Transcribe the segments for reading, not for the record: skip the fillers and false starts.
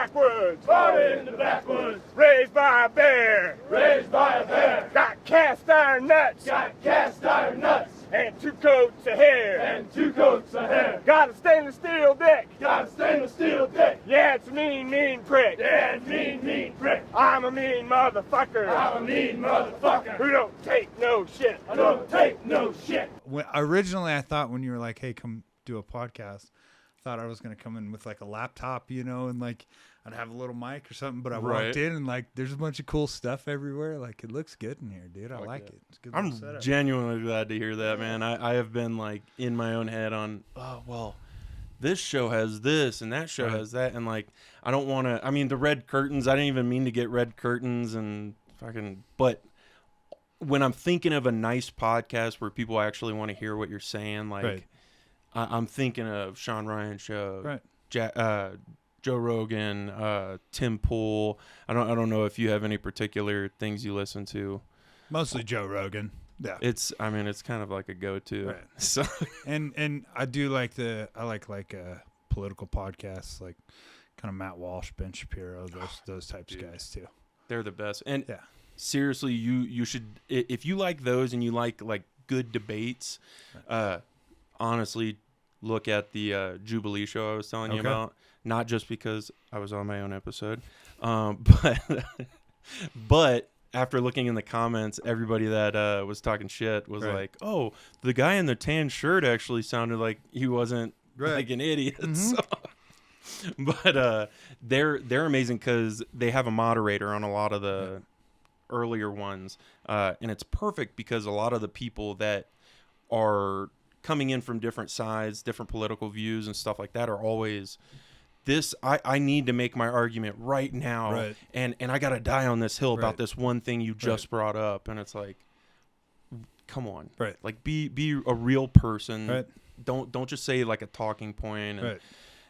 backwoods. Born in the backwoods. Raised by a bear. Raised by a bear. Got cast iron nuts. Got cast iron nuts. And 2 coats of hair. And 2 coats of hair. Got a stainless steel dick. Got a stainless steel dick. Yeah, it's a mean prick. Yeah, mean prick. I'm a mean motherfucker. I'm a mean motherfucker. Who don't take no shit. I don't take no shit. Originally, I thought when you were like, hey, come do a podcast, I thought I was going to come in with like a laptop, and like I'd have a little mic or something, but I walked in and like there's a bunch of cool stuff everywhere. Like it looks good in here, dude. I like it. It's a good. I'm genuinely glad to hear that, man. I have been like in my own head on, oh, well, this show has this and that show has that. And like, I don't want to, I mean, the red curtains, I didn't even mean to get red curtains and fucking, but when I'm thinking of a nice podcast where people actually want to hear what you're saying, like I'm thinking of Sean Ryan show, Joe Rogan, Tim Pool. I don't know if you have any particular things you listen to. Mostly Joe Rogan. Yeah. It's kind of like a go-to. Right. So and I do like political podcasts, like kind of Matt Walsh, Ben Shapiro, those types of guys too. They're the best. And seriously, you should, if you like those and you like good debates, honestly, look at the Jubilee show I was telling you about. Not just because I was on my own episode, but after looking in the comments, everybody that was talking shit was like, "Oh, the guy in the tan shirt actually sounded like he wasn't like an idiot." Mm-hmm. So, but they're amazing because they have a moderator on a lot of the earlier ones, and it's perfect because a lot of the people that are coming in from different sides, different political views and stuff like that are always I need to make my argument right now, and I got to die on this hill about this one thing you just brought up, and it's like, come on, like be a real person, don't just say like a talking point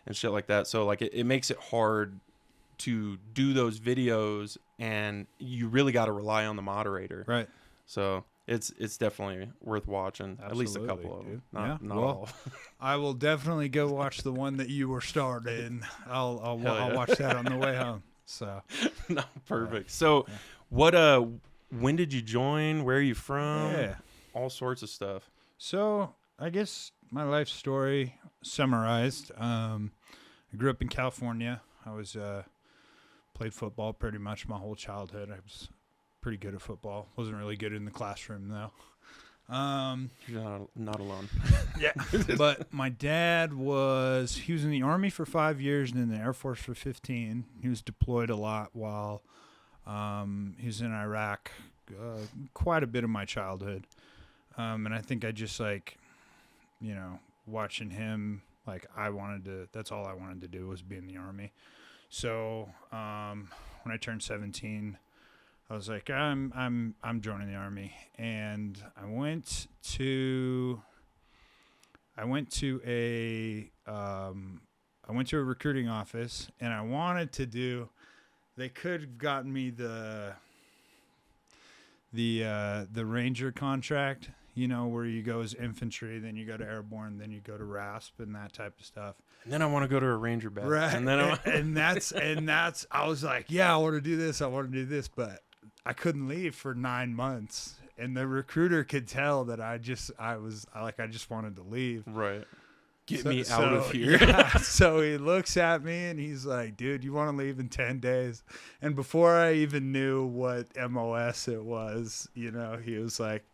and shit like that. So like it makes it hard to do those videos, and you really got to rely on the moderator, So it's definitely worth watching. Absolutely, at least a couple of them. Not all. I will definitely go watch the one that you were starred in. I'll watch that on the way home. So, no, perfect. So, what? When did you join? Where are you from? Yeah, all sorts of stuff. So, I guess my life story summarized. I grew up in California. I was played football pretty much my whole childhood. I was pretty good at football. Wasn't really good in the classroom though. You're not alone. Yeah. But my dad he was in the Army for 5 years and in the Air Force for 15. He was deployed a lot while he was in Iraq quite a bit of my childhood. And I think I just watching him, that's all I wanted to do was be in the Army. So when I turned 17, I was like, I'm joining the Army, and I went to a recruiting office, and I wanted to do. They could have gotten me the Ranger contract, where you go as infantry, then you go to airborne, then you go to RASP and that type of stuff. And then I want to go to a Ranger base. Right. And then and that's I was like, yeah, I want to do this, but I couldn't leave for 9 months, and the recruiter could tell that I just wanted to leave. Right. Get me out of here. Yeah. So he looks at me and he's like, dude, you want to leave in 10 days? And before I even knew what MOS it was, he was like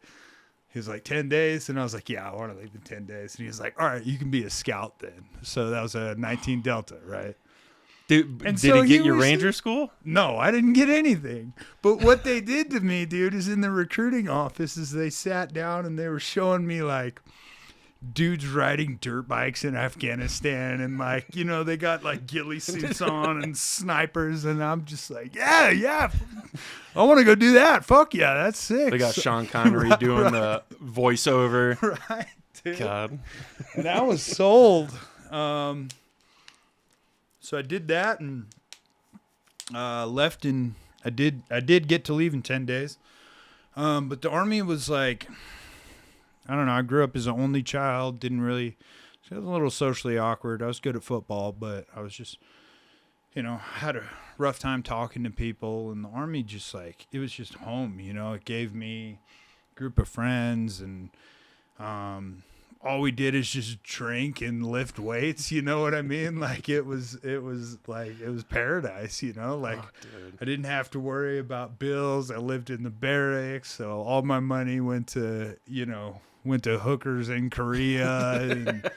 10 days. And I was like, yeah, I want to leave in 10 days. And he was like, all right, you can be a scout then. So that was a 19 Delta, right? Did he get your Ranger school? No, I didn't get anything. But what they did to me, dude, is in the recruiting office is they sat down and they were showing me like dudes riding dirt bikes in Afghanistan, and they got like ghillie suits on and snipers, and I'm just like, yeah, I want to go do that. Fuck yeah, that's sick. They got Sean Connery doing the voiceover. Right, dude. God. And I was sold. So I did that and left, and I did get to leave in 10 days. But the Army was like, I don't know. I grew up as an only child. I was a little socially awkward. I was good at football, but I was just, had a rough time talking to people, and the Army just like, it was just home, it gave me a group of friends, and all we did is just drink and lift weights, you know what I mean? Like it was paradise, like I didn't have to worry about bills. I lived in the barracks, so all my money went to hookers in Korea and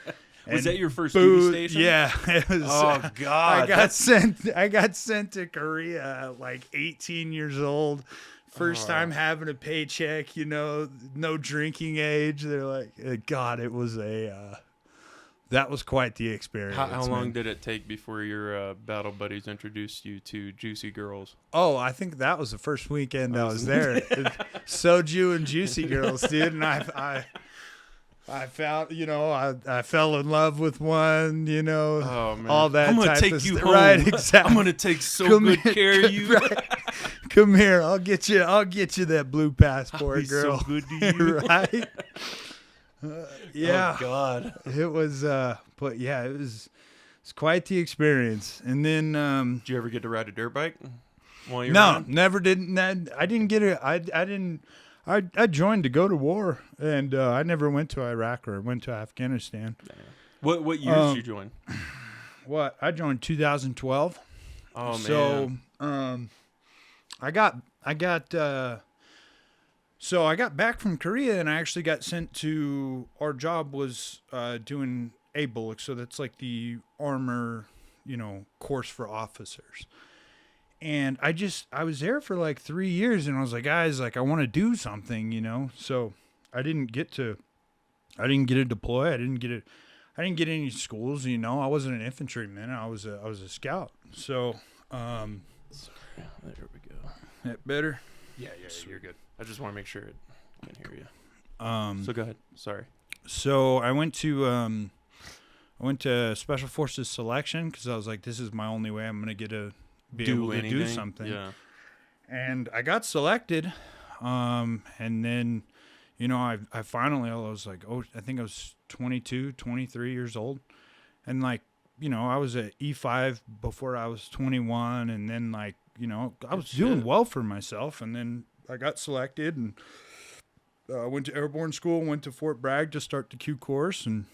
Was that your first food. duty station? Yeah. It was, Oh God. I got sent to Korea at like 18 years old. First time having a paycheck, no drinking age. They're like, God, it was that was quite the experience. How long did it take before your battle buddies introduced you to Juicy Girls? Oh, I think that was the first weekend I was there. Soju and Juicy Girls, dude. And I found, I fell in love with one, Oh, man. all that I'm gonna type take of you stuff. home. Right, exactly. I'm gonna take good care of you. Right. Come here, I'll get you that blue passport, I'll be girl. so good to you. Right? Yeah. Oh God. It was, but yeah, it's quite the experience. And then, Did you ever get to ride a dirt bike while you were no, around? never did. I didn't get it. I joined to go to war, and I never went to Iraq or went to Afghanistan. What years did you join? What? I joined 2012. Oh man. So, I got back from Korea, and I actually got sent to, our job was doing ABLIC, so that's like the armor, course for officers. And I was there for like 3 years, and I was like, guys, like I want to do something, So I didn't get to deploy. I didn't get any schools, I wasn't an infantryman. I was a scout. So, Yeah, there we go. that better. Yeah, you're good. I just want to make sure it can hear you. So go ahead. Sorry. So I went to Special Forces selection because I was like, this is my only way I'm gonna be able to do something. Yeah. And I got selected, and then, I finally, I was like, I think I was 22, 23 years old, and like, I was at E5 before I was 21, and then like, I was doing well for myself, and then I got selected and went to airborne school, went to Fort Bragg to start the Q course, and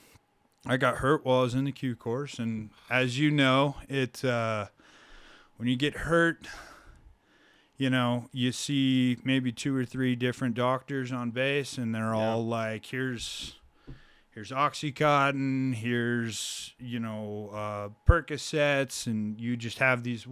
I got hurt while I was in the Q course. And as you know, it when you get hurt, you see maybe 2 or 3 different doctors on base, and they're all like, here's Oxycontin, here's, Percocets, and you just have these,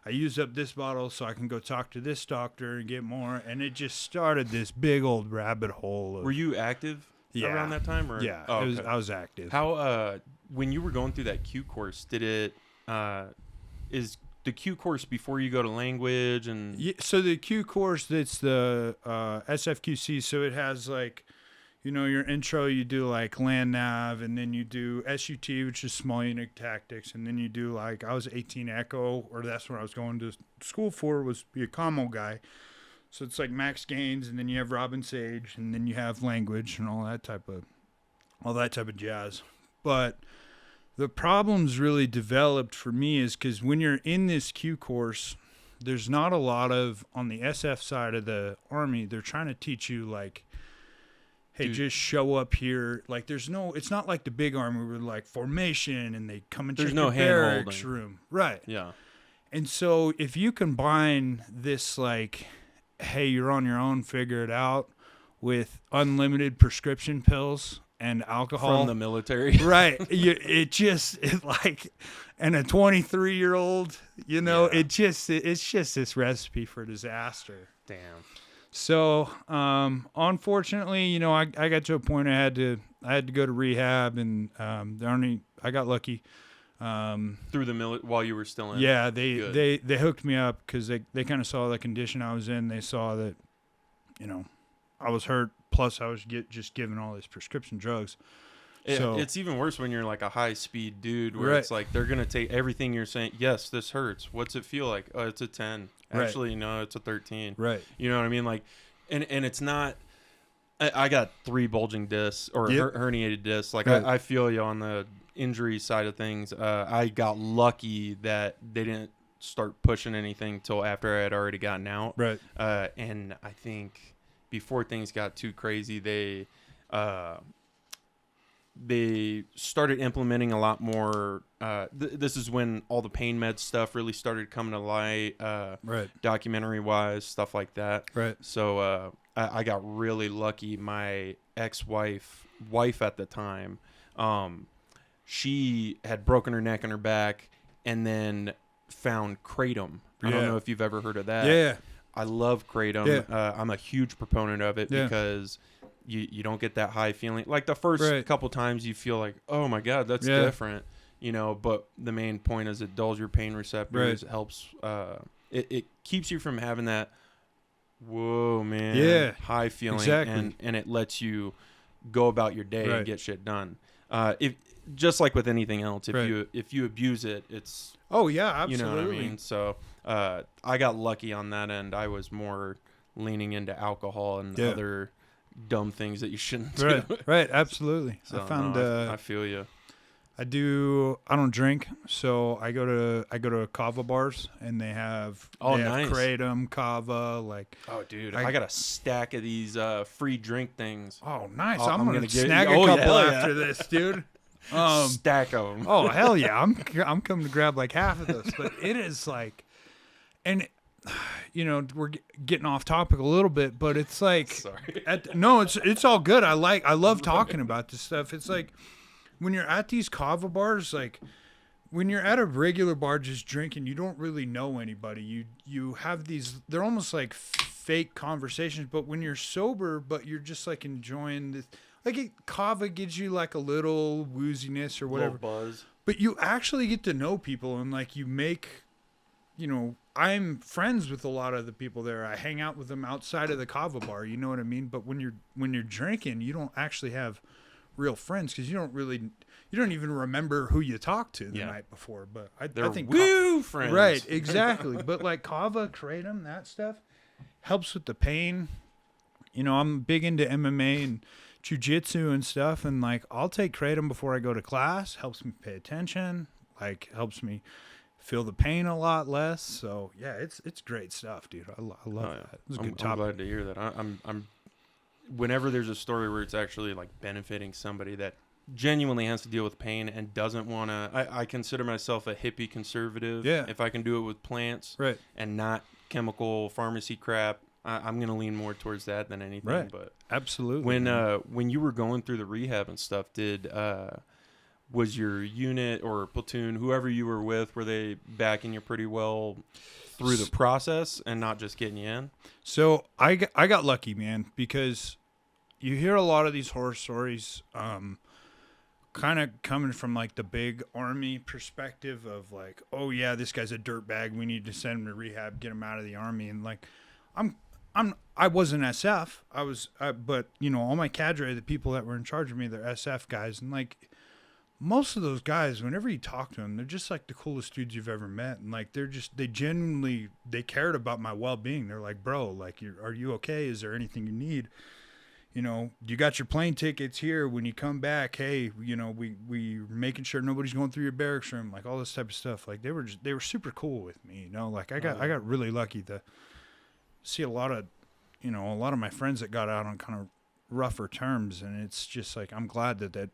I used up this bottle so I can go talk to this doctor and get more. And it just started this big old rabbit hole. Were you active around that time? Or? Yeah, okay. I was active. How, when you were going through that Q course, is the Q course before you go to language and? Yeah, so the Q course, it's the SFQC. So it has like, your intro, you do like land nav, and then you do SUT, which is small unit tactics. And then you do like, I was 18 Echo, or that's what I was going to school for, was be a commo guy. So it's like Max Gaines, and then you have Robin Sage, and then you have language and all that type of jazz. But the problems really developed for me is because when you're in this Q course, there's not a lot of, on the SF side of the Army, they're trying to teach you like, hey, just show up here. Like, it's not like the big Army where like formation and they come and check the barracks room. Right. Yeah. And so if you combine this, like, hey, you're on your own, figure it out, with unlimited prescription pills and alcohol. From the military. Right. It like, and a 23-year-old, it's just this recipe for disaster. Damn. So, unfortunately, I got to a point I had to go to rehab, and I got lucky. Through the while you were still in. Yeah, they hooked me up because they kind of saw the condition I was in. They saw that, I was hurt. Plus, I was just given all these prescription drugs. It's even worse when you're like a high speed dude, where it's like they're gonna take everything you're saying. Yes, this hurts. What's it feel like? Oh, it's a 10. Actually, no, it's a 13. Right. You know what I mean? Like, and it's not. I got 3 bulging discs or herniated discs. Like, I feel you on the injury side of things, I got lucky that they didn't start pushing anything till after I had already gotten out. Right. And I think before things got too crazy, they started implementing a lot more. This is when all the pain med stuff really started coming to light, Right. documentary wise, stuff like that. Right. So I got really lucky. My wife at the time, she had broken her neck and her back, and then found kratom. I don't know if you've ever heard of that. Yeah. I love kratom. Yeah. I'm a huge proponent of it because you don't get that high feeling. Like the first couple times you feel like, oh my God, that's different, you know, but the main point is it dulls your pain receptors. It helps, it keeps you from having that, whoa, man, high feeling. Exactly. And it lets you go about your day and get shit done. If just like with anything else, if you abuse it, it's, oh yeah, absolutely. You know what I mean? So I got lucky on that end. I was more leaning into alcohol and other dumb things that you shouldn't do. Right, absolutely. So, I found I feel you. I don't drink, so I go to kava bars, and they have nice kratom, kava, like. Oh, dude, I got a stack of these free drink things. Oh, nice! I'm gonna get snag a couple after this, dude. Stack of them. Oh hell yeah! I'm coming to grab like half of those, but it is like, and you know we're getting off topic a little bit, but it's like, sorry. No, it's all good. I love talking about this stuff. It's like when you're at these kava bars, like when you're at a regular bar just drinking, you don't really know anybody. You have these, they're almost like fake conversations, but when you're sober, but you're just like enjoying this. Like kava gives you like a little wooziness or whatever, buzz. But you actually get to know people, and like you make, you know, I'm friends with a lot of the people there. I hang out with them outside of the kava bar. You know what I mean? But when you're drinking, you don't actually have real friends because you don't even remember who you talked to the night before. But I think friends, right? Exactly. But like kava, kratom, that stuff helps with the pain. You know, I'm big into MMA and jiu-jitsu and stuff, and like I'll take kratom before I go to class. Helps me pay attention, like helps me feel the pain a lot less. So yeah, it's great stuff, dude. I love that. It's a good topic. I'm glad to hear that. I'm whenever there's a story where it's actually like benefiting somebody that genuinely has to deal with pain and doesn't want to, I consider myself a hippie conservative. If I can do it with plants and not chemical pharmacy crap, I'm going to lean more towards that than anything. But absolutely. When you were going through the rehab and stuff, was your unit or platoon, whoever you were with, were they backing you pretty well through the process and not just getting you in? So I got lucky, man, because you hear a lot of these horror stories kind of coming from like the big army perspective of like, oh yeah, this guy's a dirtbag, we need to send him to rehab, get him out of the army. And like I wasn't SF. But you know, all my cadre, the people that were in charge of me, they're SF guys, and like most of those guys, whenever you talk to them, they're just like the coolest dudes you've ever met, and like they genuinely cared about my well-being. They're like, bro, like, are you okay? Is there anything you need? You know, you got your plane tickets here. When you come back, hey, you know, we making sure nobody's going through your barracks room, like all this type of stuff. Like they were super cool with me, you know. Like I got really lucky to see a lot of my friends that got out on kind of rougher terms, and it's just like I'm glad that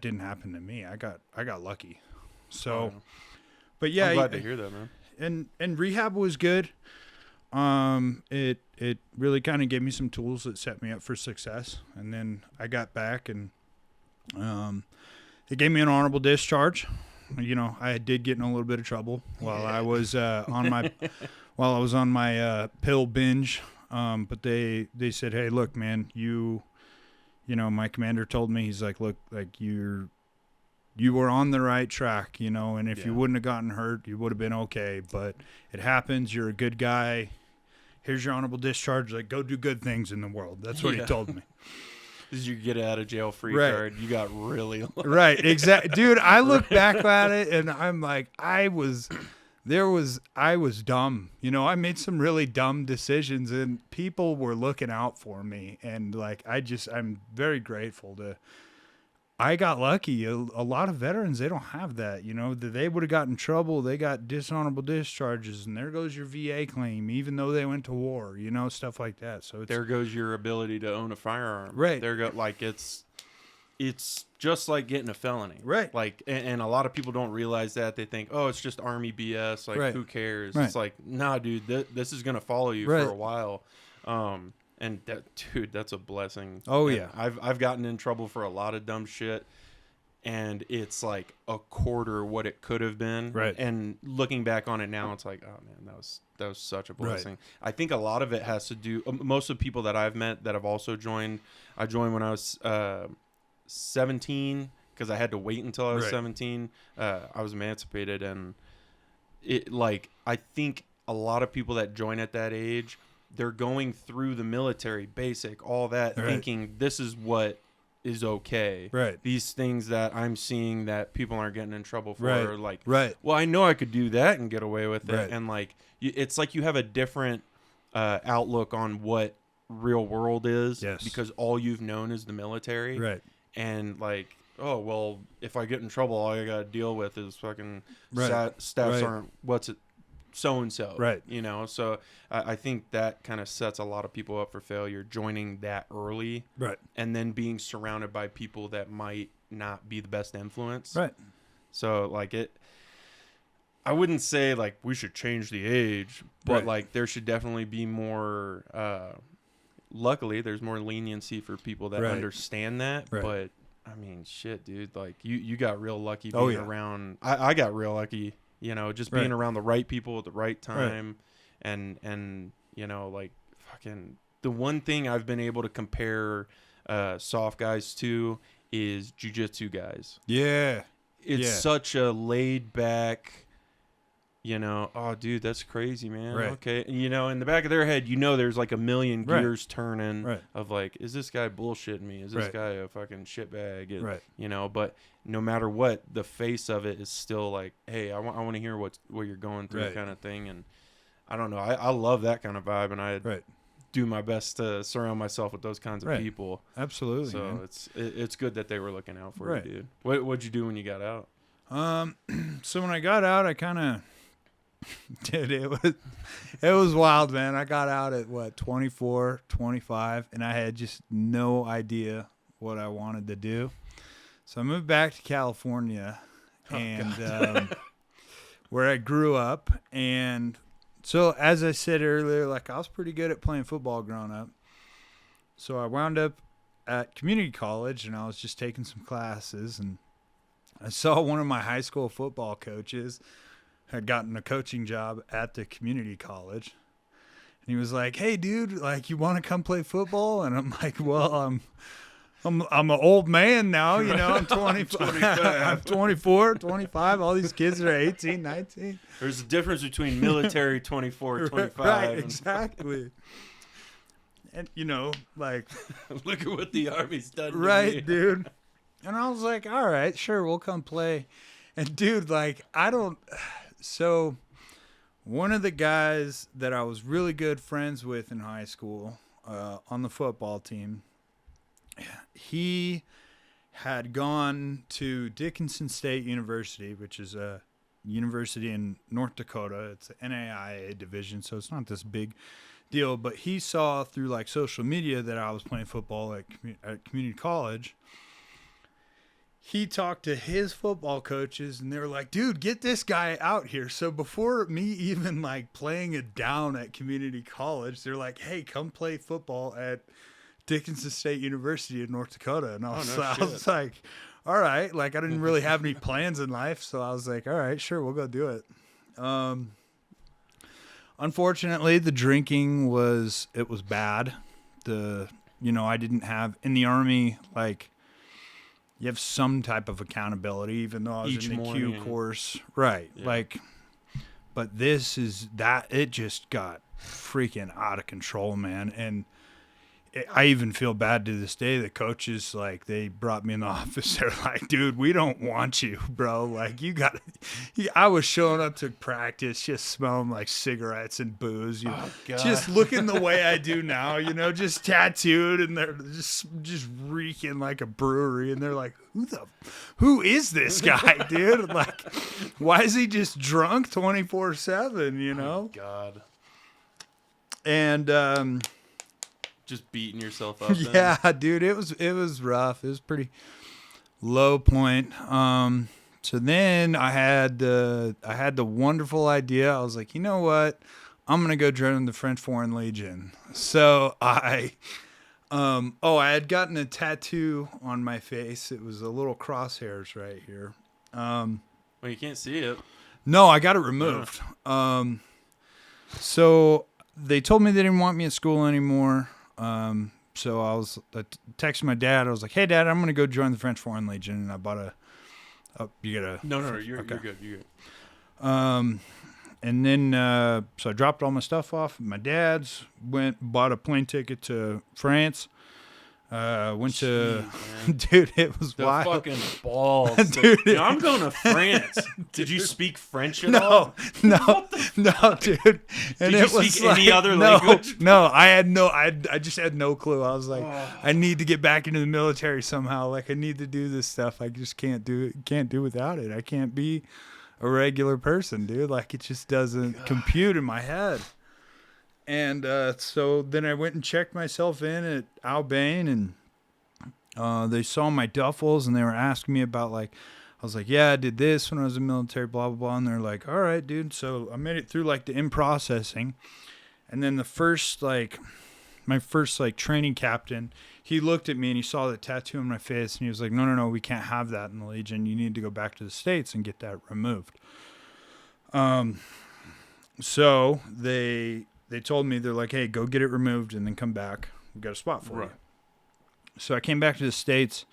didn't happen to me. I got lucky. So, but yeah, I'm glad to hear that, man. And rehab was good. It really kind of gave me some tools that set me up for success. And then I got back, and they gave me an honorable discharge. You know, I did get in a little bit of trouble while I was on my pill binge. But they said, hey, look, man, you know, my commander told me, he's like, look, like you were on the right track, you know, and if you wouldn't have gotten hurt, you would have been okay. But it happens. You're a good guy. Here's your honorable discharge. Like, go do good things in the world. That's what he told me. This is your get out of jail free card. You got really lucky. Right. Exactly. Dude, I look back at it and I'm like, I was dumb. You know, I made some really dumb decisions and people were looking out for me. And like, I'm very grateful I got lucky. A lot of veterans, they don't have that. You know, they would have gotten in trouble. They got dishonorable discharges, and there goes your VA claim, even though they went to war. You know, stuff like that. So There goes your ability to own a firearm. Right. Like it's just like getting a felony. Right. Like, and a lot of people don't realize that. They think, oh, it's just Army BS. Like, Right. who cares? Right. It's like, nah, dude, this is gonna follow you Right. for a while. And that, dude, that's a blessing. Oh, And yeah. I've gotten in trouble for a lot of dumb shit, and it's like a quarter what it could have been. Right. And looking back on it now, it's like, oh man, that was such a blessing. I think a lot of it has to do. Most of the people that I've met that have also joined, I joined when I was 17 because I had to wait until I was Right. 17. I was emancipated, and it like I think a lot of people that join at that age, they're going through the military, basic, all that, Right. thinking this is what is okay. Right. These things that I'm seeing that people aren't getting in trouble for, Right. are like, Right. well, I know I could do that and get away with it. Right. And like, it's like you have a different outlook on what real world is. Yes. Because all you've known is the military. Right. And like, oh, well, if I get in trouble, all I got to deal with is fucking Right. staff Right. sergeant, what's it? So-and-so. Right. You know, so I think that kind of sets a lot of people up for failure, joining that early. Right. And then being surrounded by people that might not be the best influence. Right. So like I wouldn't say like we should change the age, but Right. like there should definitely be more, luckily there's more leniency for people that Right. understand that. Right. But I mean, shit, dude, like you got real lucky Oh, being yeah. around. I got real lucky, you know, just being Right. around the right people at the right time. And, you know, like fucking the one thing I've been able to compare, soft guys to is jujitsu guys. Yeah. It's Yeah. such a laid back, you know, oh dude, that's crazy, man. Right. Okay. And, you know, in the back of their head, you know, there's like a million Right. gears turning Right. of like, is this guy bullshitting me? Is this Right. guy a fucking shitbag? And, Right. You know, but no matter what, the face of it is still like, hey, I want to hear what you're going through, Right. kind of thing. And I don't know. I love that kind of vibe, and I Right. do my best to surround myself with those kinds of Right. people. Absolutely. So man. it's good that they were looking out for Right. you, dude. What'd you do when you got out? So when I got out, I kind of, dude, it was wild, man. I got out at what, 24, 25, and I had just no idea what I wanted to do. So I moved back to California, and where I grew up. And so, as I said earlier, like I was pretty good at playing football growing up. So I wound up at community college, and I was just taking some classes, and I saw one of my high school football coaches had gotten a coaching job at the community college. And he was like, "Hey dude, like you want to come play football?" And I'm like, "Well, I'm an old man now, you know, I'm 25. I'm 24, 25. All these kids are 18, 19." There's a difference between military 24, 25. Right, and- exactly. And you know, like Look at what the Army's done to me. right, dude. And I was like, all right, sure, we'll come play. And dude, like, so one of the guys that I was really good friends with in high school, on the football team, he had gone to Dickinson State University, which is a university in North Dakota. It's an NAIA division, so it's not this big deal. But he saw through like social media that I was playing football at community college. He talked to his football coaches, and they were like, "Dude, get this guy out here." So before me even like playing it down at community college, they're like, "Hey, come play football at Dickinson State University in North Dakota." And I was shit. like, all right. Like I didn't really have any plans in life, so I was like, all right, sure, we'll go do it. Unfortunately, the drinking was bad. I didn't have in the Army, like, you have some type of accountability, even though I was Each in the Q morning. course. Right. Yeah. Like, but it just got freaking out of control, man. And I even feel bad to this day. The coaches, like, they brought me in the office. They're like, dude, we don't want you, bro. Like, you got to. I was showing up to practice just smelling like cigarettes and booze. You know, just looking the way I do now, you know, just tattooed, and they're just reeking like a brewery. And they're like, who is this guy, dude? Like, why is he just drunk 24/7, you know? Oh, God. And, just beating yourself up. Then. Yeah, dude, it was rough. It was pretty low point. So then I had the wonderful idea. I was like, you know what? I'm gonna go join the French Foreign Legion. So I had gotten a tattoo on my face. It was a little crosshairs right here. Well, you can't see it. No, I got it removed. So they told me they didn't want me at school anymore. So I texted my dad. I was like, "Hey, Dad, I'm gonna go join the French Foreign Legion." And I bought you gotta. No, you're good. You're good. And then so I dropped all my stuff off at my dad's. Bought a plane ticket to France. Went to, dude, it was the wild. Fucking balls, dude. You know, I'm going to France. Did you speak French at all? No, dude. And Did you speak any other language? No, I just had no clue. I was like, I need to get back into the military somehow. Like, I need to do this stuff. I just can't do without it. I can't be a regular person, dude. Like, it just doesn't compute in my head. And so then I went and checked myself in at Albane, and they saw my duffels, and they were asking me about, like, I was like, yeah, I did this when I was in the military, blah, blah, blah. And they're like, all right, dude. So I made it through, like, the in-processing. And then my first, training captain, he looked at me, and he saw the tattoo on my face, and he was like, no, we can't have that in the Legion. You need to go back to the States and get that removed. So they told me, they're like, hey, go get it removed and then come back. We've got a spot for you. So I came back to the States,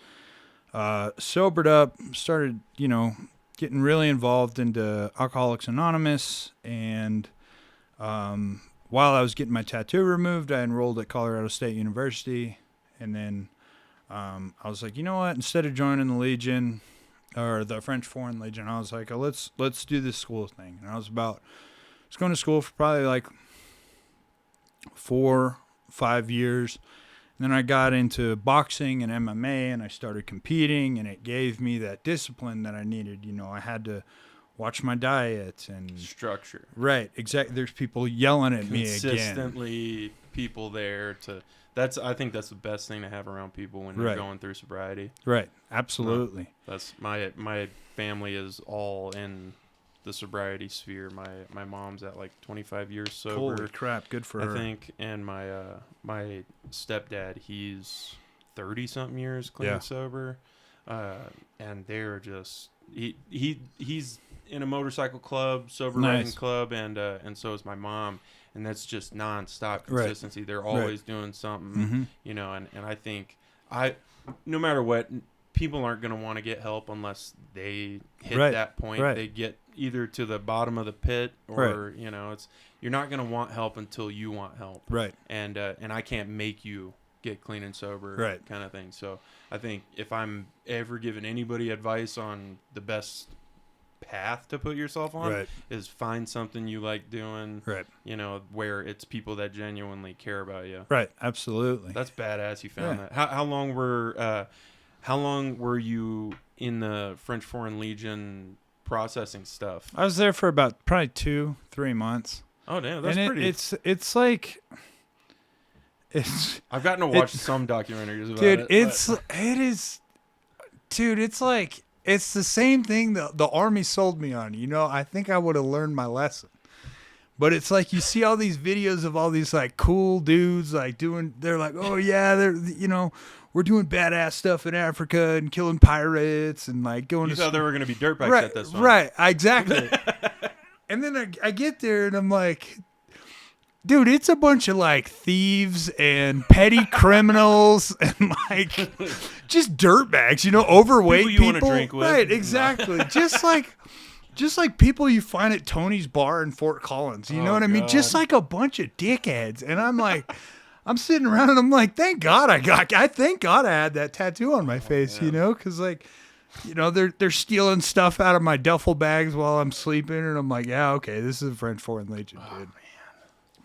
sobered up, started, getting really involved into Alcoholics Anonymous. And while I was getting my tattoo removed, I enrolled at Colorado State University. And then I was like, you know what? Instead of joining the Legion or the French Foreign Legion, I was like, let's do this school thing. And I was going to school for probably like 4-5 years. And then I got into boxing and MMA, and I started competing, and it gave me that discipline that I needed. I had to watch my diet and structure. Right, exactly. There's people yelling at me again. Consistently people there I think that's the best thing to have around people when you're going through sobriety. Right, absolutely. That's my family is all in the sobriety sphere. My mom's at like 25 years sober. Holy crap, good for her. I think, and my stepdad, he's 30 something years clean sober, and they're just he's in a motorcycle club, sober riding club, and so is my mom, and that's just nonstop consistency. Right. They're always doing something, and I think no matter what, people aren't going to want to get help unless they hit that point. Right. They get either to the bottom of the pit, or you're not going to want help until you want help. Right. And I can't make you get clean and sober. Right. Kind of thing. So I think if I'm ever giving anybody advice on the best path to put yourself on, is find something you like doing. Right. Where it's people that genuinely care about you. Right. Absolutely. That's badass. You found that. How long were you in the French Foreign Legion processing stuff? I was there for about probably 2-3 months. Oh damn, that's pretty. It's like I've gotten to watch some documentaries about it. Dude, it's like it's the same thing the Army sold me on. I think I would have learned my lesson. But it's like you see all these videos of all these like cool dudes like they're like, oh yeah, they're we're doing badass stuff in Africa and killing pirates and like going. You thought there were going to be dirt bikes at this one, right? Exactly. And then I get there and I'm like, dude, it's a bunch of like thieves and petty criminals and like just dirtbags, overweight people. You want to drink with, right? Exactly. Just like people you find at Tony's bar in Fort Collins. You know what I mean? Just like a bunch of dickheads. And I'm like, I'm sitting around and I'm like, thank God I had that tattoo on my face, you know, because like, you know, they're stealing stuff out of my duffel bags while I'm sleeping, and I'm like, yeah, okay, this is a French Foreign Legion, dude. Man.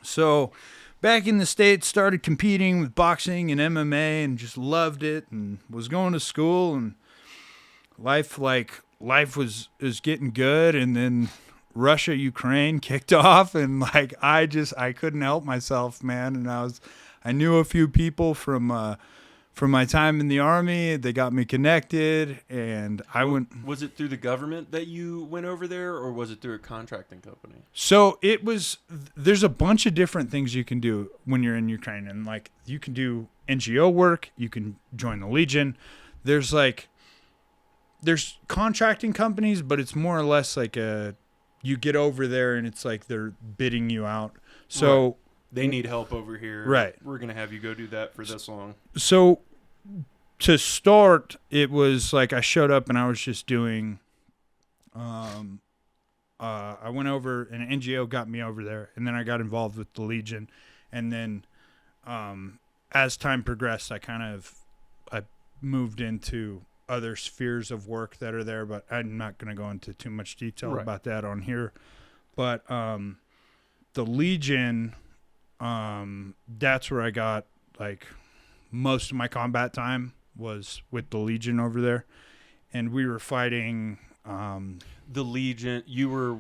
So, back in the States, started competing with boxing and MMA, and just loved it, and was going to school, and life was getting good, and then Russia, Ukraine kicked off, and like I couldn't help myself, man, and I knew a few people from my time in the Army. They got me connected, and I went. Was it through the government that you went over there, or was it through a contracting company? So it was. There's a bunch of different things you can do when you're in Ukraine, and like you can do NGO work. You can join the Legion. There's contracting companies, but it's more or less like you get over there, and it's like they're bidding you out. So. Right. They need help over here. Right. We're going to have you go do that for this long. So to start, it was like I showed up and I was just doing, I went over, an NGO got me over there, and then I got involved with the Legion. And then as time progressed, I moved into other spheres of work that are there, but I'm not going to go into too much detail about that on here. But the Legion... that's where I got like most of my combat time was with the Legion over there, and we were fighting the Legion. You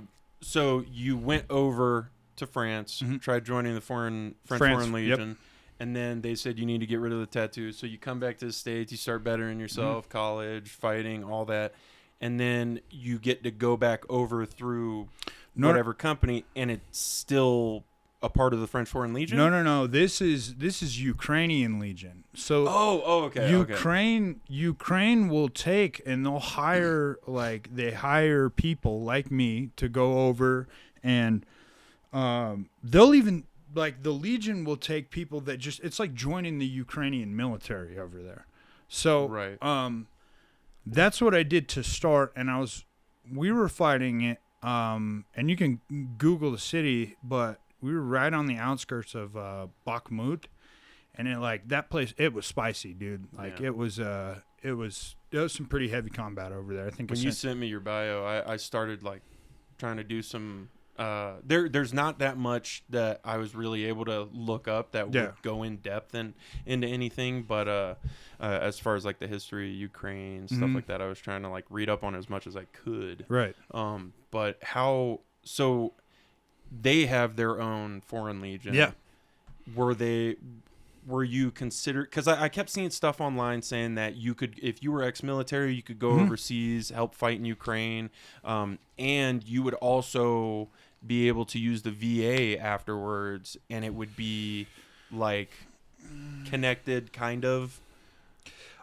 went over to France, tried joining the French Foreign Legion, and then they said you need to get rid of the tattoos. So you come back to the States, you start bettering yourself, college, fighting, all that, and then you get to go back over through whatever company, and it's still a part of the French Foreign Legion? No. This is Ukrainian Legion. So okay. Ukraine will take, and they'll hire, like they hire people like me to go over, and they'll even, like, the Legion will take people that just, it's like joining the Ukrainian military over there. So that's what I did to start, and we were fighting it, and you can Google the city, but we were right on the outskirts of Bakhmut, and that place, it was spicy, dude. Like it was some pretty heavy combat over there. I think when you sent me your bio, I started like trying to do some. There's not that much that I was really able to look up that would go in depth into anything, but as far as like the history of Ukraine, stuff like that, I was trying to like read up on as much as I could. Right. But so they have their own Foreign Legion. Yeah. Were you considered, because I kept seeing stuff online saying that you could, if you were ex-military, you could go overseas, help fight in Ukraine, and you would also be able to use the VA afterwards, and it would be like connected, kind of,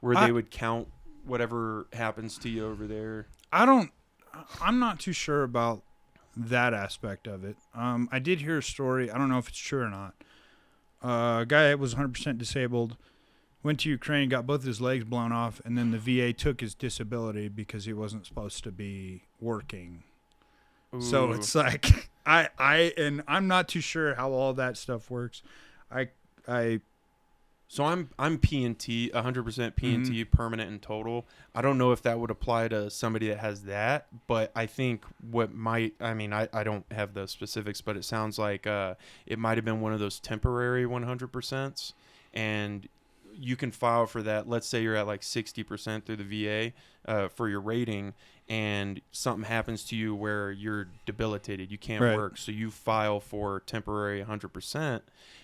where they would count whatever happens to you over there. I'm not too sure about that aspect of it. I did hear a story. I don't know if it's true or not. A guy that was 100% disabled went to Ukraine, got both his legs blown off, and then the VA took his disability because he wasn't supposed to be working. Ooh. So it's like I'm not too sure how all that stuff works. So I'm PNT, 100% PNT, permanent and total. I don't know if that would apply to somebody that has that, but I think I don't have the specifics, but it sounds like it might have been one of those temporary 100%s, and you can file for that. Let's say you're at like 60% through the VA for your rating, and something happens to you where you're debilitated, you can't work, so you file for temporary 100%,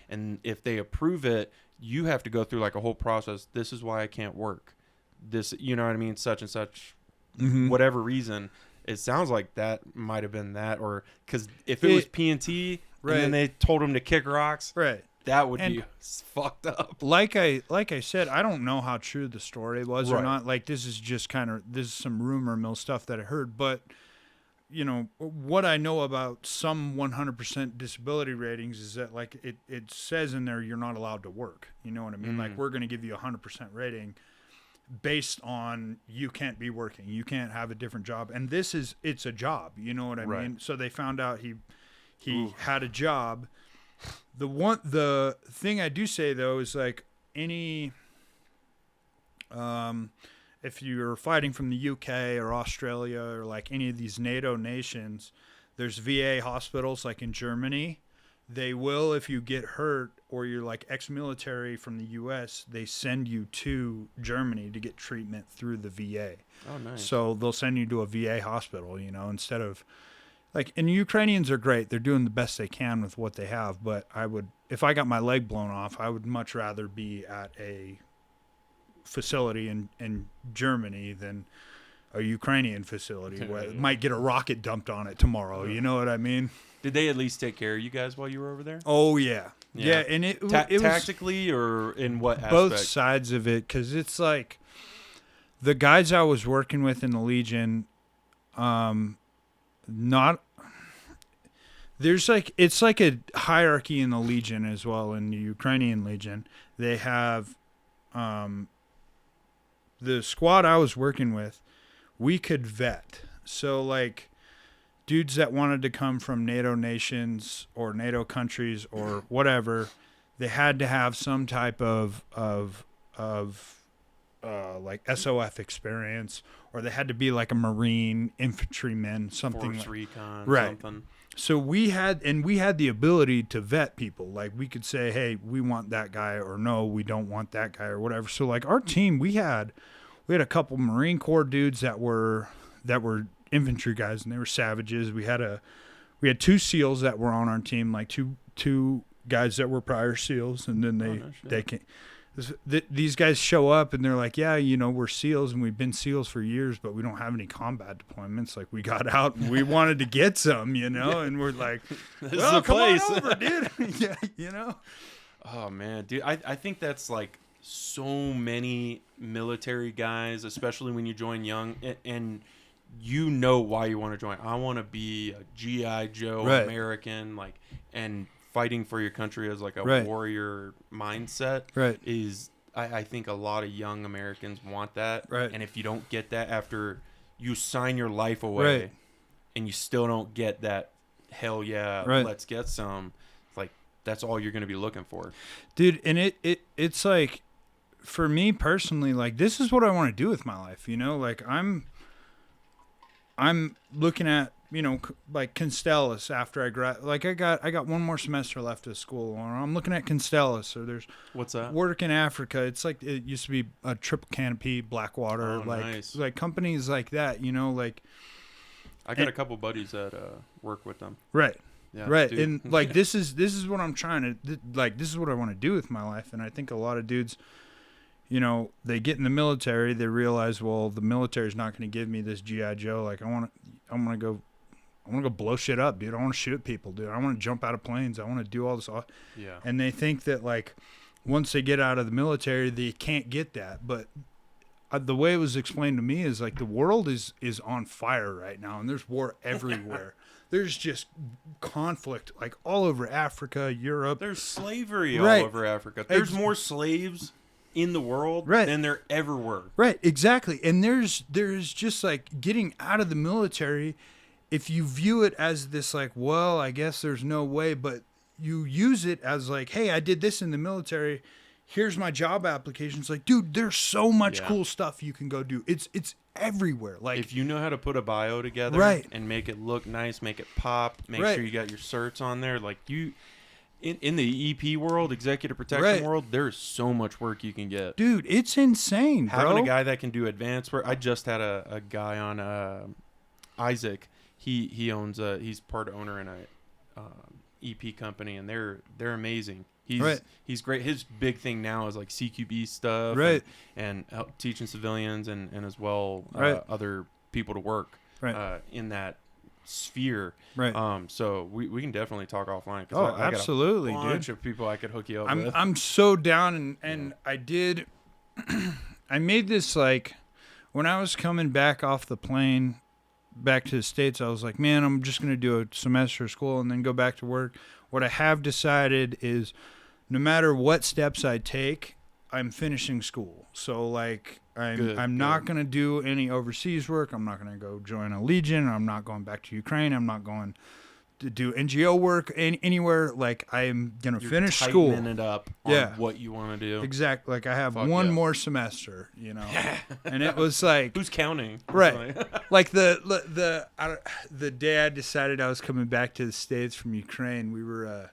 and if they approve it, you have to go through like a whole process. This is why I can't work. This, you know what I mean? Such and such, whatever reason. It sounds like that might have been that, or because if it was PNT and then they told him to kick rocks, that would be fucked up. Like I said, I don't know how true the story was or not. Like this is some rumor mill stuff that I heard, but you know, what I know about some 100% disability ratings is that like it says in there you're not allowed to work. You know what I mean? Like we're going to give you a 100% rating based on you can't be working. You can't have a different job. And it's a job. You know what I mean? So they found out he had a job, The thing I do say though is like if you're fighting from the UK or Australia or like any of these NATO nations, there's VA hospitals like in Germany. They will, if you get hurt or you're like ex-military from the US, they send you to Germany to get treatment through the VA. Oh, nice. So they'll send you to a VA hospital, instead of like, and Ukrainians are great. They're doing the best they can with what they have. But if I got my leg blown off, I would much rather be at a facility in Germany than a Ukrainian facility where it might get a rocket dumped on it tomorrow. You know what I mean? Did they at least take care of you guys while you were over there? Oh yeah. And it was tactically or in what aspect? Both sides of it, because it's like the guys I was working with in the Legion, it's like a hierarchy in the Legion as well. In the Ukrainian Legion, they have the squad I was working with, we could vet. So like dudes that wanted to come from NATO nations or NATO countries or whatever, they had to have some type of like SOF experience, or they had to be like a Marine infantryman, something Force like, recon, right. something. So we had the ability to vet people. Like we could say, hey, we want that guy, or no, we don't want that guy, or whatever. So like our team, we had a couple Marine Corps dudes that were infantry guys, and they were savages. We had 2 SEALs that were on our team, like two guys that were prior SEALs, and then they came. These guys show up and they're like, yeah, we're SEALs and we've been SEALs for years, but we don't have any combat deployments. Like we got out and we wanted to get some, and we're like, well, come on over, dude. Yeah, Oh man, dude, I think that's like so many military guys, especially when you join young and why you want to join. I want to be a GI Joe American, like, and fighting for your country as like a warrior mindset is I think a lot of young Americans want that. And if you don't get that after you sign your life away and you still don't get that, hell yeah, let's get some, like that's all you're going to be looking for. Dude, and it's like, for me personally, like this is what I want to do with my life, like I'm looking at, like Constellus after I got one more semester left of school, or I'm looking at Constellus, or there's what's that? Work in Africa. It's like it used to be a triple canopy, Blackwater, nice. Like companies like that, like I got a couple buddies that work with them. Right. Yeah, right. dude. And like this is what I'm trying to like, this is what I want to do with my life. And I think a lot of dudes, they get in the military, they realize, well, the military's not going to give me this GI Joe. Like I want to go blow shit up, dude. I want to shoot at people, dude. I want to jump out of planes. I want to do all this. Yeah. And they think that like once they get out of the military, they can't get that. But the way it was explained to me is like the world is on fire right now, and there's war everywhere. There's just conflict like all over Africa, Europe. There's slavery all over Africa. There's more slaves in the world than there ever were. Right, exactly. And there's just like getting out of the military, if you view it as this like, well, I guess there's no way, but you use it as like, hey, I did this in the military, here's my job application. It's like, dude, there's so much cool stuff you can go do. It's everywhere. Like if you know how to put a bio together and make it look nice, make it pop, make sure you got your certs on there, like you in the EP world, executive protection world, there's so much work you can get. Dude, it's insane, bro. Having a guy that can do advanced work. I just had a guy on Isaac. He owns he's part owner in a EP company, and they're amazing. He's great. His big thing now is like CQB stuff, and help teaching civilians and as well other people to work in that sphere. So we can definitely talk offline. I absolutely, got a bunch of people I could hook you up with. I'm so down, and I did. I made this like when I was coming back off the plane back to the States, I was like, man, I'm just going to do a semester of school and then go back to work. What I have decided is no matter what steps I take, I'm finishing school. So like I'm not going to do any overseas work. I'm not going to go join a Legion. I'm not going back to Ukraine. I'm not going to do NGO work anywhere. Like I'm gonna You're finish school. tightening it up on Yeah. what you want to do. Exactly. Like I have Fuck one yeah. more semester, and it was like Who's counting? right. Like the day I decided I was coming back to the States from Ukraine, we were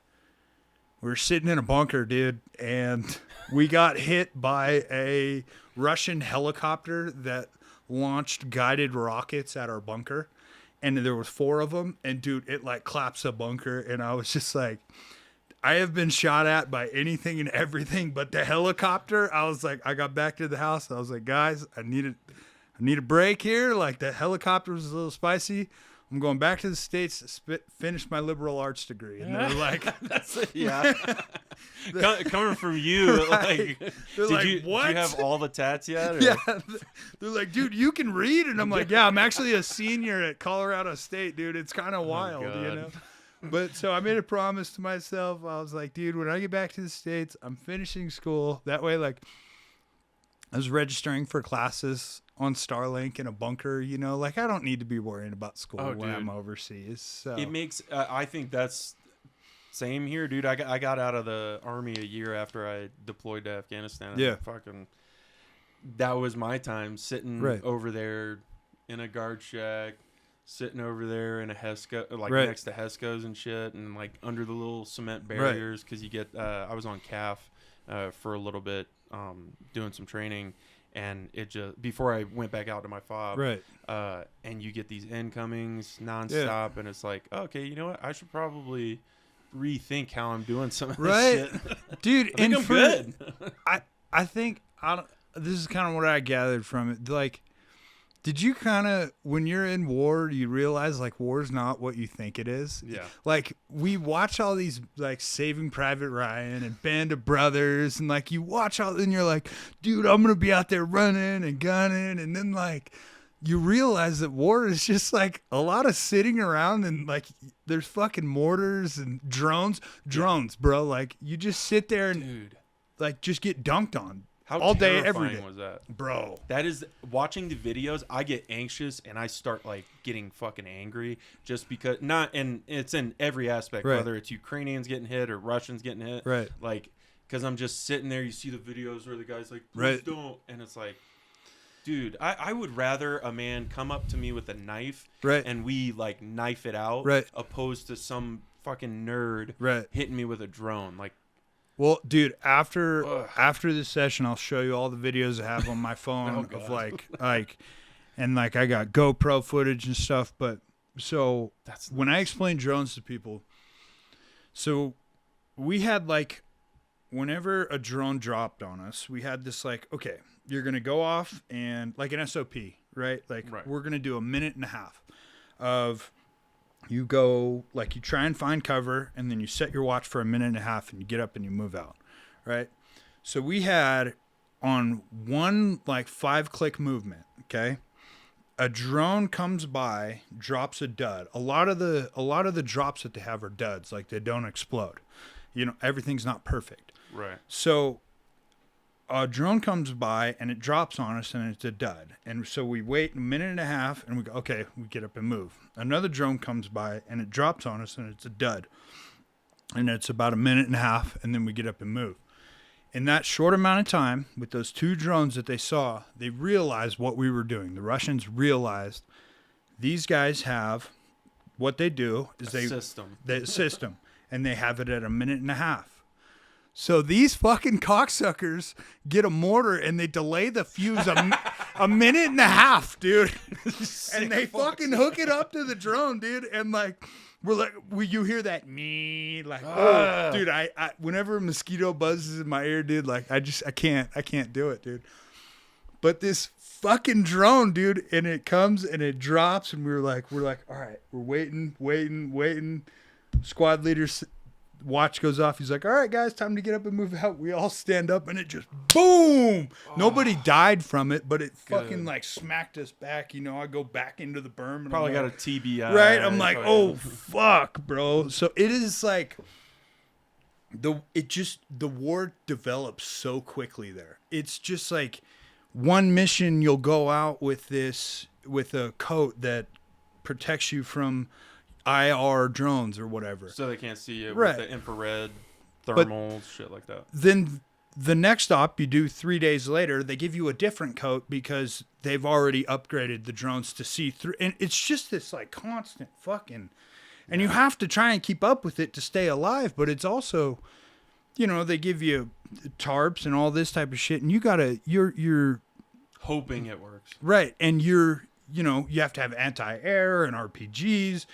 sitting in a bunker, dude, and we got hit by a Russian helicopter that launched guided rockets at our bunker. And there was 4 of them, and dude, it like collapsed the bunker, and I was just like, I have been shot at by anything and everything, but the helicopter. I was like, I got back to the house, I was like, guys, I need a break here. Like the helicopter was a little spicy. I'm going back to the States to finish my liberal arts degree, and they're like, That's it. Yeah. Coming from you, Right. like, They're did like, you "What?" have all the tats yet? Or? yeah, they're like, dude, you can read, and I'm like, yeah, I'm actually a senior at Colorado State, dude. It's kind of wild, God. you know. But so I made a promise to myself. I was like, dude, when I get back to the States, I'm finishing school. That way, like, I was registering for classes on Starlink in a bunker, like I don't need to be worrying about school when dude. I'm overseas. So It makes. I think that's same here, dude. I got out of the army a year after I deployed to Afghanistan. Yeah. Fucking. That was my time sitting Right. over there in a guard shack, sitting over there in a HESCO, like Right. next to HESCOs and shit, and like under the little cement barriers because you get. I was on CAF for a little bit, doing some training. And it just before I went back out to my fob, right. and you get these incomings nonstop, and it's like, okay, you know what? I should probably rethink how I'm doing some of this Right. shit. Dude, I think I'm for- good. I think this is kind of what I gathered from it. Like, did you kind of, when you're in war, you realize like war's not what you think it is? Yeah. Like we watch all these like Saving Private Ryan and Band of Brothers, and like you watch all, and you're like, dude, I'm gonna be out there running and gunning, and then like you realize that war is just like a lot of sitting around, and like there's fucking mortars and drones, bro. Like you just sit there and Dude, like just get dunked on. how all day, terrifying every day. was that? Bro. That is watching the videos. I get anxious and I start like getting fucking angry just because and it's in every aspect, Right. whether it's Ukrainians getting hit or Russians getting hit, Right. Like, because I'm just sitting there. You see the videos where the guy's like, "Please Right. don't," and it's like, dude, I would rather a man come up to me with a knife, Right. and we like knife it out, Right. opposed to some fucking nerd, Right. hitting me with a drone, like. Well, dude, after Ugh. this session, I'll show you all the videos I have on my phone Oh, of God. like, and like I got GoPro footage and stuff. But so That's when I explain drones to people, so we had like, whenever a drone dropped on us, we had this like, okay, you're gonna go off and like an SOP, right? Like Right. we're gonna do a minute and a half of. You go, like, you try and find cover, and then you set your watch for a minute and a half, and you get up and you move out, right? So we had, on one, like, 5-click movement, okay? A drone comes by, drops a dud. A lot of the drops that they have are duds, like, they don't explode. Everything's not perfect. right. So a drone comes by and it drops on us and it's a dud. And so we wait a minute and a half and we go, okay, we get up and move. Another drone comes by and it drops on us and it's a dud. And it's about a minute and a half and then we get up and move. In that short amount of time, with those 2 drones that they saw, they realized what we were doing. The Russians realized these guys have, what they do is System. the system, and they have it at a minute and a half. So these fucking cocksuckers get a mortar and they delay the fuse a minute and a half, dude. And they fucking hook it up to the drone, dude. And like, we're like, you hear that me, like, oh, dude. I whenever a mosquito buzzes in my ear, dude, like, I can't do it, dude. But this fucking drone, dude, and it comes and it drops, and we're like, all right, we're waiting. Squad leaders. Watch goes off. He's like, all right, guys, time to get up and move out. We all stand up and it just boom. Nobody died from it, but it fucking like smacked us back. I go back into the berm. And Probably I'm got a like, TBI. right. I'm like, oh, fuck, bro. So it is like the war develops so quickly there. It's just like one mission, you'll go out with a coat that protects you from IR drones or whatever. So they can't see you Right. with the infrared thermals, shit like that. Then the next op you do 3 days later, they give you a different coat because they've already upgraded the drones to see through. And it's just this like constant fucking, and you have to try and keep up with it to stay alive. But it's also, you know, they give you tarps and all this type of shit, and you're Hoping it works. right. And you have to have anti-air and RPGs,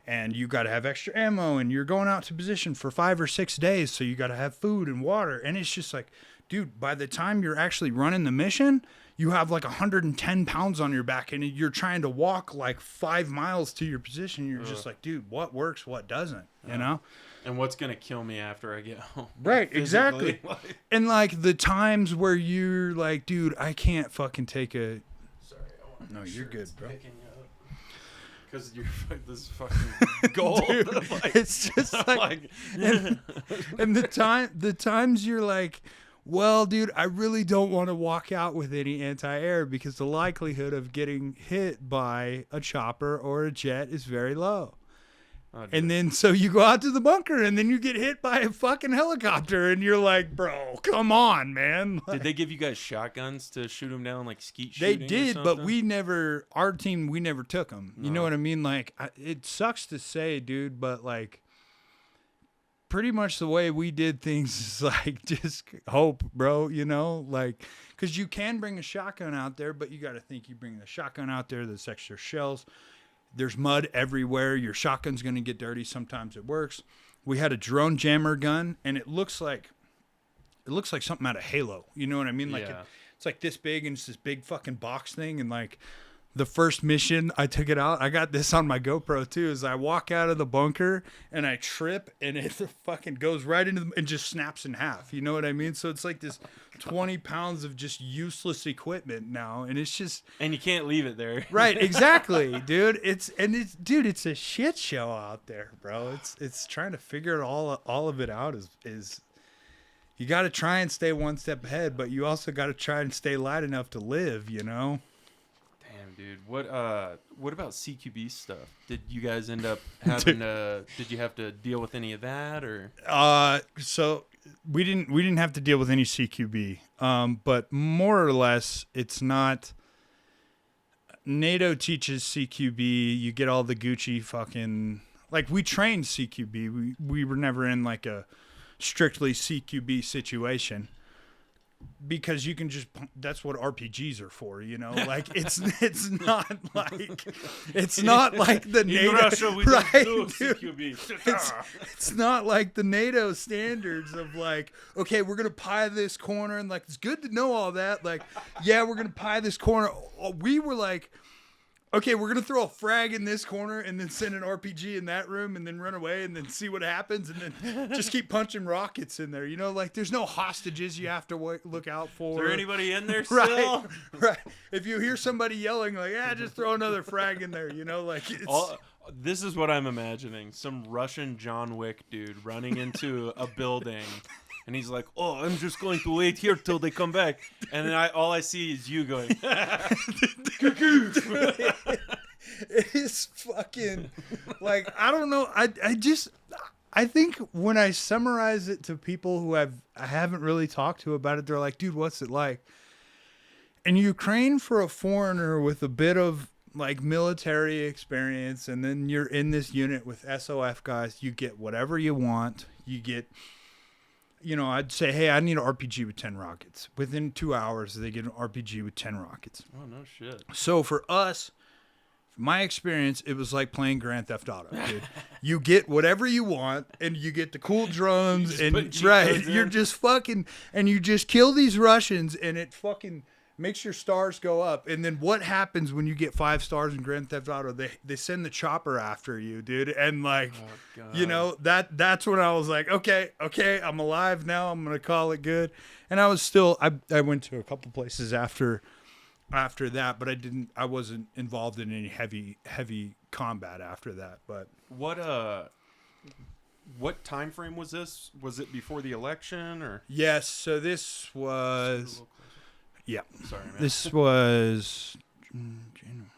and you got to have extra ammo, and you're going out to position for 5 or 6 days. So you got to have food and water. And it's just like, dude, by the time you're actually running the mission, you have like 110 pounds on your back, and you're trying to walk like 5 miles to your position. You're just like, dude, what works, what doesn't, you know? And what's going to kill me after I get home? Right, Physically, exactly. And like the times where you're like, dude, I can't fucking take a... Sorry, I want to No, you're good, bro. Because you're this is fucking gold. Dude, Like, it's just like... and the times you're like, well, dude, I really don't want to walk out with any anti-air because the likelihood of getting hit by a chopper or a jet is very low. oh, And then so you go out to the bunker and then you get hit by a fucking helicopter and you're like, bro, come on, man. did they give you guys shotguns to shoot them down like skeet They shooting? did, or but something? our team, we never took them. You know No. what I mean? Like, it sucks to say, dude, but like, pretty much the way we did things is like, just hope, bro, you know? Like, because you can bring a shotgun out there, but you got to think you bring the shotgun out there, there's extra shells. There's mud everywhere. Your shotgun's going to get dirty. Sometimes it works. We had a drone jammer gun, and it looks like something out of Halo. You know what I mean? Like Yeah. it's like this big, and it's this big fucking box thing. And like the first mission, I took it out. I got this on my GoPro too. Is I walk out of the bunker and I trip, and it fucking goes right into and just snaps in half. You know what I mean? So it's like this 20 pounds of just useless equipment now, and it's just. And you can't leave it there. Right, exactly, dude. It's a shit show out there, bro. It's trying to figure it all of it out is you got to try and stay one step ahead, but you also got to try and stay light enough to live, you know? Damn, dude. What about CQB stuff? Did you guys end up having did you have to deal with any of that or? So we didn't have to deal with any CQB. But more or less it's not. NATO teaches CQB. You get all the Gucci fucking, like, we trained CQB. We were never in like a strictly CQB situation because you can just, that's what RPGs are for, you know? Like it's not like the NATO, In Russia, we right, don't do dude. CQB. It's not like the NATO standards of like, okay, we're going to pie this corner. And like, it's good to know all that. Like, yeah, we're going to pie this corner. We were like, okay, we're going to throw a frag in this corner and then send an RPG in that room and then run away and then see what happens and then just keep punching rockets in there. You know, like there's no hostages you have to look out for. Is there anybody in there still? Right, right. If you hear somebody yelling like, yeah, just throw another frag in there, you know, like it's... This is what I'm imagining. Some Russian John Wick dude running into a building. And he's like, oh, I'm just going to wait here till they come back. And then all I see is you going. It is fucking, like, I don't know. I think when I summarize it to people who I haven't really talked to about it, they're like, dude, what's it like? In Ukraine, for a foreigner with a bit of like military experience, and then you're in this unit with SOF guys, you get whatever you want. You get, you know, I'd say, hey, I need an RPG with 10 rockets. Within 2 hours, they get an RPG with 10 rockets. Oh, no shit. So for us, my experience, it was like playing Grand Theft Auto, dude. You get whatever you want, and you get the cool drones, put and cheat right, codes in. you're just fucking, and you just kill these Russians, and it fucking makes your stars go up. And then what happens when you get 5 stars in Grand Theft Auto? They send the chopper after you, dude, and like, you know, that's when I was like, okay, I'm alive now. I'm gonna call it good. And I was still, I went to a couple places after that, but I wasn't involved in any heavy combat after that. But what time frame was this? Was it before the election or? yes, so this was, yeah, Sorry, man. this was January.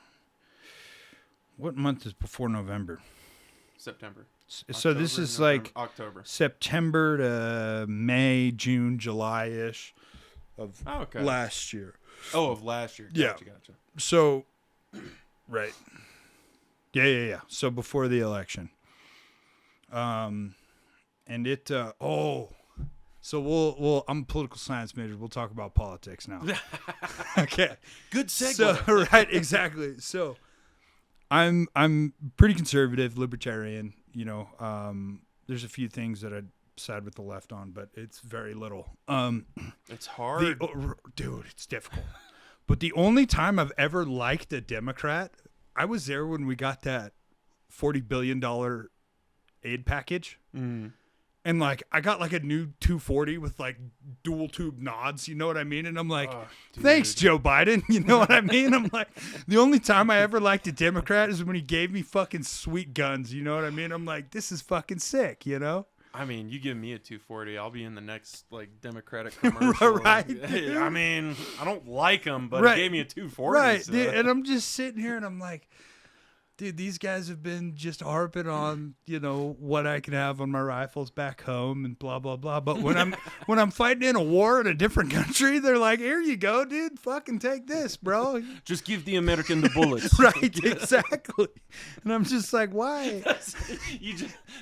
What month is before November? September. So this is November, like October. September to May, June, July-ish of last year. Oh, of last year. Gotcha. So, right. Yeah. So before the election. And it, so we'll, I'm a political science major. We'll talk about politics now. Okay. Good segue. So, right, exactly. So I'm pretty conservative, libertarian, there's a few things that I'd side with the left on, but it's very little. It's hard. Dude, it's difficult. But the only time I've ever liked a Democrat, I was there when we got that $40 billion aid package. Mm. And like, I got like a new 240 with like dual tube nods, you know what I mean? And I'm like, thanks, Joe Biden. You know what I mean? I'm like, the only time I ever liked a Democrat is when he gave me fucking sweet guns. You know what I mean? I'm like, this is fucking sick, you know? I mean, you give me a 240, I'll be in the next like Democratic commercial. Right. I mean, I don't like them, but Right. he gave me a 240. Right, so. dude. And I'm just sitting here and I'm like, dude, these guys have been just harping on, what I can have on my rifles back home and blah blah blah. But when I'm fighting in a war in a different country, they're like, "Here you go, dude. Fucking take this, bro." Just give the American the bullets. Right, exactly. And I'm just like, why?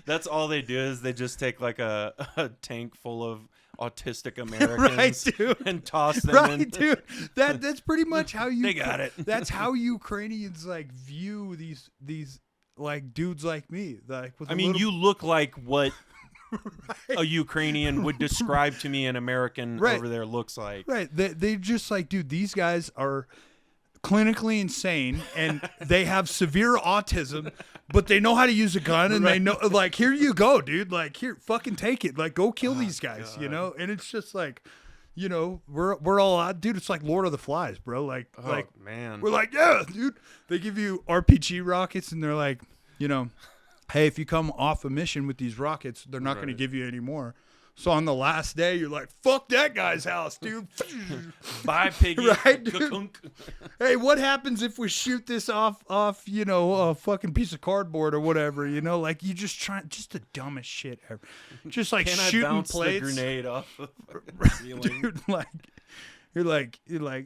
That's all they do is they just take like a tank full of autistic Americans, right, dude, and toss them right, in. dude. That's pretty much how you. They got it. That's how Ukrainians like view these like dudes like me. Like, with you look like what a Ukrainian would describe to me an American over there looks like. Right. They just like, dude, these guys are clinically insane and they have severe autism, but they know how to use a gun and they know, like, here you go, dude. Like, here, fucking take it. Like, go kill these guys, God. And it's just like, we're all out, dude. It's like Lord of the Flies, bro. Like, man, we're like, yeah, dude. They give you RPG rockets and they're like, hey, if you come off a mission with these rockets, they're not going to give you any more. So on the last day, you're like, fuck that guy's house, dude. Bye, piggy. Right, dude? Hey, what happens if we shoot this off, a fucking piece of cardboard or whatever, like you just the dumbest shit ever. Just like Can shooting I bounce plates. the grenade off the ceiling? Dude, you're like,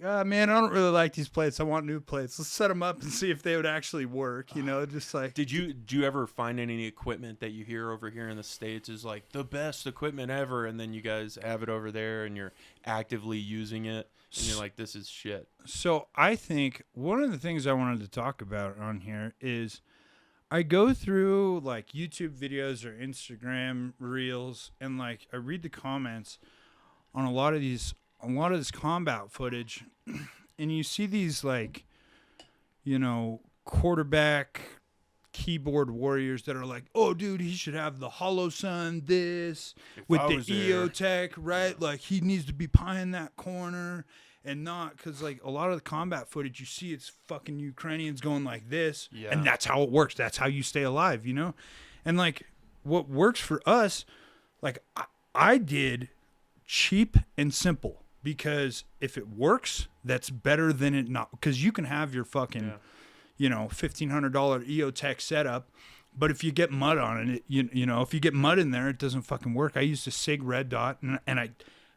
oh man, I don't really like these plates. I want new plates. Let's set them up and see if they would actually work. Just like. Did you ever find any equipment that you hear over here in the States is like the best equipment ever, and then you guys have it over there and you're actively using it, and you're like, this is shit? So I think one of the things I wanted to talk about on here is I go through like YouTube videos or Instagram reels, and like I read the comments on a lot of this combat footage, and you see these like, quarterback keyboard warriors that are like, oh, dude, he should have the Holosun this with the EOTech, right? Like he needs to be pieing that corner and not, because like a lot of the combat footage you see, it's fucking Ukrainians going like this, and that's how it works. That's how you stay alive, And like what works for us, like I did cheap and simple. Because if it works, that's better than it not. Because you can have your fucking, $1,500 EOTech setup, but if you get mud on it, if you get mud in there, it doesn't fucking work. I used a SIG red dot, and I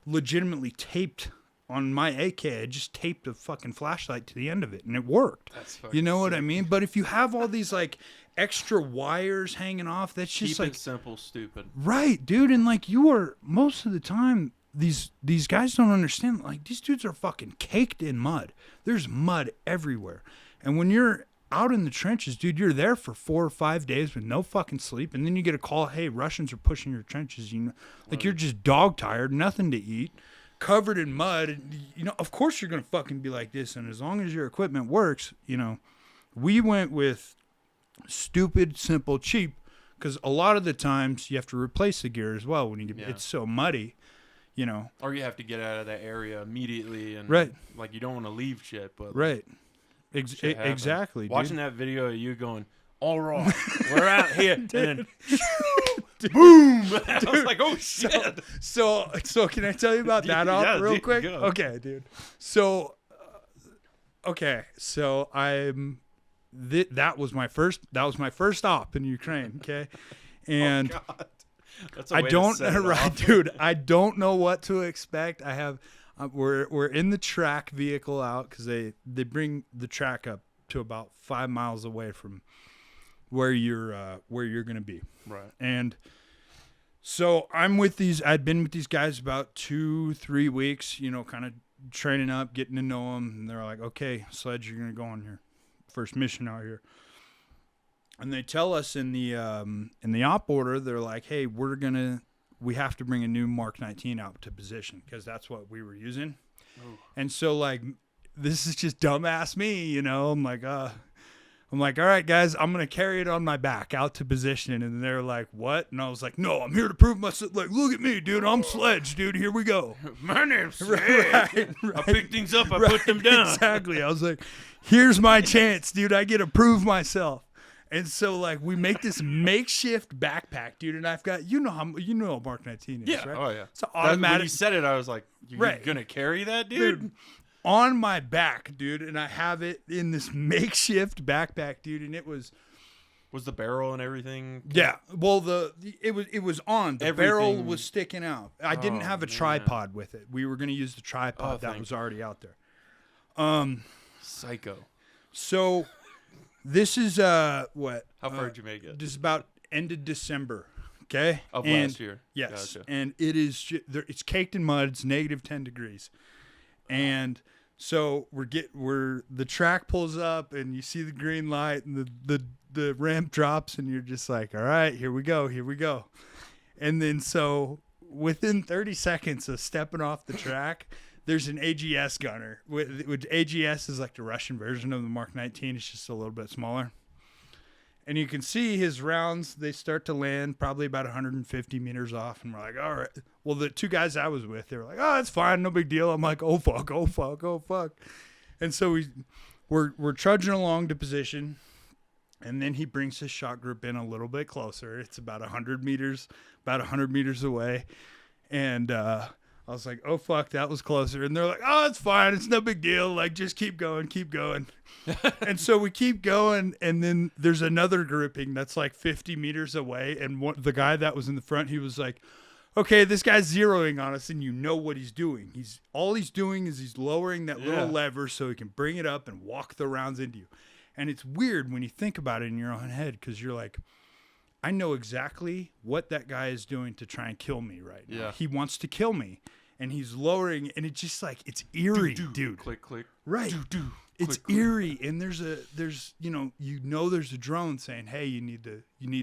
legitimately taped on my AK. I just taped a fucking flashlight to the end of it, and it worked. You know what I mean? But if you have all these like extra wires hanging off, that's just Keep like it simple, stupid. Right, dude, and like you are most of the time. These guys don't understand. Like these dudes are fucking caked in mud. There's mud everywhere, and when you're out in the trenches, dude, you're there for 4 or 5 days with no fucking sleep, and then you get a call, hey, Russians are pushing your trenches. Like you're just dog tired, nothing to eat, covered in mud. And, of course you're gonna fucking be like this. And as long as your equipment works, we went with stupid, simple, cheap, because a lot of the times you have to replace the gear as well when it's so muddy. Or you have to get out of that area immediately, and like you don't want to leave shit, but exactly. Watching dude. that video of you going, all right, we're out here, and then boom! I was like, oh shit. So can I tell you about that real quick? Go. Okay, dude. So I'm that was my first op in Ukraine. Okay, and Oh, God. That's a I way don't to set it right, off. dude. I don't know what to expect. I have we're in the track vehicle out because they bring the track up to about 5 miles away from where you're gonna be. Right. And so I'm with these. I'd been with these guys about 2-3 weeks. You know, kind of training up, getting to know them. And they're like, "Okay, Sledge, you're gonna go on your first mission out here." And they tell us in the op order, they're like, "Hey, we have to bring a new Mark 19 out to position because that's what we were using." Oh. And so like, this is just dumbass me, you know. I'm like, all right, guys, I'm gonna carry it on my back out to position. And they're like, "What?" And I was like, "No, I'm here to prove myself. Like, look at me, dude. I'm Sledge, dude. Here we go." My name's Sledge. Right. I pick things up, I put them down. Exactly. I was like, "Here's my chance, dude. I get to prove myself." And so, like, we make this makeshift backpack, dude. And I've got, you know what Mark 19 is, Yeah. right? Oh, yeah. It's an When automatic. you said it, I was like, "You're Right. gonna carry that, dude?" Dude, on my back, dude. And I have it in this makeshift backpack, dude. And it was, Was the barrel and everything? yeah. Well, it was on. The barrel Everything- was sticking out. I didn't Oh, have a man. tripod with it. We were going to use the tripod Oh, that thank was already out there. Psycho. So this is what? How far did you make it? This is about end of December. Okay. Of And- last year. Yes, Gotcha. and it's caked in mud. It's negative 10 degrees, and so the track pulls up, and you see the green light, and the ramp drops, and you're just like, all right, here we go, and then so within 30 seconds of stepping off the track, there's an AGS gunner. Which AGS is like the Russian version of the Mark 19. It's just a little bit smaller. And you can see his rounds, they start to land probably about 150 meters off. And we're like, all right. Well, the two guys I was with, they were like, "Oh, it's fine. No big deal." I'm like, oh, fuck. And so we're trudging along to position. And then he brings his shot group in a little bit closer. It's about 100 meters away. And I was like, oh, fuck, that was closer. And they're like, "Oh, it's fine. It's no big deal. Like, just keep going. And so we keep going. And then there's another grouping that's like 50 meters away. And the guy that was in the front, he was like, "Okay, this guy's zeroing on us, and you know what he's doing. All he's doing is he's lowering that little lever so he can bring it up and walk the rounds into you." And it's weird when you think about it in your own head because you're like, I know exactly what that guy is doing to try and kill me right now. Yeah. He wants to kill me, and he's lowering, and it's just like, it's eerie, dude. Click, click. Right. It's Click, click. eerie, and there's there's a drone saying, "Hey, you need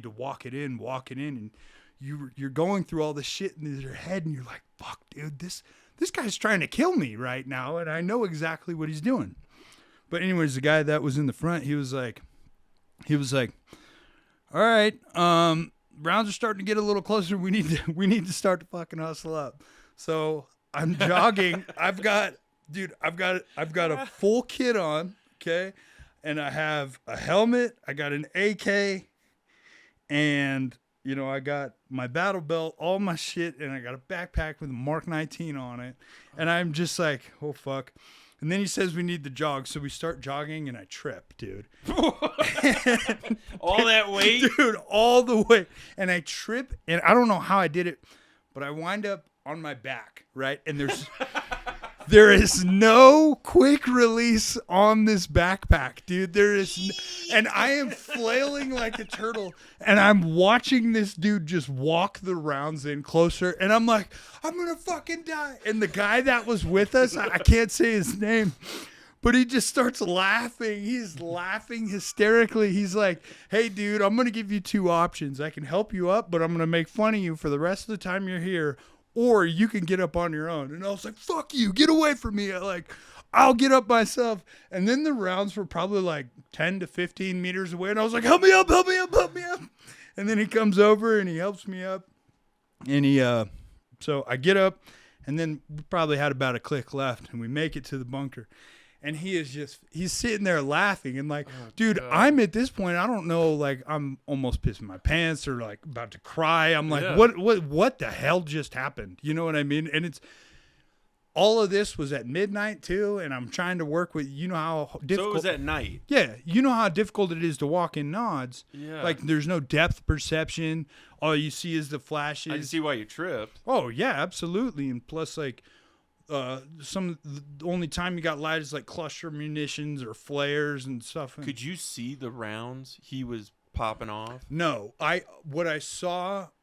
to walk it in, and you're going through all this shit in your head, and you're like, fuck, dude, this guy's trying to kill me right now, and I know exactly what he's doing." But anyways, the guy that was in the front, he was like, "All right, rounds are starting to get a little closer. We need to start to fucking hustle up." So I'm jogging. I've got a full kit on, okay, and I have a helmet. I got an AK, and I got my battle belt, all my shit, and I got a backpack with a Mark 19 on it, and I'm just like, oh fuck. And then he says we need to jog, so we start jogging, and I trip, dude. All that weight? Dude, all the way. And I trip, and I don't know how I did it, but I wind up on my back, right? And there is no quick release on this backpack, dude. And I am flailing like a turtle, and I'm watching this dude just walk the rounds in closer, and I'm like, I'm gonna fucking die. And the guy that was with us, I can't say his name, but he just starts laughing. He's laughing hysterically. He's like, "Hey, dude, I'm gonna give you two options. I can help you up, but I'm gonna make fun of you for the rest of the time you're here, or you can get up on your own." And I was like, "Fuck you, get away from me." I'll get up myself. And then the rounds were probably like 10 to 15 meters away. And I was like, help me up. And then he comes over and he helps me up. And so I get up, and then we probably had about a click left, and we make it to the bunker. And he's sitting there laughing and like, dude, God. I'm at this point, I don't know, like I'm almost pissing my pants or like about to cry. I'm like, Yeah. what the hell just happened? You know what I mean? And all of this was at midnight too, and I'm trying to work with, you know how difficult. So it was at night. Yeah, you know how difficult it is to walk in Nods. Yeah. Like there's no depth perception. All you see is the flashes. I can see why you tripped. Oh yeah, absolutely. And plus, like, the only time you got light is like cluster munitions or flares and stuff. Could you see the rounds he was popping off? No, I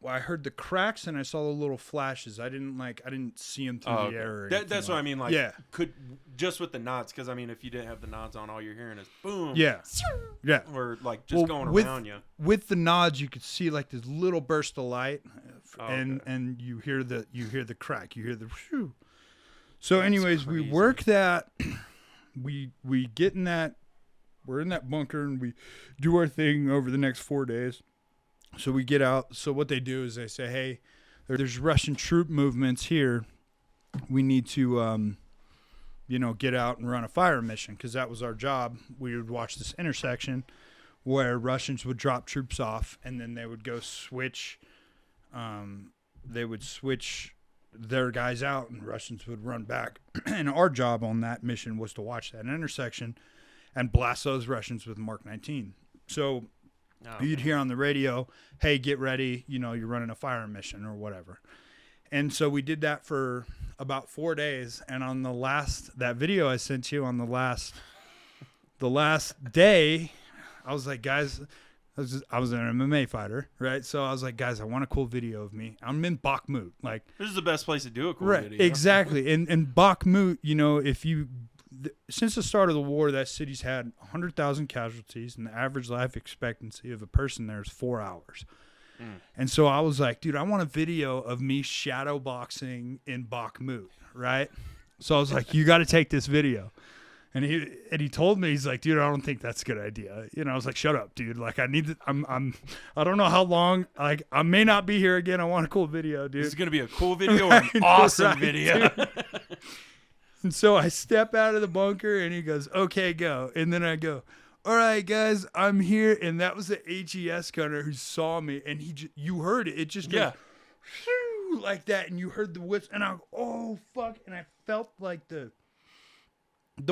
heard the cracks and I saw the little flashes. I didn't see them through the air. Or that's what I mean. Like, yeah, could just with the nods, because I mean, if you didn't have the nods on, all you're hearing is boom. Yeah, yeah. Or like just going around you. With the nods, you could see like this little burst of light, okay. and you hear the crack, you hear the. Whew. So, That's anyways, crazy. we work that. We get in that. We're in that bunker and we do our thing over the next 4 days. So we get out. So what they do is they say, hey, there's Russian troop movements here. We need to, get out and run a fire mission, because that was our job. We would watch this intersection where Russians would drop troops off, and then they would go switch. They would switch their guys out, and Russians would run back. And our job on that mission was to watch that intersection and blast those Russians with Mark 19. So you'd hear on the radio, hey, get ready, you're running a fire mission or whatever. And so we did that for about 4 days. And on that video I sent you on the last day, I was like, guys, I was an MMA fighter, right? So I was like, guys, I want a cool video of me. I'm in Bakhmut. Like, this is the best place to do a cool right, video. Exactly. And Bakhmut, since the start of the war, that city's had 100,000 casualties, and the average life expectancy of a person there is 4 hours. And so I was like, dude, I want a video of me shadow boxing in Bakhmut, right? So I was like, you got to take this video. And he told me, he's like, dude, I don't think that's a good idea. I was like, shut up, dude. Like, I don't know how long. Like, I may not be here again. I want a cool video, dude. This is gonna be a cool video or an awesome video. And so I step out of the bunker, and he goes, okay, go. And then I go, all right, guys, I'm here. And that was the HES gunner who saw me, and you heard it. It just goes, shoo, like that, and you heard the whips, and I go, oh, fuck. And I felt like the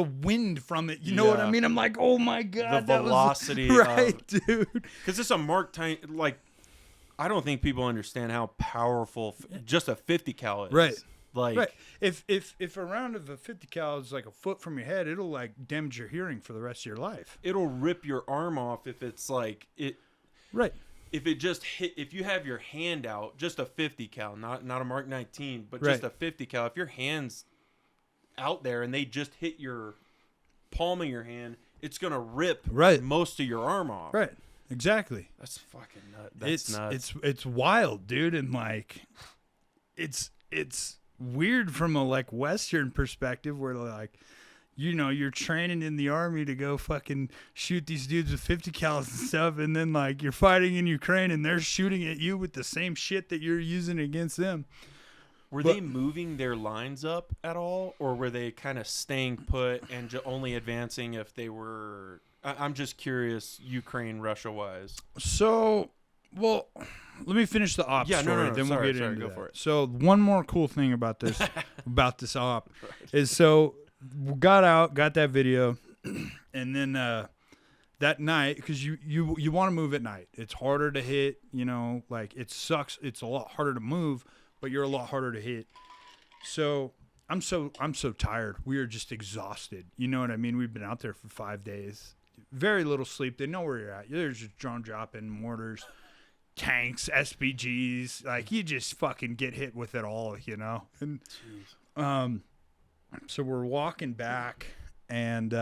wind from it. You know what I mean? I'm like, oh, my God. The velocity. Right, dude. Because it's a Mark 10, like, I don't think people understand how powerful just a 50 cal is. Right. Like, right. If a round of a 50 cal is like a foot from your head, it'll like damage your hearing for the rest of your life. It'll rip your arm off if it's like it. Right. If it just hit, if you have your hand out, just a 50 cal, not a Mark 19, but just a 50 cal. If your hand's out there and they just hit your palm of your hand, it's gonna rip most of your arm off. Right. Exactly. That's fucking nuts. That's nuts. It's wild, dude, and like, it's weird from a like Western perspective where like, you're training in the army to go fucking shoot these dudes with 50 cals and stuff, and then like you're fighting in Ukraine and they're shooting at you with the same shit that you're using against them. Were they moving their lines up at all, or were they kind of staying put and only advancing if they were? I'm just curious, Ukraine, Russia wise. So, well, let me finish the op story, then we'll get into that. For it. So one more cool thing about this op is, so we got that video, and then that night, because you want to move at night. It's harder to hit, like it sucks. It's a lot harder to move, but you're a lot harder to hit. So I'm so tired. We are just exhausted. You know what I mean? We've been out there for 5 days. Very little sleep. They know where you're at. There's just drone dropping, mortars, tanks, SPGs. Like, you just fucking get hit with it all, And so we're walking back, and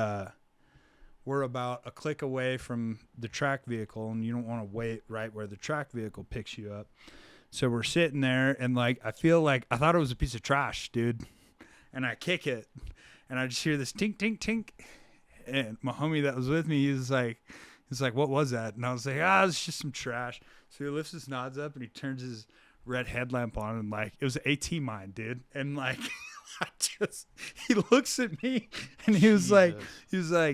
we're about a click away from the track vehicle, and you don't want to wait right where the track vehicle picks you up. So we're sitting there, and like, I thought it was a piece of trash, dude. And I kick it, and I just hear this tink, tink, tink. And my homie that was with me, he's like, what was that? And I was like, it's just some trash. So he lifts his nods up, and he turns his red headlamp on, and like, it was an AT mine, dude. And like, he looks at me, and he was like,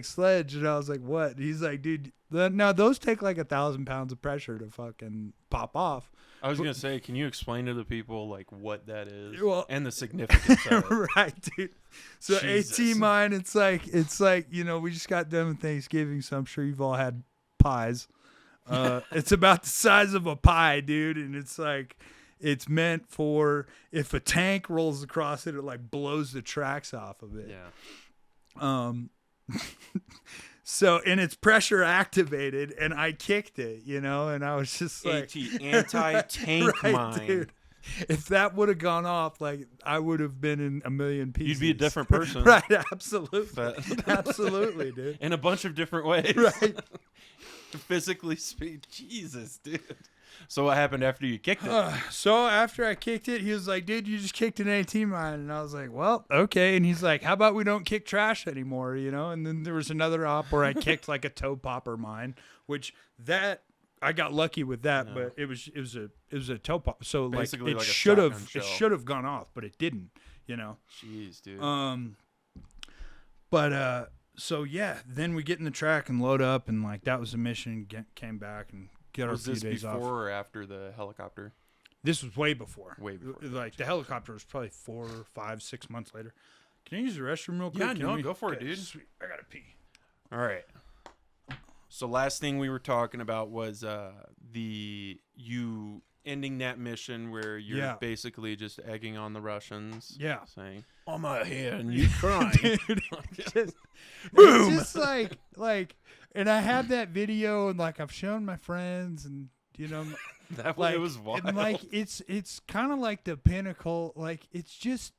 Sledge. And I was like, what? And he's like, dude, now those take like 1,000 pounds of pressure to fucking pop off. I was gonna say, can you explain to the people like what that is and the significance of it? Right, dude. So Jesus. AT mine, it's like we just got done with Thanksgiving, so I'm sure you've all had pies. It's about the size of a pie, dude, and it's like it's meant for if a tank rolls across it, it like blows the tracks off of it. Yeah. So, and it's pressure activated, and I kicked it, and I was just like, AT, anti-tank right, mine. dude. If that would have gone off, like I would have been in a million pieces. You'd be a different person. Right, absolutely. Absolutely, dude. In a bunch of different ways. Right. Physically speak. Jesus, dude. So what happened after you kicked it? So after I kicked it, he was like, dude, you just kicked an AT mine. And I was like, well, okay. And he's like, how about we don't kick trash anymore, And then there was another op where I kicked like a toe popper mine, which that I got lucky with that, but it was a toe pop. So Basically like like a it shotgun should have gone off, but it didn't, Jeez, dude. So yeah, then we get in the track and load up, and like that was the mission. Came back and get Was our this few days before off. or after the helicopter? This was way before. Way before. Like the helicopter was probably 4, 5, 6 months later. Can I use the restroom real quick? Yeah, no, go for it, dude. Sweet. I gotta pee. All right. So last thing we were talking about was you ending that mission where you're basically just egging on the Russians. Yeah. Saying, I'm out here and you crying. Dude, it's just like, and I have that video, and like I've shown my friends, and That like it was wild. And like it's kind of like the pinnacle. Like it's just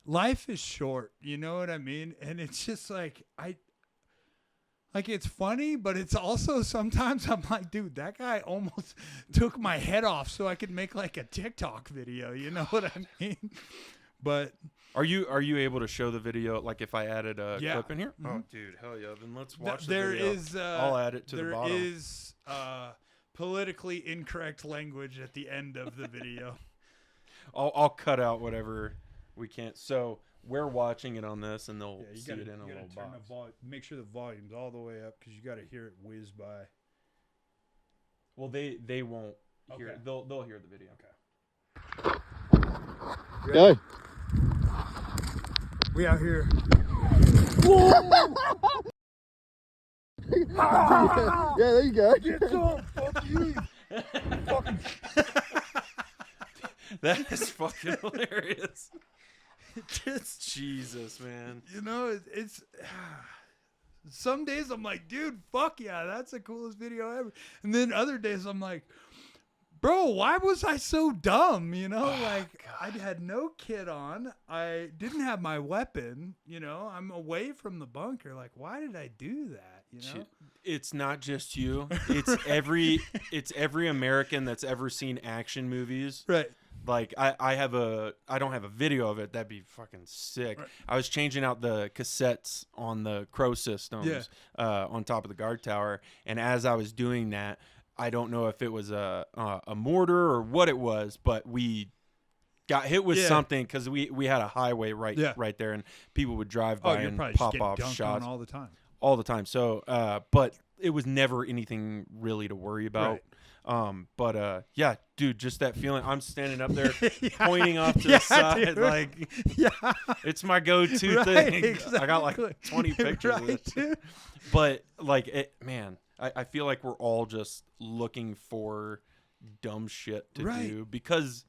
life is short. You know what I mean? And it's just like it's funny, but it's also sometimes I'm like, dude, that guy almost took my head off so I could make like a TikTok video. You know what I mean? But are you able to show the video? Like if I added a clip in here? Mm-hmm. Oh, dude, hell yeah! Then let's watch there the video. is. I'll add it to the bottom. There is politically incorrect language at the end of the video. I'll cut out whatever we can't. So we're watching it on this, and they'll see it in a little box. Make sure the volume's all the way up because you got to hear it whiz by. Well, they won't hear it. They'll hear the video. Okay. Go. We out here. Yeah, there you go. Get some, fuck you. That is fucking hilarious. Jesus, man. It's some days I'm like, dude, fuck yeah, that's the coolest video ever. And then other days I'm like, bro, why was I so dumb? I had no kit on. I didn't have my weapon. I'm away from the bunker. Like, why did I do that? It's not just you. It's every American that's ever seen action movies. Right. Like I don't have a video of it. That'd be fucking sick. Right. I was changing out the cassettes on the Crow systems on top of the guard tower, and as I was doing that, I don't know if it was a mortar or what it was, but we got hit with something because we had a highway right there, and people would drive by and pop off shots all the time. All the time. So, but it was never anything really to worry about. Right. Yeah, dude, just that feeling. I'm standing up there pointing off to the side, dude. Like, it's my go-to thing. Exactly. I got like 20 pictures of it. Dude. But like, man, I feel like we're all just looking for dumb shit to do because,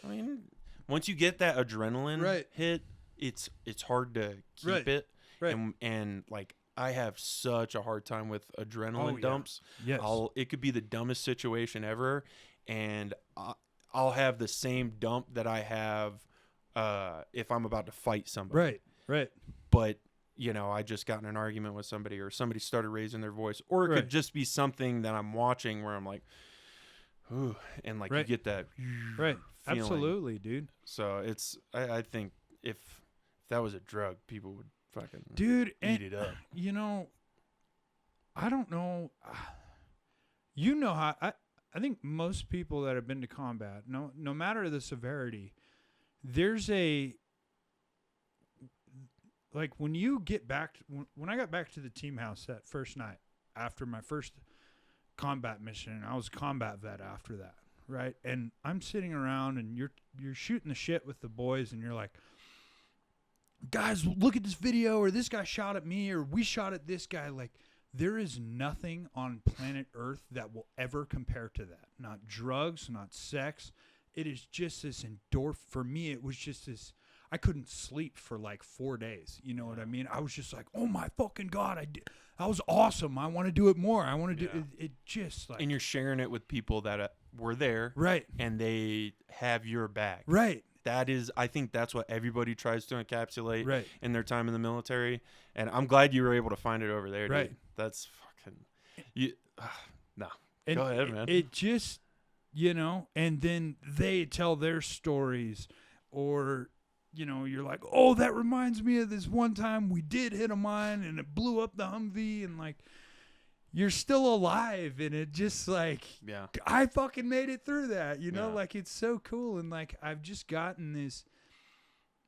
I mean, once you get that adrenaline hit, it's hard to keep it. Right. And like, I have such a hard time with adrenaline dumps. Yes. It could be the dumbest situation ever, and I'll have the same dump that I have if I'm about to fight somebody. Right. But I just got in an argument with somebody, or somebody started raising their voice, or it could just be something that I'm watching where I'm like, ooh, and like you get that feeling. Absolutely, dude. So it's I think if that was a drug, people would fucking eat it up. I don't know. How I think most people that have been to combat, no matter the severity, there's like when you get back when I got back to the team house that first night after my first combat mission, I was a combat vet after that, right? And I'm sitting around and you're shooting the shit with the boys and you're like, guys, look at this video, or this guy shot at me, or we shot at this guy. Like, there is nothing on planet Earth that will ever compare to that. Not drugs, not sex. It is just this for me, it was just this. I couldn't sleep for like 4 days. You know what I mean? I was just like, oh my fucking God, that was awesome. I want to do it more. I want to do it. It just like. And you're sharing it with people that were there. Right. And they have your back. Right. I think that's what everybody tries to encapsulate Right. in their time in the military. And I'm glad you were able to find it over there, dude. Right. That's fucking, no. And Go ahead, man. It just, and then they tell their stories, or, you're like, oh, that reminds me of this one time we did hit a mine and it blew up the Humvee, and like, you're still alive, and it just like, I fucking made it through that, like, it's so cool. And like, I've just gotten this,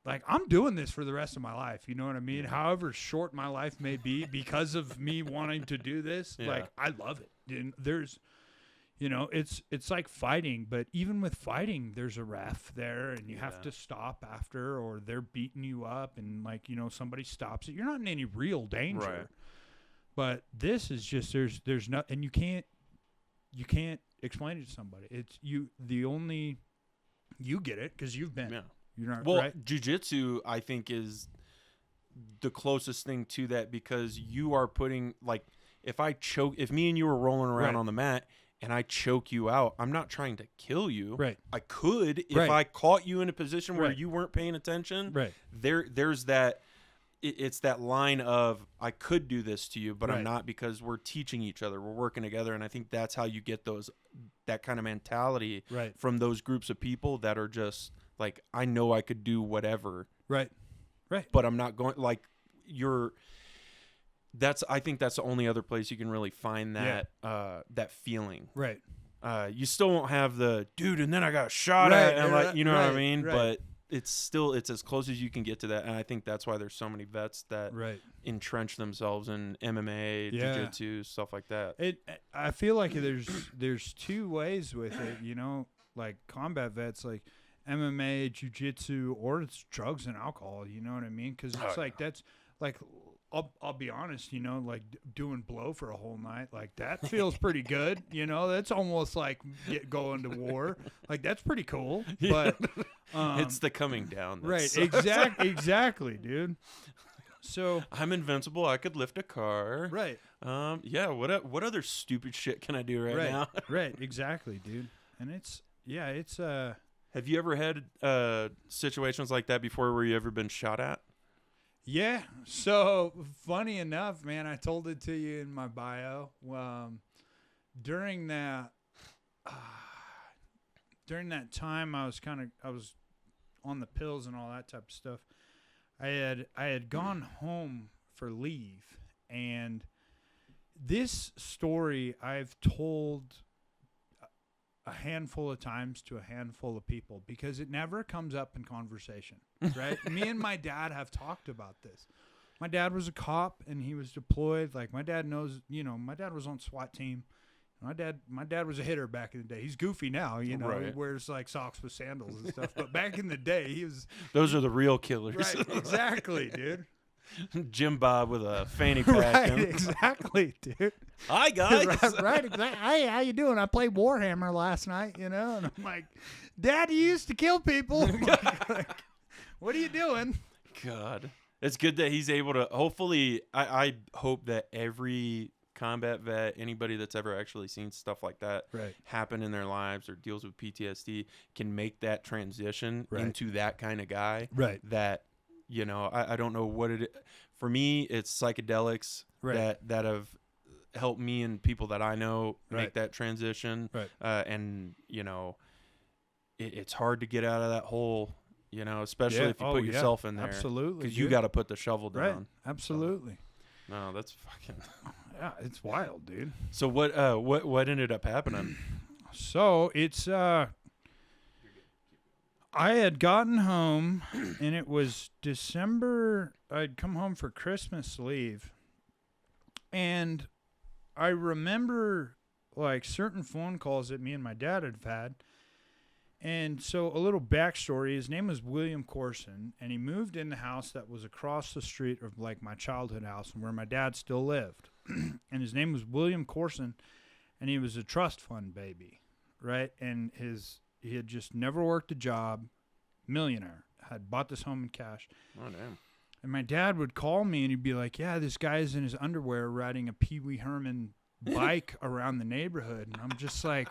like, I'm doing this for the rest of my life. You know what I mean? However short my life may be because of me wanting to do this, like, I love it. And there's, it's like fighting, but even with fighting, there's a ref there and you have to stop after, or they're beating you up and like, somebody stops it. You're not in any real danger. Right. But this is just, there's no, and you can't explain it to somebody. It's you get it because you've been. Yeah. You're not, well, right? jiu-jitsu, I think, is the closest thing to that, because you are putting, like, if me and you were rolling around on the mat and I choke you out, I'm not trying to kill you. Right. I could if I caught you in a position where you weren't paying attention. Right. There's that. It's that line of, I could do this to you, but I'm not, because we're teaching each other. We're working together. And I think that's how you get that kind of mentality from those groups of people that are just like, I know I could do whatever. Right. Right. But I'm not going, like, I think that's the only other place you can really find that, that feeling. Right. You still won't have the dude, and then I got shot at, and like, you know what I mean? Right. But it's as close as you can get to that. And I think that's why there's so many vets that entrench themselves in MMA, jiu-jitsu, stuff like that. I feel like there's two ways with it, like combat vets, like MMA, jiu-jitsu, or it's drugs and alcohol, you know what I mean? Because it's like, that's like, I'll be honest, like doing blow for a whole night, like that feels pretty good. That's almost like going to war. Like, that's pretty cool. But it's the coming down. Right. Exactly, dude. So I'm invincible. I could lift a car. Right. Yeah. What other stupid shit can I do right now? Right. Exactly, dude. And it's. Have you ever had situations like that before where you ever been shot at? Yeah. So funny enough, man, I told it to you in my bio. During that time, I was on the pills and all that type of stuff. I had gone home for leave, and this story I've told a handful of times to a handful of people because it never comes up in conversation, right? Me and my dad have talked about this. My dad was a cop and he was deployed. Like, my dad knows, my dad was on SWAT team. My dad was a hitter back in the day. He's goofy now, He wears like socks with sandals and stuff. But back in the day, he was. Those are the real killers. Right, exactly, dude. Jim Bob with a fanny pack. Right, exactly, dude. Hi, guys. right, exactly. Hey, how you doing? I played Warhammer last night, And I'm like, Dad, you used to kill people. Like, what are you doing? God. It's good that he's able to, hopefully, I hope that every combat vet, anybody that's ever actually seen stuff like that happen in their lives or deals with PTSD, can make that transition into that kind of guy. Right. That, I don't know what it is. For me, it's psychedelics that have helped me and people that I know make that transition. Right. And, it's hard to get out of that hole, especially if you put yourself in there. Absolutely. Because you got to put the shovel down. Right. Absolutely. No, that's fucking. Yeah, it's wild, dude. So what ended up happening? So it's I had gotten home, and it was December. I'd come home for Christmas leave, and I remember like certain phone calls that me and my dad had had, And so a little backstory, his name was William Corson, and he moved in the house that was across the street of like my childhood house and where my dad still lived. And his name was William Corson, and he was a trust fund baby, right? And he had just never worked a job, millionaire, had bought this home in cash. Oh, damn. And my dad would call me and he'd be like, yeah, this guy's in his underwear riding a Pee Wee Herman bike around the neighborhood. And I'm just like,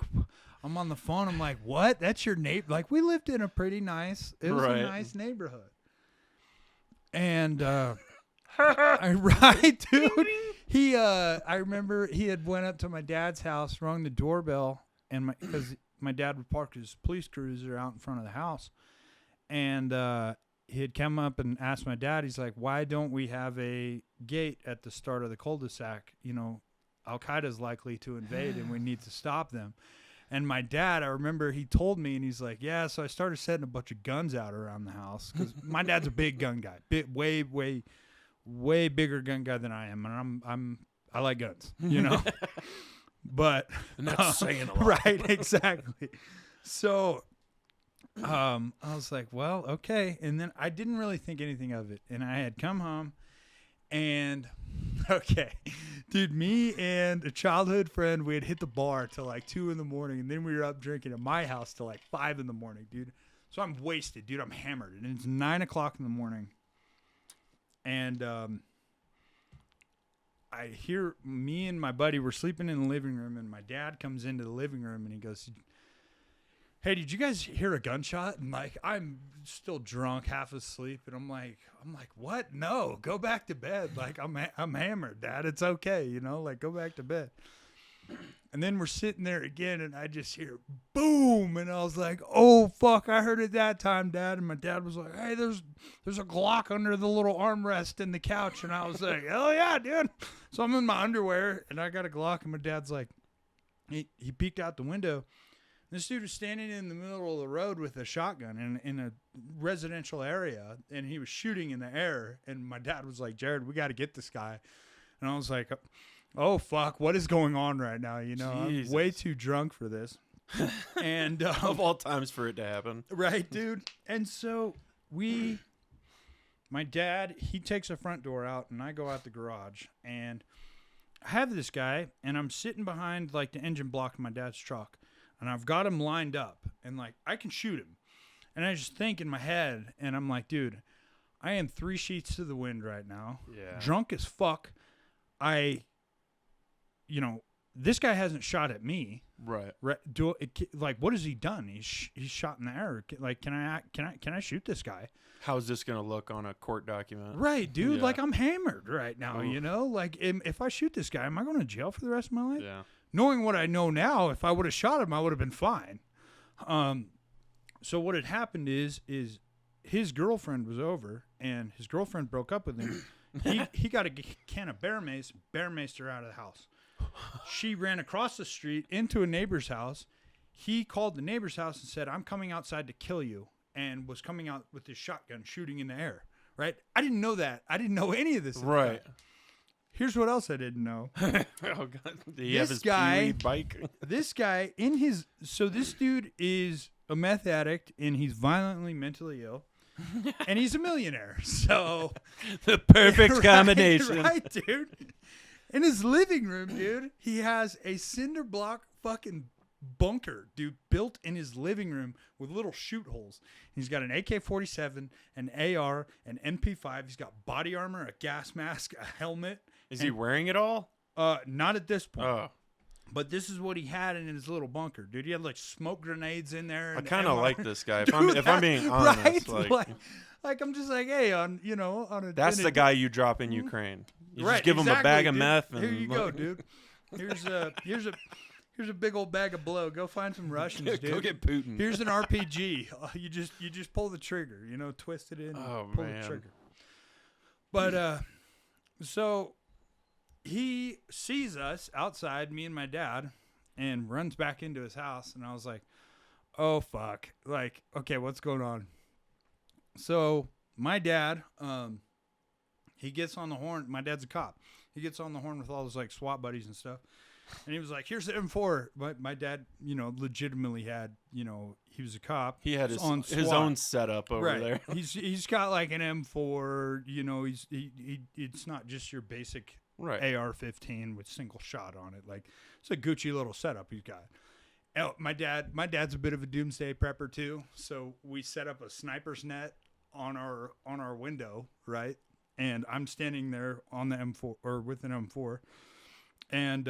I'm on the phone. I'm like, what? That's your neighbor? Like, we lived in a pretty nice, it was a nice neighborhood. And, right, dude. I remember he had went up to my dad's house, rung the doorbell, and because my dad would park his police cruiser out in front of the house. And, he had come up and asked my dad, he's like, why don't we have a gate at the start of the cul-de-sac? You know, Al-Qaeda's likely to invade and we need to stop them. And my dad, I remember he told me, and he's like, yeah, so I started setting a bunch of guns out around the house. Because my dad's a big gun guy, way bigger gun guy than I am. And I like guns, you know. But and that's saying a lot. Right, exactly. So I was like, well, okay. And then I didn't really think anything of it. And I had come home and, okay, dude, me and a childhood friend, we had hit the bar till like 2 a.m. And then we were up drinking at my house till like 5 a.m, dude. So I'm wasted, dude. I'm hammered. And it's 9 o'clock in the morning. And I hear me and my buddy were sleeping in the living room. And my dad comes into the living room and he goes, hey, did you guys hear a gunshot? And like, I'm still drunk, half asleep. And I'm like, what? No, go back to bed. Like, I'm hammered, Dad. It's okay. You know, like, go back to bed. And then we're sitting there again and I just hear boom. And I was like, oh, fuck, I heard it that time, Dad. And my dad was like, hey, there's a Glock under the little armrest in the couch. And I was like, hell yeah, dude. So I'm in my underwear and I got a Glock. And my dad's like, he peeked out the window. This dude was standing in the middle of the road with a shotgun in a residential area, and he was shooting in the air. And my dad was like, Jared, we got to get this guy. And I was like, oh, fuck, what is going on right now? You know, Jesus. I'm way too drunk for this. And of all times for it to happen. Right, dude. And so my dad, he takes the front door out, and I go out the garage. And I have this guy, and I'm sitting behind, like, the engine block of my dad's truck. And I've got him lined up, and, like, I can shoot him. And I just think in my head, and I'm like, dude, I am 3 sheets to the wind right now. Yeah. Drunk as fuck. You know, this guy hasn't shot at me. Right. Like, what has he done? He's shot in the air. Like, can I shoot this guy? How's this going to look on a court document? Right, dude. Yeah. Like, I'm hammered right now, you know? Like, if I shoot this guy, am I going to jail for the rest of my life? Yeah. Knowing what I know now, if I would have shot him, I would have been fine. So what had happened is his girlfriend was over, and his girlfriend broke up with him. He got a can of bear maced her out of the house. She ran across the street into a neighbor's house. He called the neighbor's house and said, I'm coming outside to kill you, and was coming out with his shotgun shooting in the air. Right? I didn't know that. I didn't know any of this. Right. Here's what else I didn't know. Oh, God. Did he have his Pee-wee bike? This guy, so this dude is a meth addict, and he's violently mentally ill, and he's a millionaire. So the perfect combination. Right, dude. In his living room, dude, he has a cinder block fucking bunker, dude, built in his living room with little shoot holes. He's got an AK-47, an AR, an MP5. He's got body armor, a gas mask, a helmet. Is he wearing it all? Not at this point. Oh. But this is what he had in his little bunker, dude. He had like smoke grenades in there. I kind of like this guy. If I'm being honest, right? Like I'm just like, hey, on a. That's the guy you drop in Ukraine. You just give him a bag of dude. meth. And here you go, dude. Here's a big old bag of blow. Go find some Russians, dude. Go get Putin. Here's an RPG. You just pull the trigger. You know, twist it in. Pull the trigger. But so. He sees us outside, me and my dad, and runs back into his house. And I was like, oh, fuck. Like, okay, what's going on? So my dad, he gets on the horn. My dad's a cop. He gets on the horn with all his, like, SWAT buddies and stuff. And he was like, here's the M4. My dad, legitimately had, he was a cop. He had on his SWAT. own setup over there. He's got like an M4, it's not just your basic AR-15 with single shot on it. Like, it's a Gucci little setup he's got. My dad's a bit of a doomsday prepper too, so we set up a sniper's net on our window, right? And I'm standing there on the M4 or with an M4, and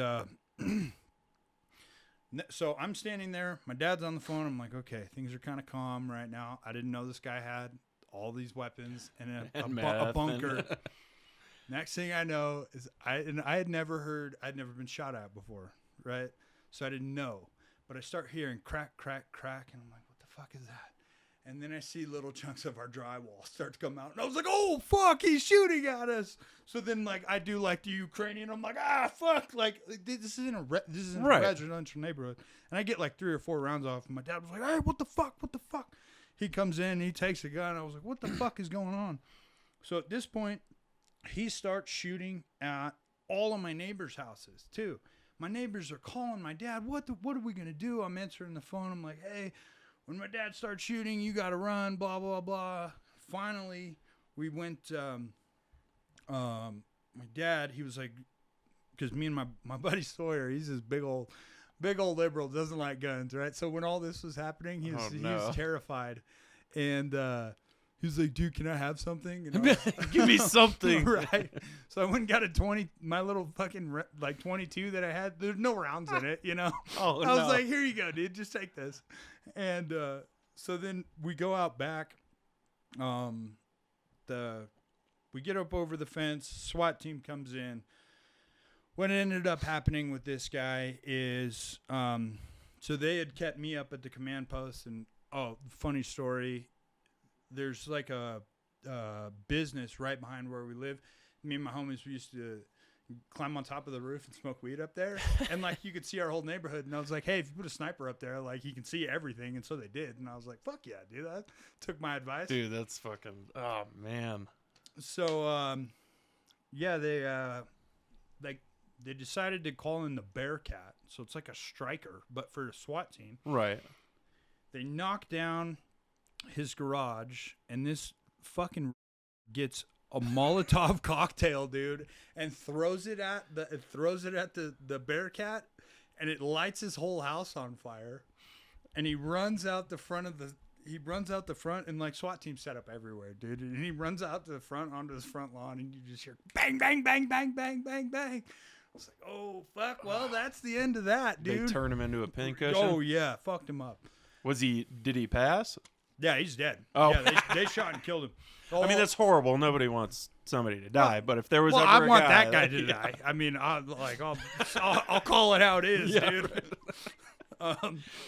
so I'm standing there. My dad's on the phone. I'm like, okay, things are kind of calm right now. I didn't know this guy had all these weapons and a bunker. Next thing I know is I'd never been shot at before, right? So I didn't know. But I start hearing crack, crack, crack, and I'm like, what the fuck is that? And then I see little chunks of our drywall start to come out. And I was like, oh, fuck, he's shooting at us. So then, like, I do, like, the Ukrainian. I'm like, fuck. Like, this is in a residential neighborhood. And I get, like, 3 or 4 rounds off. And my dad was like, hey, what the fuck? What the fuck? He comes in, he takes a gun. I was like, what the fuck is going on? So at this point, he starts shooting at all of my neighbors' houses, too. My neighbors are calling my dad. What are we going to do? I'm answering the phone. I'm like, hey, when my dad starts shooting, you got to run, blah, blah, blah. Finally, we went, my dad, he was like, because me and my buddy Sawyer, he's this big old liberal, doesn't like guns, right? So when all this was happening, he was terrified. And he was like, dude, can I have something? And Give me something. Right. So I went and got a 20, my little fucking like 22 that I had. There's no rounds in it, Oh, I was like, here you go, dude. Just take this. And so then we go out back. We get up over the fence. SWAT team comes in. What ended up happening with this guy is, so they had kept me up at the command post. And, funny story. There's like a business right behind where we live. Me and my homies, we used to climb on top of the roof and smoke weed up there. And like you could see our whole neighborhood. And I was like, hey, if you put a sniper up there, like you can see everything. And so they did. And I was like, fuck yeah, dude. That took my advice. Dude, that's fucking, oh man. So, they decided to call in the Bearcat. So it's like a striker, but for a SWAT team. Right. They knocked down his garage, and this fucking gets a Molotov cocktail, dude, and throws it at the Bearcat, and it lights his whole house on fire. And he runs out the front and like SWAT team set up everywhere, dude. And he runs out to the front onto his front lawn, and you just hear bang, bang, bang, bang, bang, bang, bang. It's like, oh fuck, well that's the end of that, dude. They turned him into a pincushion. Oh yeah, fucked him up. Did he pass? Yeah, he's dead. Oh. Yeah, they shot and killed him. Oh, I mean, that's horrible. Nobody wants somebody to die. But if there was ever I a want guy, that guy to die. I mean, I'll call it how it is, dude.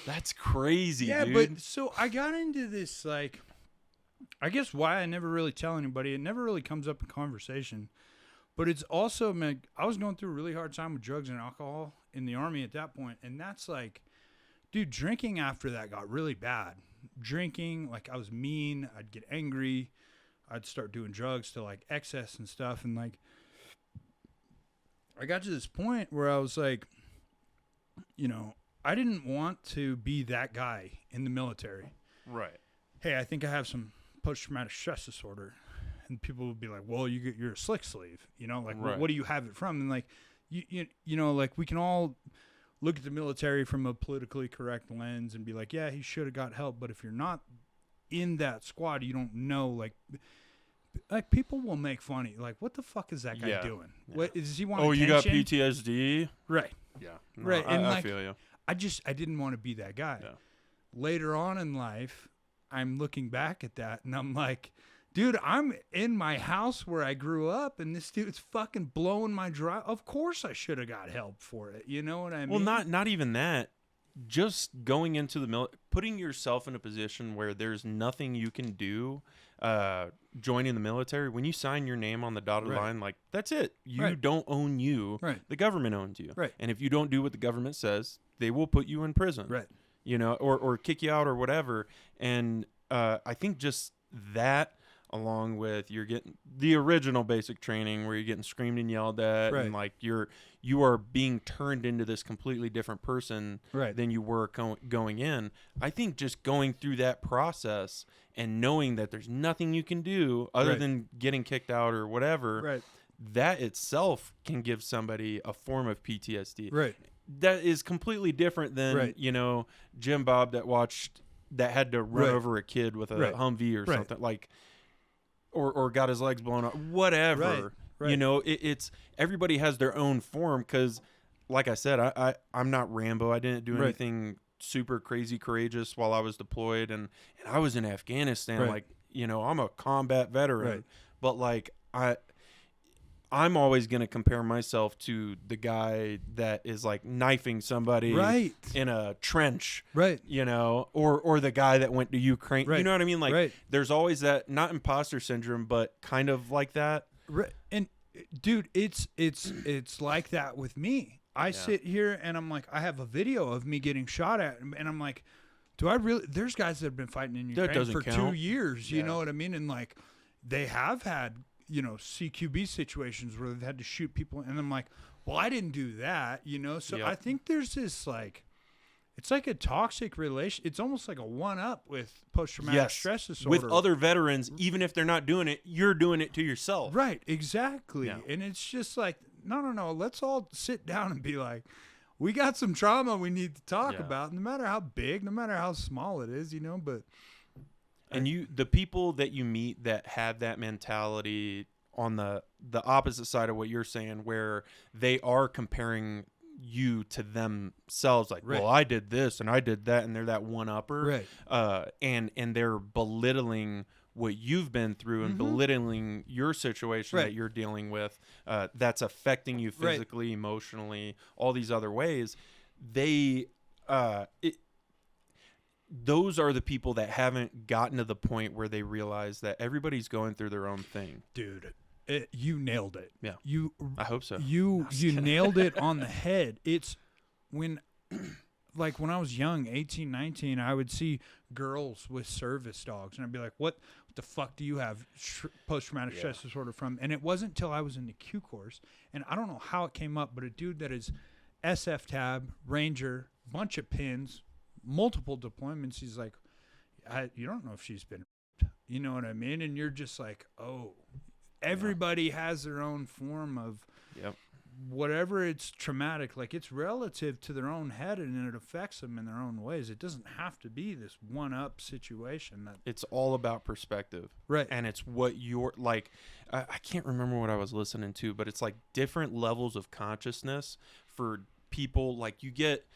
That's crazy, yeah, dude. but so I got into this, like, I guess why I never really tell anybody. It never really comes up in conversation. But it's also, man, I was going through a really hard time with drugs and alcohol in the Army at that point. And that's like, dude, drinking after that got really bad. Drinking, like I was mean, I'd get angry, I'd start doing drugs to like excess and stuff. And like, I got to this point where I was like, I didn't want to be that guy in the military. Right. Hey, I think I have some post-traumatic stress disorder. And people would be like, well, you're a slick sleeve, like, right. What do you have it from? And like, like we can all look at the military from a politically correct lens and be like, yeah, he should have got help. But if you're not in that squad, you don't know, like people will make fun of you. Like, what the fuck is that guy doing? Yeah. What does he want? Attention? You got PTSD? Right. Yeah. No, right. And I feel you. I didn't want to be that guy. Yeah. Later on in life, I'm looking back at that and I'm like, dude, I'm in my house where I grew up, and this dude's fucking blowing my dry. Of course, I should have got help for it. You know what I mean? Well, not even that. Just going into the putting yourself in a position where there's nothing you can do. Joining the military, when you sign your name on the dotted line, like that's it. You don't own you. Right. The government owns you. Right. And if you don't do what the government says, they will put you in prison. Right. Or kick you out or whatever. And I think just that. along with you're getting the original basic training where you're getting screamed and yelled at, Right. and like you are being turned into this completely different person Right. than you were going in. I think just going through that process and knowing that there's nothing you can do other Right. than getting kicked out or whatever, Right. that itself can give somebody a form of PTSD. Right. That is completely different than, Right. Jim Bob that had to run Right. over a kid with a Right. Humvee or Right. something, like, or got his legs blown off, whatever. Right. Right. It's everybody has their own form, because like I said, I'm not Rambo. I didn't do Right. anything super crazy courageous while I was deployed, and I was in Afghanistan. Right. Like, I'm a combat veteran, Right. but like I'm always going to compare myself to the guy that is like knifing somebody Right. in a trench, Right. or the guy that went to Ukraine. Right. You know what I mean? Like, Right. there's always that, not imposter syndrome, but kind of like that. Right. And dude, it's like that with me. I sit here and I'm like, I have a video of me getting shot at, and I'm like, do I really? There's guys that have been fighting in Ukraine doesn't for count. 2 years. You Yeah. know what I mean? And like, they have had CQB situations where they've had to shoot people, and I'm like, well, I didn't do that. So Yep. I think there's this like, it's like a toxic relation. It's almost like a one-up with post-traumatic stress disorder with other veterans. Even if they're not doing it, you're doing it to yourself. Right, exactly. Yeah. And it's just like, no. Let's all sit down and be like, we got some trauma we need to talk Yeah. about, no matter how big, no matter how small it is, but. And the people that you meet that have that mentality on the opposite side of what you're saying, where they are comparing you to themselves, like, Right. well, I did this and I did that, and they're that one-upper, Right. and they're belittling what you've been through and belittling your situation Right. that you're dealing with, that's affecting you Right. physically, emotionally, all these other ways. Those are the people that haven't gotten to the point where they realize that everybody's going through their own thing. Dude, you nailed it. Yeah. I hope so. You nailed it on the head. It's when, like when I was young, 18, 19, I would see girls with service dogs, and I'd be like, what the fuck do you have post-traumatic stress disorder from? And it wasn't until I was in the Q course, and I don't know how it came up, but a dude that is SF tab, Ranger, bunch of pins, multiple deployments, he's like, you don't know if she's been, you know what I mean? And you're just like, oh, everybody has their own form of whatever. It's traumatic, like it's relative to their own head, and it affects them in their own ways. It doesn't have to be this one-up situation. It's all about perspective. Right. And it's what you're like. I can't remember what I was listening to, but it's like different levels of consciousness for people. Like, you get,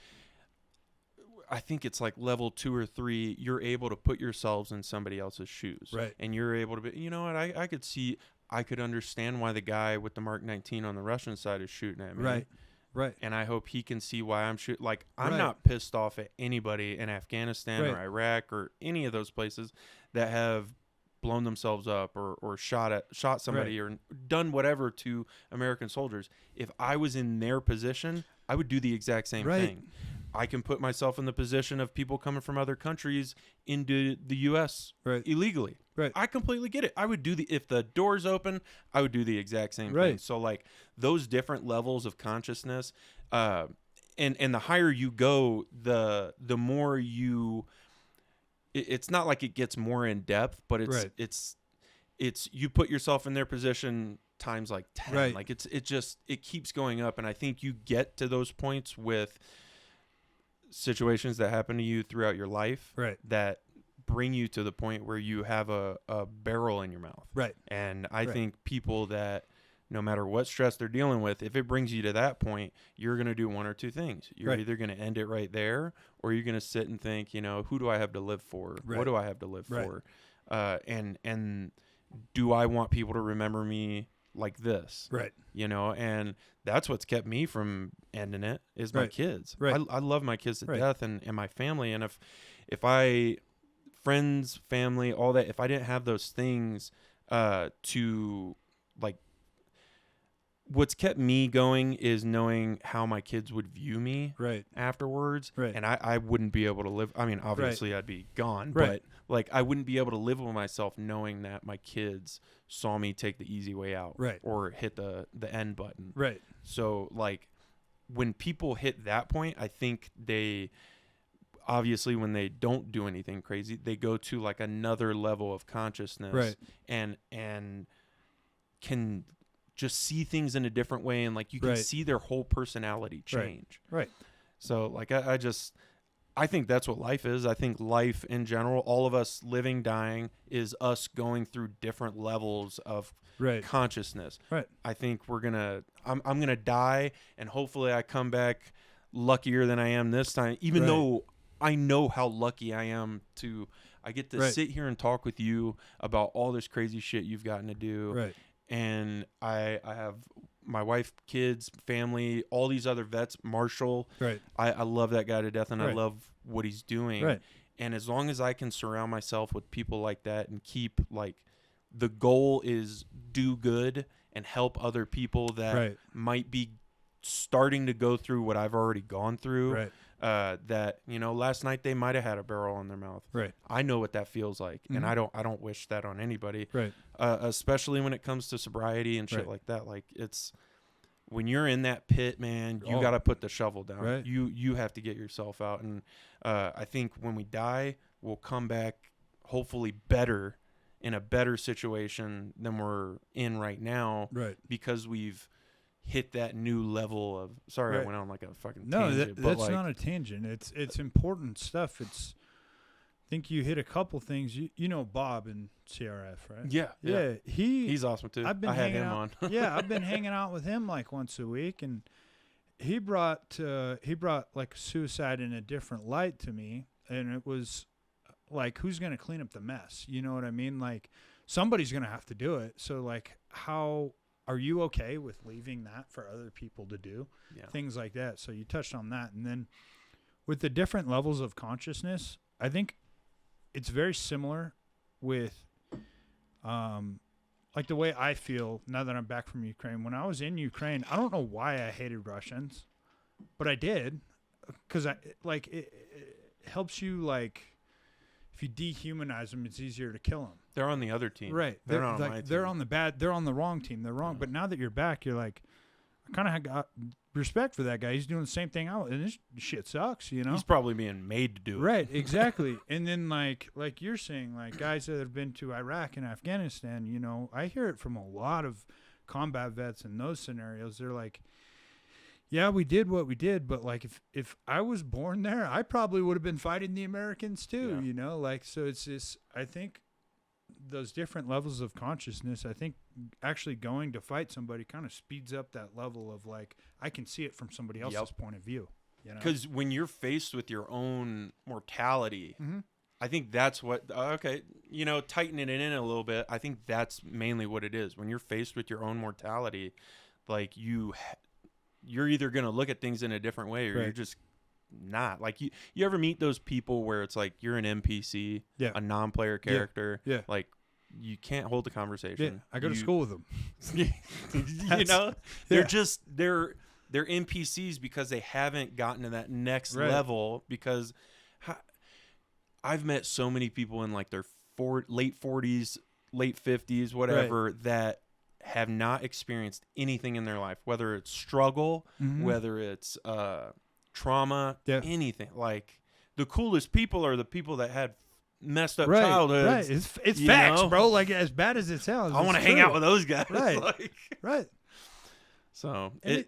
I think it's like level 2 or 3, you're able to put yourselves in somebody else's shoes. Right. And you're able to be, you know what, I could understand why the guy with the Mark 19 on the Russian side is shooting at me. Right. Right. And I hope he can see why I'm shooting. Like, I'm Right. not pissed off at anybody in Afghanistan or Right. Iraq or any of those places that have blown themselves up or shot somebody or done whatever to American soldiers. If I was in their position, I would do the exact same Right. thing. I can put myself in the position of people coming from other countries into the U.S. Right. illegally. Right. I completely get it. I would do if the door's open, I would do the exact same thing. Right. So like those different levels of consciousness, and the higher you go, the more you. It's not like it gets more in depth, but it's you put yourself in their position times like 10. Right. Like it keeps going up, and I think you get to those points with situations that happen to you throughout your life, Right. that bring you to the point where you have a barrel in your mouth. Right. And I Right. think people that, no matter what stress they're dealing with, if it brings you to that point, you're going to do one or two things. You're Right. either going to end it right there, or you're going to sit and think, who do I have to live for? Right. What do I have to live Right. for? And do I want people to remember me like this? Right. And that's what's kept me from ending it is my Right. kids. Right. I love my kids to Right. death and my family. And if I, friends, family, all that, if I didn't have those things to like what's kept me going is knowing how my kids would view me Right. afterwards. Right. And I wouldn't be able to live. I mean, obviously I'd be gone, Right. but like I wouldn't be able to live with myself knowing that my kids saw me take the easy way out, Right. or hit the end button. Right. So like when people hit that point, I think they obviously when they don't do anything crazy, they go to like another level of consciousness, Right. and can just see things in a different way, and like you can Right. see their whole personality change. Right. So like I think that's what life is. I think life in general, all of us living, dying, is us going through different levels of Right. consciousness. Right. I think I'm gonna die, and hopefully I come back luckier than I am this time, even Right. though I know how lucky I am I get to Right. sit here and talk with you about all this crazy shit you've gotten to do. Right. And I have my wife, kids, family, all these other vets, Marshall. Right. I love that guy to death, and I Right. love what he's doing. Right. And as long as I can surround myself with people like that and keep like the goal is do good and help other people that Right. might be starting to go through what I've already gone through. Right. That, you know, last night they might have had a barrel in their mouth. Right. I know what that feels like, and Mhm. I don't wish that on anybody. Right. Especially when it comes to sobriety and shit Right. like that. Like it's when you're in that pit, man, you Oh. got to put the shovel down. Right. You have to get yourself out, and I think when we die, we'll come back hopefully better, in a better situation than we're in right now, Right. because we've hit that new level of. Sorry, I Right. went on like a fucking No, tangent, but that's like, not a tangent. It's important stuff. I think you hit a couple things. You know Bob in CRF, right? yeah. He's Awesome too. I've been I had hanging him out. on. Yeah, I've been hanging out with him like once a week, and he brought like suicide in a different light to me, and it was like, who's gonna clean up the mess? You know what I mean? Like somebody's gonna have to do it. So like, how are you okay with leaving that for other people to do? Yeah. Things like that. So you touched on that, and then with the different levels of consciousness, I think it's very similar with like the way I feel now that I'm back from Ukraine. When I was in Ukraine, I don't know why I hated Russians, but I did, because it helps you, like, if you dehumanize them, it's easier to kill them. They're on the other team. Right. They're not on like, my team. they're on the wrong team. They're wrong. Yeah. But now that you're back, you're like, I kind of got respect for that guy. He's doing the same thing out, and this shit sucks, you know? He's probably being made to do it. Right, exactly. And then like you're saying, like guys that have been to Iraq and Afghanistan, you know, I hear it from a lot of combat vets in those scenarios. They're like, yeah, we did what we did, but like if I was born there, I probably would have been fighting the Americans too, Yeah. you know? Like, so it's just, I think those different levels of consciousness, I think actually going to fight somebody kind of speeds up that level of like, I can see it from somebody else's point of view. You know? Because when you're faced with your own mortality, Mm-hmm. I think that's what. Okay, you know, tightening it in a little bit. I think that's mainly what it is. When you're faced with your own mortality, like you're either gonna look at things in a different way, or Right. you're just not. Like you ever meet those people where it's like you're an NPC, Yeah. a non-player character, Yeah. like you can't hold a conversation. Yeah, I go to school with them. You know, they're just they're NPCs because they haven't gotten to that next Right. level. Because I've met so many people in like their late 40s, late 50s, whatever, that have not experienced anything in their life, whether it's struggle, Mhm. whether it's trauma, Yeah. anything. Like the coolest people are the people that had messed up Right, childhoods. right. It's you facts, know? bro. Like, as bad as it sounds, I want to it's hang true. out with those guys. Right. Like, Right. so And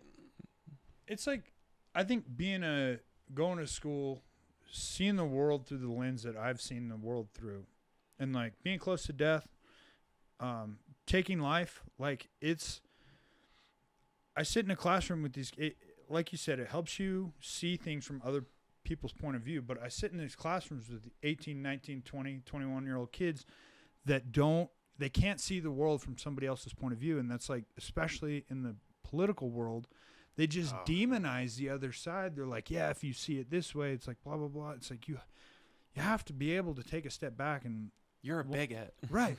it's like, I think going to school, seeing the world through the lens that I've seen the world through, and like being close to death, taking life, like I sit in a classroom with these, like you said, it helps you see things from other people's point of view. But I sit in these classrooms with 18, 19, 20, 21-year-old kids that they can't see the world from somebody else's point of view. And that's like, especially in the political world, they just demonize the other side. They're like, yeah, if you see it this way, it's like blah, blah, blah. It's like you have to be able to take a step back and you're a bigot. right.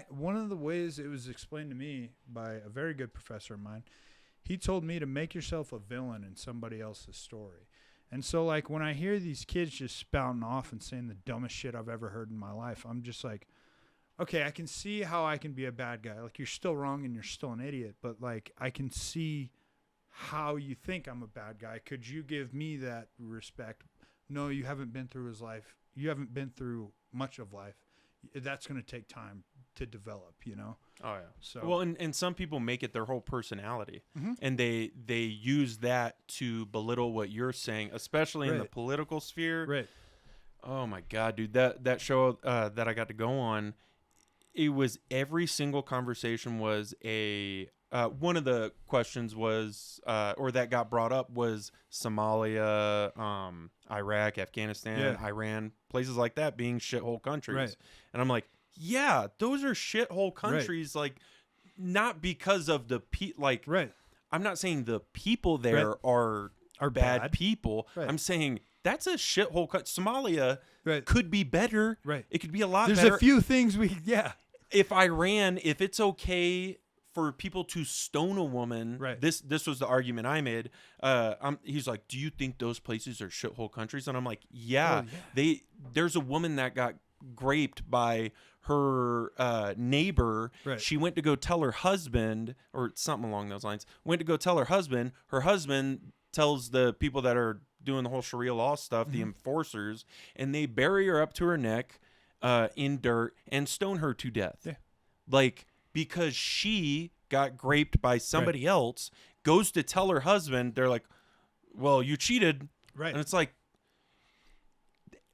One of the ways it was explained to me by a very good professor of mine, He told me to make yourself a villain in somebody else's story. And so, like, when I hear these kids just spouting off and saying the dumbest shit I've ever heard in my life, I'm just like, okay, I can see how I can be a bad guy. Like, you're still wrong and you're still an idiot, but, like, I can see how you think I'm a bad guy. Could you give me that respect? No, you haven't been through his life. You haven't been through much of life. That's going to take time to develop, you know? Oh, yeah. So, Well, and some people make it their whole personality, mm-hmm. and they use that to belittle what you're saying, especially in the Right. political sphere. right. Oh, my God, dude. That show that I got to go on, it was every single conversation was a one of the questions was or that got brought up was Somalia, Iraq, Afghanistan, Iran, places like that being shithole countries. Right. And I'm like, yeah, those are shithole countries. Like, not because of the Right. I'm not saying the people there are bad people. Right. I'm saying that's a shithole. Somalia Right. could be better. Right. It could be a lot There's better. a few things If Iran, if it's okay for people to stone a woman, Right. This was the argument I made. He's like, do you think those places are shithole countries? And I'm like, yeah. There's a woman that got raped by her neighbor. Right. She went to go tell her husband, or something along those lines. Went to go tell her husband. Her husband tells the people that are doing the whole Sharia law stuff, the enforcers, and they bury her up to her neck in dirt and stone her to death. Yeah. Like, because she got raped by somebody else, goes to tell her husband, they're like, well, you cheated. Right. And it's like,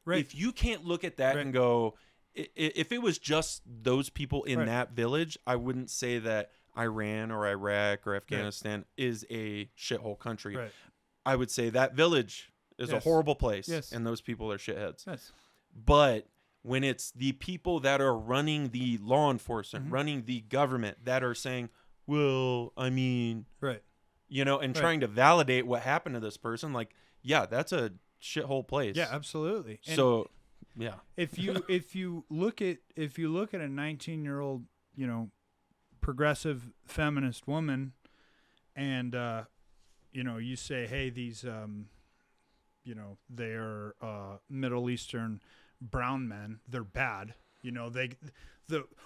if you can't look at that and go, if it was just those people in that village, I wouldn't say that Iran or Iraq or Afghanistan is a shithole country. Right. I would say that village is a horrible place, Yes. and those people are shitheads. Yes. But when it's the people that are running the law enforcement, running the government, that are saying, well, I mean, Right. you know, and trying to validate what happened to this person, like, yeah, that's a shithole place. Yeah, absolutely. And So, yeah. if you look at a 19-year-old, you know, progressive feminist woman, and you know, you say, hey, these you know, they're Middle Eastern brown men, they're bad, you know,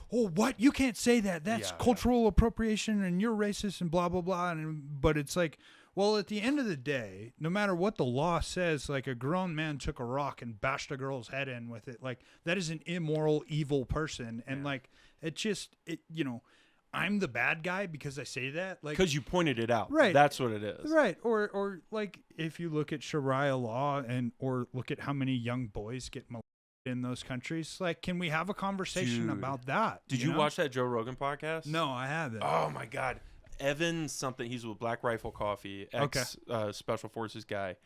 what, you can't say that, that's cultural appropriation and you're racist and blah blah blah, but it's like, well, at the end of the day, no matter what the law says, like, a grown man took a rock and bashed a girl's head in with it, like, that is an immoral, evil person. And like, you know, I'm the bad guy because I say that, like, Because you pointed it out. Right. That's what it is. right. Or like, if you look at Sharia law or look at how many young boys get molested in those countries, like, can we have a conversation Dude. about that? Did you know? watch that Joe Rogan podcast? No, I haven't. Oh, my God. Evan something, he's with Black Rifle Coffee, Special Forces guy.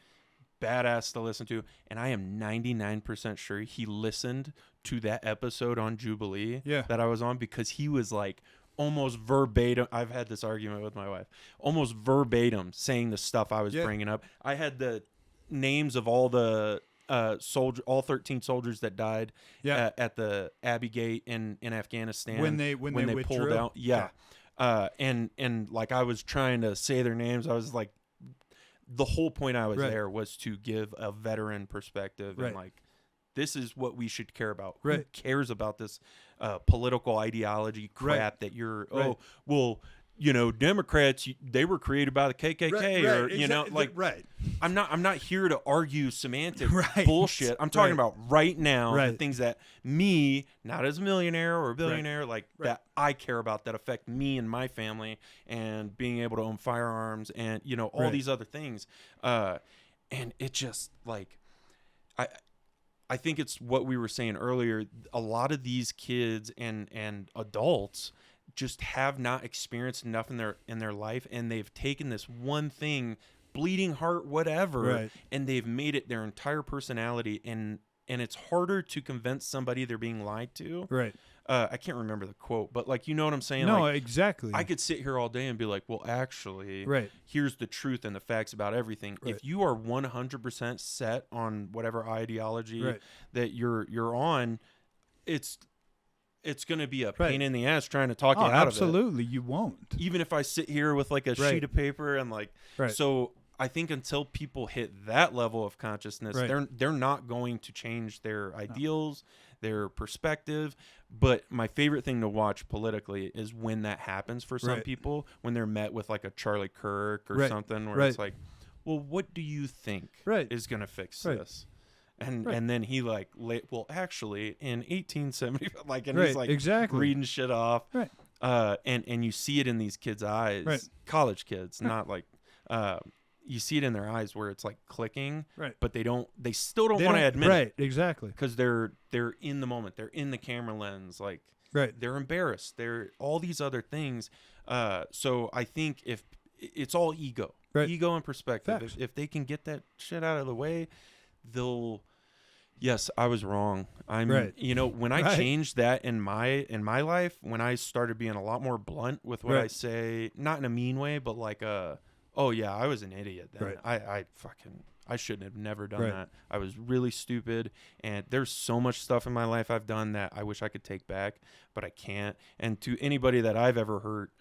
Badass to listen to. And I am 99% sure he listened to that episode on Jubilee that I was on, because he was like almost verbatim. I've had this argument with my wife. Almost verbatim saying the stuff I was bringing up. I had the names of all the all 13 soldiers that died at the Abbey Gate in Afghanistan when they pulled withdrew. out. And like, I was trying to say their names. I was like, the whole point I was there was to give a veteran perspective and like, this is what we should care about. Who cares about this political ideology crap that you're well, you know, Democrats, they were created by the KKK or you know, like, I'm not here to argue semantic bullshit. I'm talking about right now the things that me, not as a millionaire or a billionaire, like that I care about, that affect me and my family, and being able to own firearms and, you know, all these other things. And it just, like, I think it's what we were saying earlier. A lot of these kids and adults just have not experienced enough in their life, and they've taken this one thing, bleeding heart, whatever, and they've made it their entire personality, and it's harder to convince somebody they're being lied to. I can't remember the quote, but, like, you know what I'm saying? No, like, exactly. I could sit here all day and be like, well, actually, here's the truth and the facts about everything. If you are 100% set on whatever ideology that you're on, it's it's going to be a Right. pain in the ass trying to talk you Oh, out absolutely, you won't. of it. Even if I sit here with like a Right. sheet of paper and like, Right. so I think until people hit that level of consciousness, Right. they're not going to change their ideals, their perspective. But my favorite thing to watch politically is when that happens for some Right. people, when they're met with like a Charlie Kirk or Right. something where Right. it's like, well, what do you think Right. is going to fix Right. this? And Right. and then he like, well, actually, in 1870, like, and Right, he's like exactly. reading shit off. Right. And you see it in these kids' eyes, Right. college kids, not like, you see it in their eyes where it's like clicking, Right. but they still don't They want to don't- admit it Right, exactly. because they're in the moment, they're in the camera lens, like Right. they're embarrassed, they're all these other things. So I think if it's all ego, Right. ego and perspective, Facts. if they can get that shit out of the way, they'll. Yes, I was wrong. I'm, Right. When I Right. changed that in my life, when I started being a lot more blunt with what I Right. say, not in a mean way, but like oh yeah, I was an idiot then. Right. I shouldn't have never done Right. that. I was really stupid, and there's so much stuff in my life I've done that I wish I could take back, but I can't. And to anybody that I've ever hurt,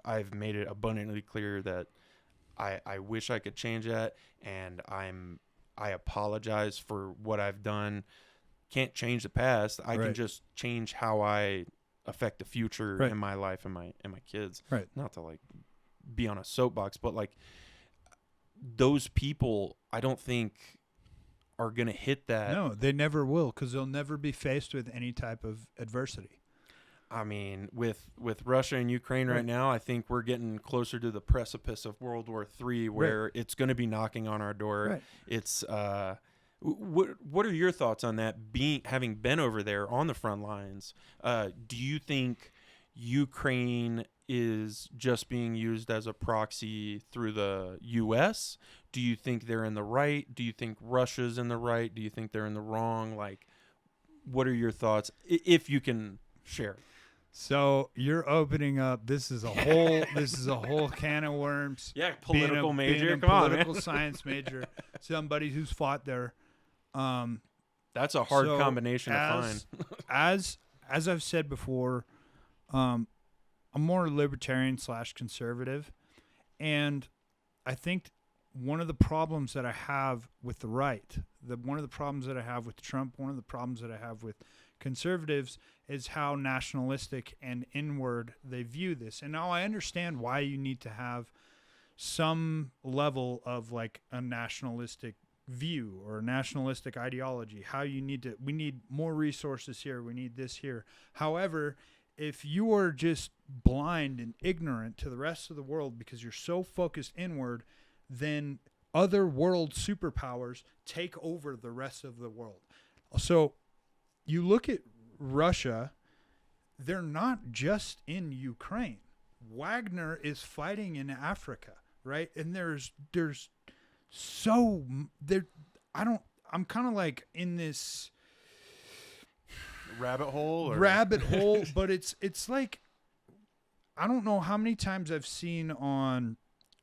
I've made it abundantly clear that I wish I could change that, and I apologize for what I've done. Can't change the past. I can Right. just change how I affect the future Right. in my life and my kids. Right. Not to like be on a soapbox, but like those people, I don't think are gonna hit that. No, they never will, because they'll never be faced with any type of adversity. I mean, with Russia and Ukraine right Right. now, I think we're getting closer to the precipice of World War III, where it's going to be knocking on our door. Right. It's what are your thoughts on that? Having been over there on the front lines, do you think Ukraine is just being used as a proxy through the U.S.? Do you think they're in the right? Do you think Russia's in the right? Do you think they're in the wrong? Like, what are your thoughts, if you can share? So you're opening up. This is a whole can of worms. Yeah, political major. Being a Come on, political man. science major. Somebody who's fought there. That's a hard So combination to find. as I've said before, I'm more libertarian / conservative, and I think one of the problems that I have with the right, one of the problems that I have with Trump, one of the problems that I have with conservatives is how nationalistic and inward they view this. And now I understand why you need to have some level of like a nationalistic view or a nationalistic ideology. We need more resources here. We need this here. However, if you are just blind and ignorant to the rest of the world because you're so focused inward, then other world superpowers take over the rest of the world. So you look at Russia, they're not just in Ukraine. Wagner is fighting in Africa, right? And I'm kind of like in this Rabbit hole? but it's like, I don't know how many times I've seen on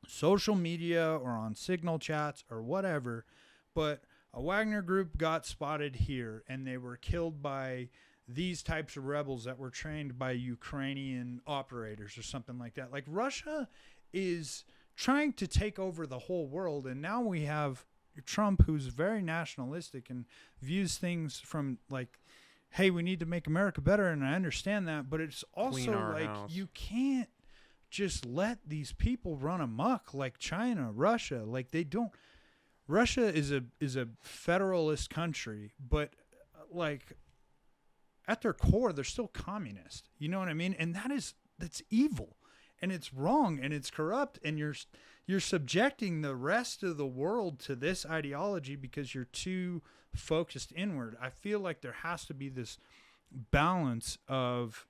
social media or on signal chats or whatever, but a Wagner group got spotted here and they were killed by these types of rebels that were trained by Ukrainian operators or something like that. Like, Russia is trying to take over the whole world, and now we have Trump, who's very nationalistic and views things from like, hey, we need to make America better, and I understand that, but it's also like house. You can't just let these people run amok like China, Russia. Like, they don't. Russia is a federalist country, but like at their core, they're still communist. You know what I mean? And that's evil, and it's wrong, and it's corrupt, and you're subjecting the rest of the world to this ideology because you're too focused inward. I feel like there has to be this balance of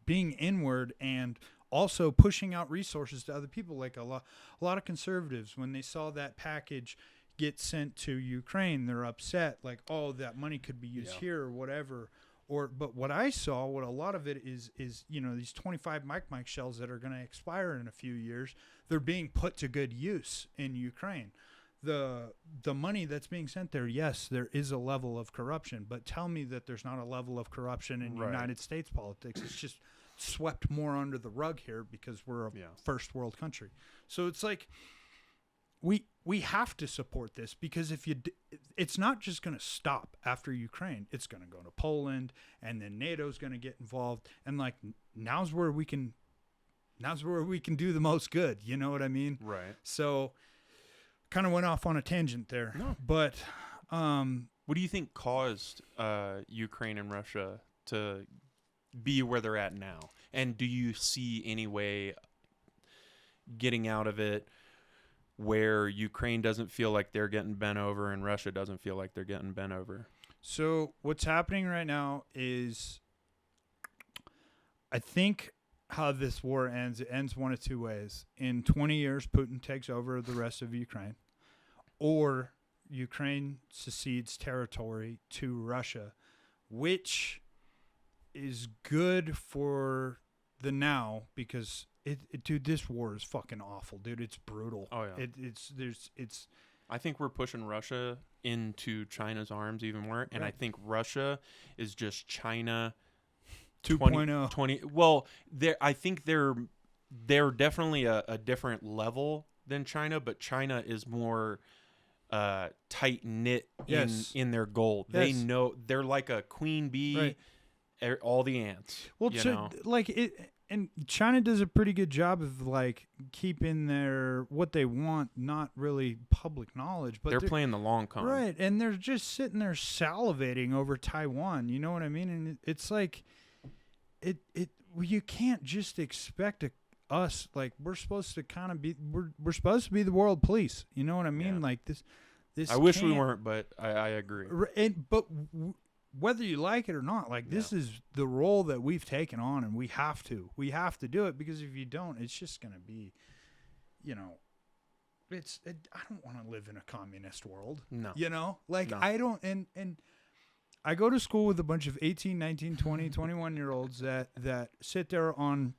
being inward and also pushing out resources to other people. Like a lot of conservatives, when they saw that package get sent to Ukraine, they're upset, like, oh, that money could be used here or whatever. But what I saw, what a lot of it is these 25 Mike shells that are going to expire in a few years, they're being put to good use in Ukraine. the money that's being sent there, yes, there is a level of corruption, but tell me that there's not a level of corruption in Right. United States politics. It's just swept more under the rug here because we're a first world country. So it's like we have to support this, because if it's not just going to stop after Ukraine. It's going to go to Poland, and then NATO's going to get involved, and like now's where we can do the most good. You know what I mean? Right. So kind of went off on a tangent there. No. But what do you think caused Ukraine and Russia to be where they're at now? And do you see any way getting out of it where Ukraine doesn't feel like they're getting bent over and Russia doesn't feel like they're getting bent over? So what's happening right now is, I think how this war ends, it ends one of two ways. In 20 years, Putin takes over the rest of Ukraine, or Ukraine secedes territory to Russia, which is good for the now, because dude, this war is fucking awful, dude. It's brutal. Oh, yeah. It's I think we're pushing Russia into China's arms even more, and I think Russia is just China 2.0. 20. Well, I think they're definitely a different level than China, but China is more tight knit in their goal. They know they're like a queen bee, all the ants. Well, like it. And China does a pretty good job of like keeping what they want not really public knowledge, but they're playing the long con, right? And they're just sitting there salivating over Taiwan. You know what I mean? And it's like, you can't just expect us, like, we're supposed to kind of be we're supposed to be the world police. You know what I mean? Yeah. Like this. I wish we weren't, but I agree. Whether you like it or not, like this is the role that we've taken on, and we have to do it, because if you don't, it's just going to be, I don't want to live in a communist world. No. Like No. I don't, and I go to school with a bunch of 18, 19, 20, 21 year olds that sit there on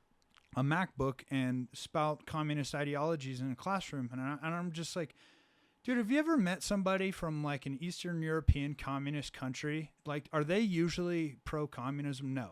a MacBook and spout communist ideologies in a classroom. And I'm just like, dude, have you ever met somebody from like an Eastern European communist country? Like, are they usually pro-communism? No,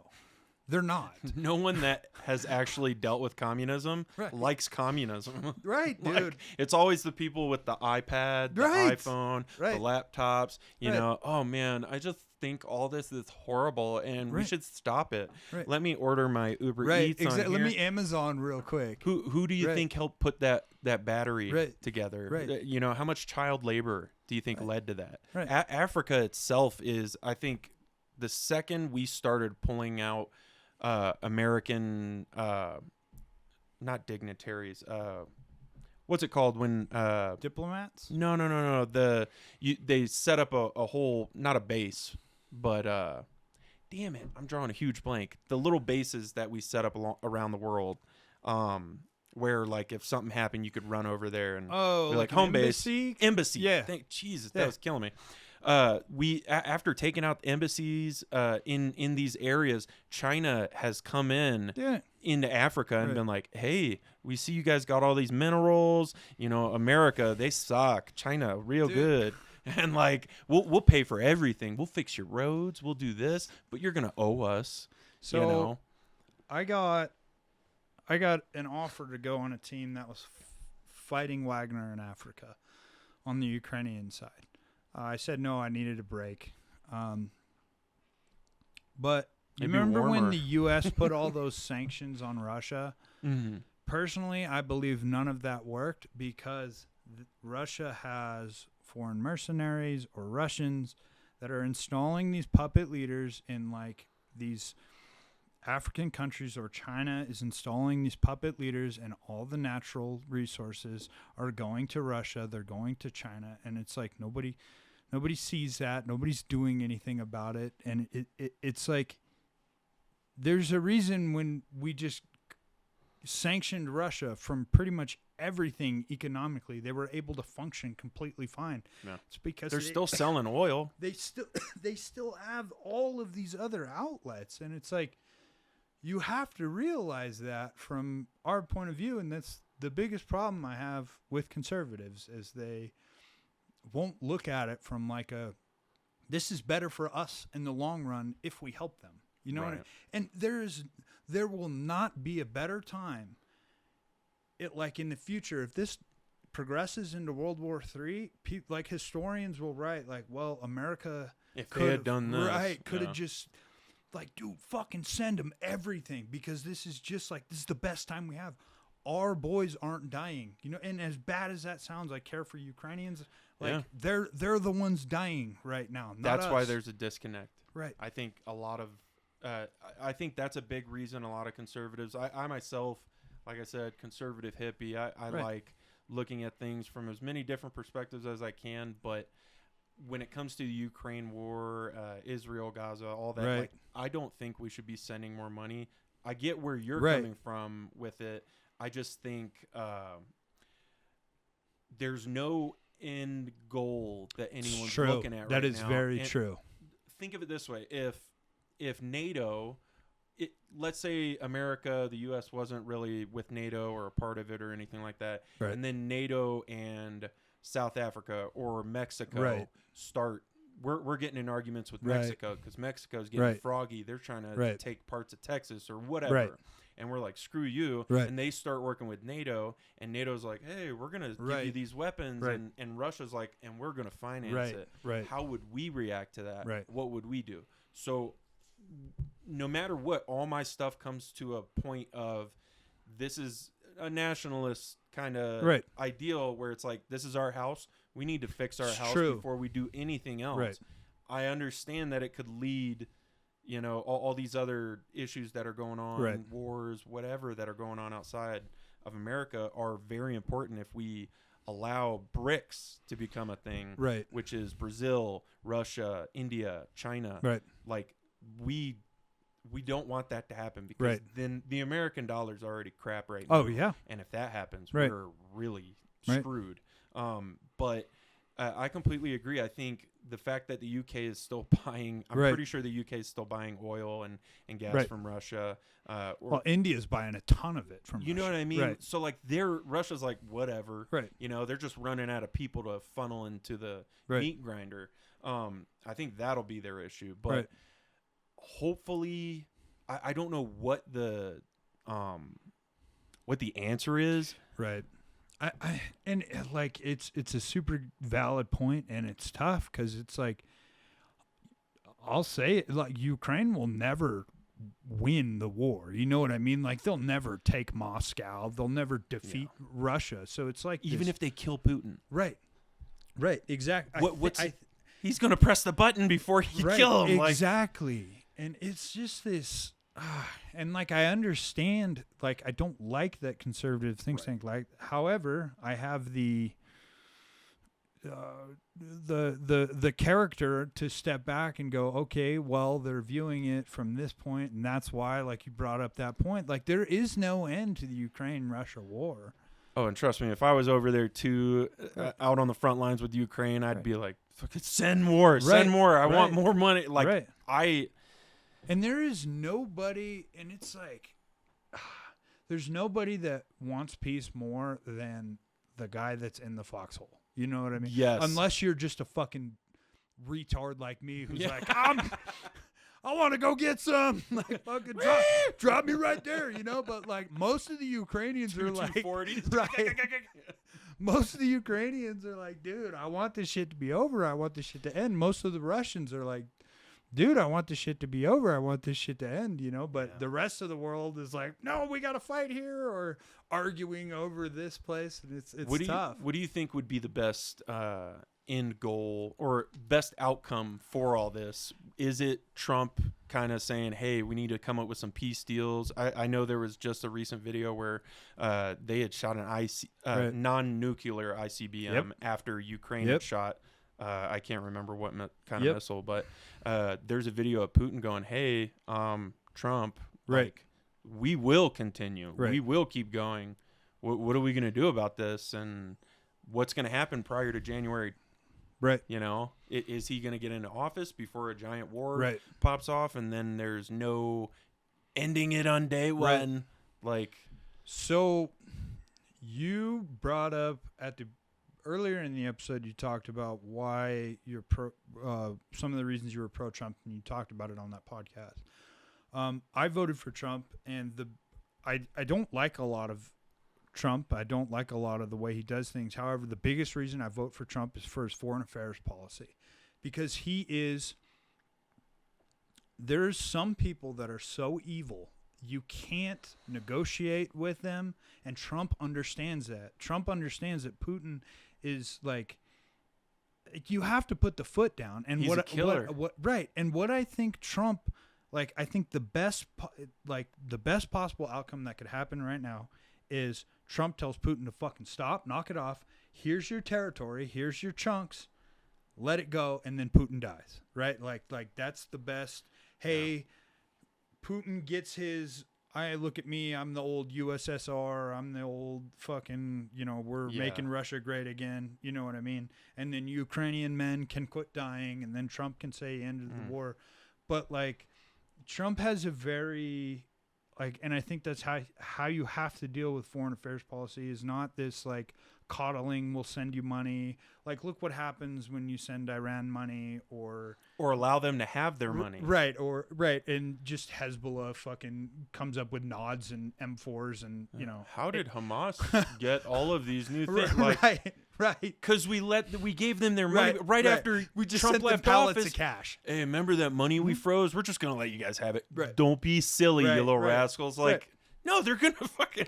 they're not. No one that has actually dealt with communism likes communism. Right, dude. Like, it's always the people with the iPad, the iPhone, the laptops. You know, oh man, I just think all this is horrible and we should stop it. Right. Let me order my Uber Eats on here. Let me Amazon real quick. Who do you think helped put that battery together? Right. You know, how much child labor do you think led to that? Right. Africa itself is, I think, the second we started pulling out American, not dignitaries, what's it called when diplomats? No. They set up a whole, not a base, but damn it, I'm drawing a huge blank. The little bases that we set up around the world, where like if something happened, you could run over there and be like home embassy? base, embassy. Yeah. Jesus, that was killing me. After taking out the embassies in these areas, China has come into Africa and been like, hey, we see you guys got all these minerals. You know, America, they suck. China, real good. And like, we'll pay for everything. We'll fix your roads. We'll do this, but you're gonna owe us. So, I got an offer to go on a team that was fighting Wagner in Africa on the Ukrainian side. I said no, I needed a break. But you remember when the U.S. put all those sanctions on Russia? Mm-hmm. Personally, I believe none of that worked, because Russia has foreign mercenaries or Russians that are installing these puppet leaders in like these African countries, or China is installing these puppet leaders, and all the natural resources are going to Russia. They're going to China, and it's like nobody sees that. Nobody's doing anything about it, and it's like there's a reason when we just sanctioned Russia from pretty much everything economically, they were able to function completely fine. Yeah. It's because they're still selling oil. They still have all of these other outlets, and it's like you have to realize that from our point of view, and that's the biggest problem I have with conservatives, is they won't look at it from like this is better for us in the long run if we help them. You know what I mean? And there will not be a better time like in the future if this progresses into World War III, like historians will write like, well, America if they had done this, could have just like, dude, fucking send them everything because this is the best time we have. Our boys aren't dying, you know, and as bad as that sounds, I care for Ukrainians. Like they're the ones dying right now. Not That's us. why there's a disconnect. Right. I think a lot of, I think that's a big reason a lot of conservatives. I myself, like I said, conservative hippie. I like looking at things from as many different perspectives as I can, but when it comes to the Ukraine war, Israel, Gaza, all that, like, I don't think we should be sending more money. I get where you're coming from with it. I just think there's no end goal that anyone's looking at right now. That is very true. Think of it this way. If NATO, let's say America, the U.S. wasn't really with NATO or a part of it or anything like that, and then NATO and South Africa or Mexico start, we're getting in arguments with Mexico because Mexico's getting froggy. They're trying to take parts of Texas or whatever. And we're like, screw you. And they start working with NATO, and NATO's like, hey, we're going to give you these weapons. And Russia's like, and we're going to finance it. How would we react to that? What would we do? So no matter what, all my stuff comes to a point of this is a nationalist kind of ideal where it's like, this is our house. We need to fix our house before we do anything else. I understand that it could lead, you know, all these other issues that are going on, wars, whatever that are going on outside of America are very important if we allow BRICS to become a thing, which is Brazil, Russia, India, China. Like we don't want that to happen because then the American dollar's already crap right now. And if that happens, we're really screwed. But I completely agree. I think the fact that the UK is still buying, I'm pretty sure the UK is still buying oil and gas from Russia. Well, India's buying a ton of it from Russia. You know what I mean? So like Russia's like, whatever. You know, they're just running out of people to funnel into the meat grinder. I think that'll be their issue. But hopefully, I don't know what the answer is. I and like it's a super valid point, and it's tough because it's like, I'll say it, like Ukraine will never win the war. You know what I mean? Like they'll never take Moscow. They'll never defeat Russia. So it's like even if they kill Putin. Exactly. He's going to press the button before you kill him. Exactly. And it's just this, and like I understand, like I don't like that conservative think like. However, I have the character to step back and go, okay, well, they're viewing it from this point, and that's why, like you brought up that point, like there is no end to the Ukraine-Russia war. Oh, and trust me, if I was over there too, out on the front lines with Ukraine, I'd be like, fucking send more, send more. I want more money. Like And there is nobody, and it's like, there's nobody that wants peace more than the guy that's in the foxhole. You know what I mean? Yes. Unless you're just a fucking retard like me who's like, I want to go get some. Like, fucking drop me right there, you know? But, like, most of the Ukrainians are like, most of the Ukrainians are like, dude, I want this shit to be over. I want this shit to end. Most of the Russians are like, dude, I want this shit to be over. I want this shit to end, you know? But the rest of the world is like, no, we got to fight here, or arguing over this place. And it's tough. What do you think would be the best end goal or best outcome for all this? Is it Trump kind of saying, hey, we need to come up with some peace deals? I know there was just a recent video where they had shot an non-nuclear ICBM after Ukraine had shot I can't remember what kind of missile, but there's a video of Putin going, hey, Trump, like, we will continue. We will keep going. What are we going to do about this? And what's going to happen prior to January? You know, is he going to get into office before a giant war pops off, and then there's no ending it on day one? Like, so you brought up earlier in the episode, you talked about why you're pro. Some of the reasons you were pro-Trump, and you talked about it on that podcast. I voted for Trump, and I don't like a lot of Trump. I don't like a lot of the way he does things. However, the biggest reason I vote for Trump is for his foreign affairs policy, because there's some people that are so evil you can't negotiate with them, and Trump understands that. Trump understands that Putin is like, you have to put the foot down. And he's a killer. Right. And what I think Trump, like, I think the best possible outcome that could happen right now is Trump tells Putin to fucking stop, knock it off. Here's your territory. Here's your chunks. Let it go. And then Putin dies. Right. Like that's the best. Hey, Putin gets his, look at me, I'm the old USSR, I'm the old fucking, we're making Russia great again, you know what I mean? And then Ukrainian men can quit dying, and then Trump can say end of the war. But, like, Trump has a very, like, and I think that's how you have to deal with foreign affairs policy is not this, like, coddling, we'll send you money. Like, look what happens when you send Iran money or allow them to have their money. Right. And just Hezbollah fucking comes up with nods and M4s and, How did Hamas get all of these new things? Right. Because we gave them their money right after we just Trump sent left them pallets office. of cash. Hey, remember that money we froze? We're just going to let you guys have it. Right. Don't be silly, you little rascals. Like, no, they're going to fucking...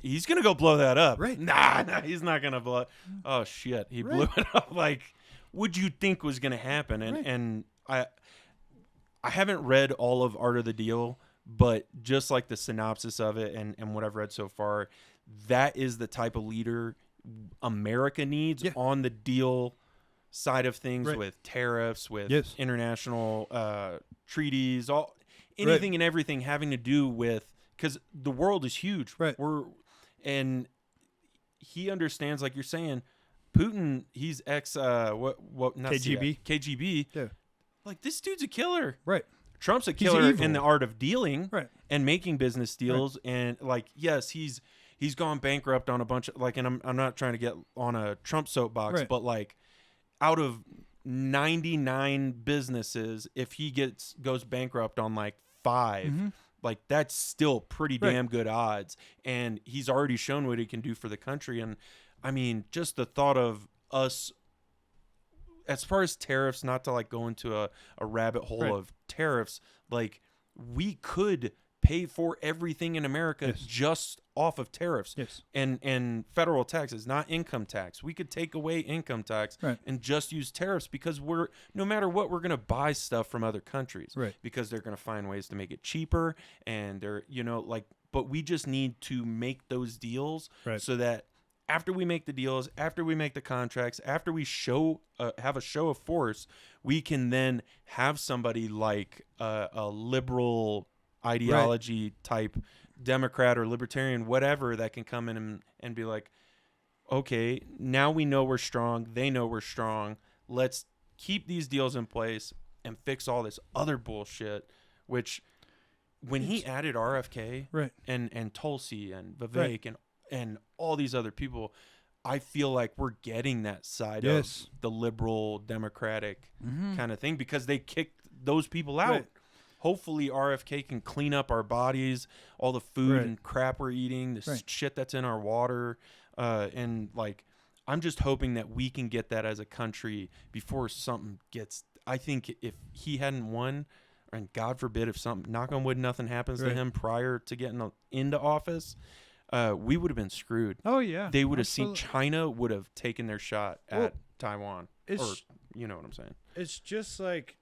he's going to go blow that up. Right. Nah, he's not going to blow it. Oh, shit. He blew it up. Like, what'd you think was going to happen? And I haven't read all of Art of the Deal, but just like the synopsis of it and what I've read so far, that is the type of leader America needs on the deal side of things with tariffs, with international treaties, anything and everything having to do with, because the world is huge. Right. And he understands, like you're saying, Putin, he's KGB. Yeah. Like, this dude's a killer. Right. Trump's a killer evil. in the art of dealing and making business deals. And, like, yes, he's gone bankrupt on a bunch of, like, and I'm not trying to get on a Trump soapbox, but, like, out of 99 businesses, if he goes bankrupt on, like, 5, like, that's still pretty damn good odds. And he's already shown what he can do for the country. And, I mean, just the thought of us, as far as tariffs, not to, like, go into a rabbit hole of tariffs, like, we could pay for everything in America just off of tariffs and federal taxes, not income tax. We could take away income tax and just use tariffs, because no matter what, we're going to buy stuff from other countries because they're going to find ways to make it cheaper. And they're, but we just need to make those deals so that after we make the deals, after we make the contracts, after we have a show of force, we can then have somebody like a liberal ideology type Democrat or libertarian, whatever, that can come in and be like, okay, now we know we're strong. They know we're strong. Let's keep these deals in place and fix all this other bullshit, which when he added RFK and Tulsi and Vivek and all these other people, I feel like we're getting that side of the liberal democratic kind of thing, because they kicked those people out. Hopefully RFK can clean up our bodies, all the food and crap we're eating, the shit that's in our water. And, like, I'm just hoping that we can get that as a country before something gets... I think if he hadn't won, and God forbid if something, knock on wood, nothing happens to him prior to getting into office, we would have been screwed. Oh, yeah. They would have seen... China would have taken their shot at Taiwan. Or, you know what I'm saying? It's just like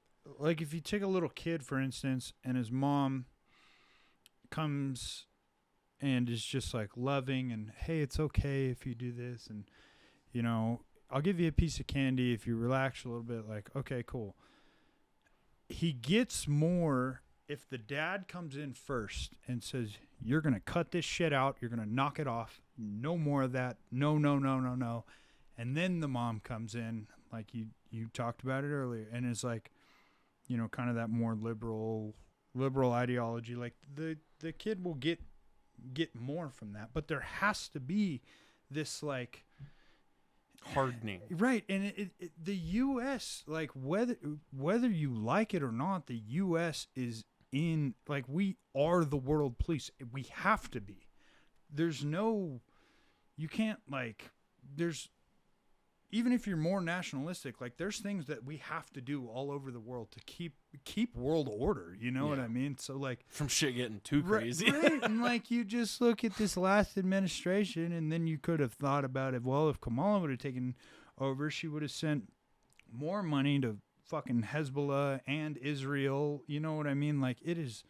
if you take a little kid, for instance, and his mom comes and is just, like, loving and, hey, it's okay if you do this, and, I'll give you a piece of candy if you relax a little bit. Like, okay, cool. He gets more if the dad comes in first and says, you're going to cut this shit out, you're going to knock it off, no more of that, no. And then the mom comes in, like you talked about it earlier, and is like, kind of that more liberal ideology. Like, the kid will get more from that, but there has to be this, like, hardening. Right, and the U.S., like, whether you like it or not, the U.S. is in, like, we are the world police. We have to be. There's no, you can't, like, there's, even if you're more nationalistic, like, there's things that we have to do all over the world to keep world order. You know what I mean? So, like, from shit getting too crazy. Right, and, like, you just look at this last administration, and then you could have thought about it. Well, if Kamala would have taken over, she would have sent more money to fucking Hezbollah and Israel. You know what I mean? Like, it is.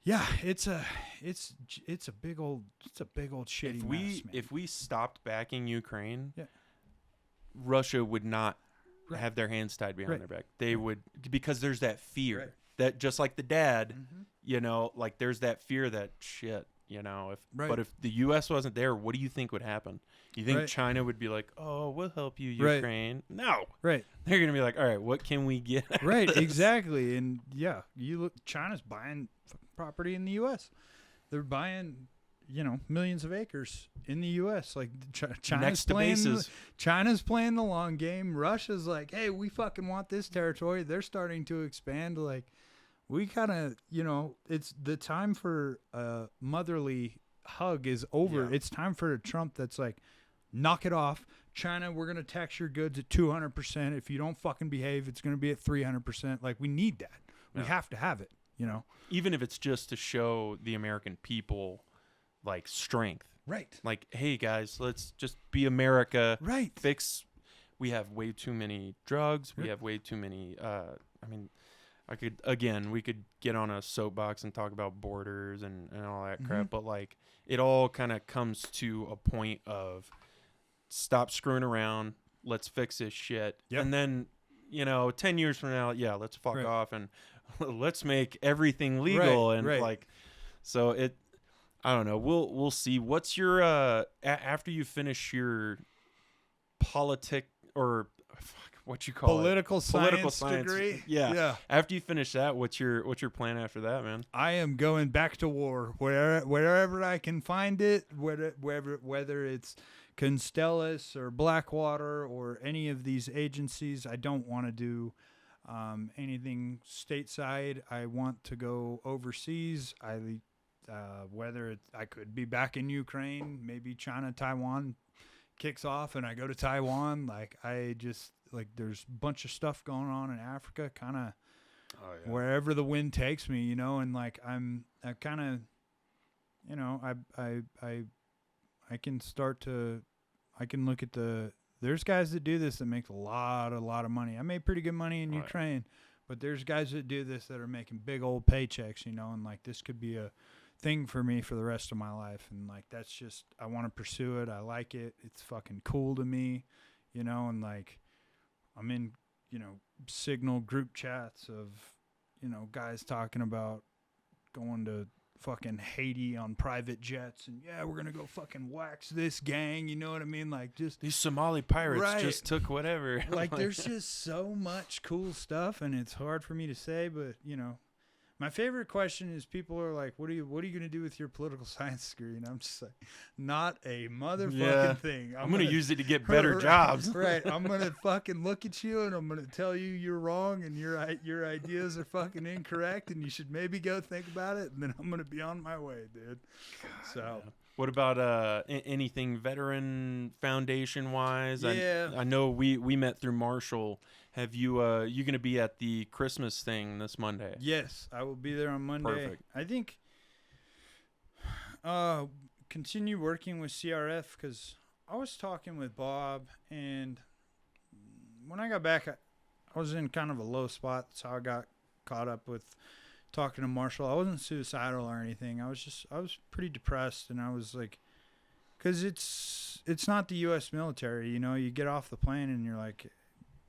Yeah, it's a big old shitty mess, man. If we stopped backing Ukraine, Yeah. Russia would not have their hands tied behind their back. They would, because there's that fear that, just like the dad, you know, like, there's that fear that shit, you know, but if the U.S. wasn't there, what do you think would happen? You think China would be like, oh, we'll help you, Ukraine? No. Right. They're going to be like, all right, what can we get? Right, exactly. And yeah, you look, China's buying property in the U.S. They're buying, you know, millions of acres in the U.S. Like, China's playing the long game. Russia's like, hey, we fucking want this territory. They're starting to expand. Like, we kind of, you know, it's the time for a motherly hug is over. Yeah. It's time for a Trump that's like, knock it off. China, we're going to tax your goods at 200%. If you don't fucking behave, it's going to be at 300%. Like, we need that. We have to have it, you know? Even if it's just to show the American people, like, strength. Right. Like, hey, guys, let's just be America. Right. We have way too many drugs. We have way too many, I mean, we could get on a soapbox and talk about borders and all that crap, but, like, it all kind of comes to a point of stop screwing around, let's fix this shit. Yep. And then, you know, 10 years from now, let's fuck off and let's make everything legal. Like, so I don't know. We'll see. What's your, after you finish your political science degree? Yeah. After you finish that, what's your plan after that, man? I am going back to war wherever I can find it, whether it's Constellas or Blackwater or any of these agencies. I don't want to do anything stateside. I want to go overseas. Whether I could be back in Ukraine, maybe China, Taiwan kicks off and I go to Taiwan. Like, I just, like, there's a bunch of stuff going on in Africa, kind of wherever the wind takes me, you know, and, like, I kind of, you know, I can look at there's guys that do this that make a lot of money. I made pretty good money in Ukraine, but there's guys that do this that are making big old paychecks, you know, and, like, this could be a thing for me for the rest of my life. And, like, that's just, I want to pursue it. I like it. It's fucking cool to me, you know, and, like, I'm in, you know, Signal group chats of, you know, guys talking about going to fucking Haiti on private jets and we're gonna go fucking wax this gang, you know what I mean? Like, just these Somali pirates just took whatever. Like, there's just so much cool stuff, and it's hard for me to say, but, you know, my favorite question is people are like, what are you going to do with your political science degree? And I'm just like, not a motherfucking thing. I'm going to use it to get better jobs. Right. I'm going to fucking look at you and I'm going to tell you you're wrong and your ideas are fucking incorrect and you should maybe go think about it. And then I'm going to be on my way, dude. So. What about anything veteran foundation wise? Yeah. I know we met through Marshall. Have you you going to be at the Christmas thing this Monday? Yes, I will be there on Monday. Perfect. I think continue working with CRF because I was talking with Bob, and when I got back, I was in kind of a low spot. That's how I got caught up with talking to Marshall. I wasn't suicidal or anything. I was pretty depressed, and I was like, because it's not the U.S. military, you know. You get off the plane and you're like,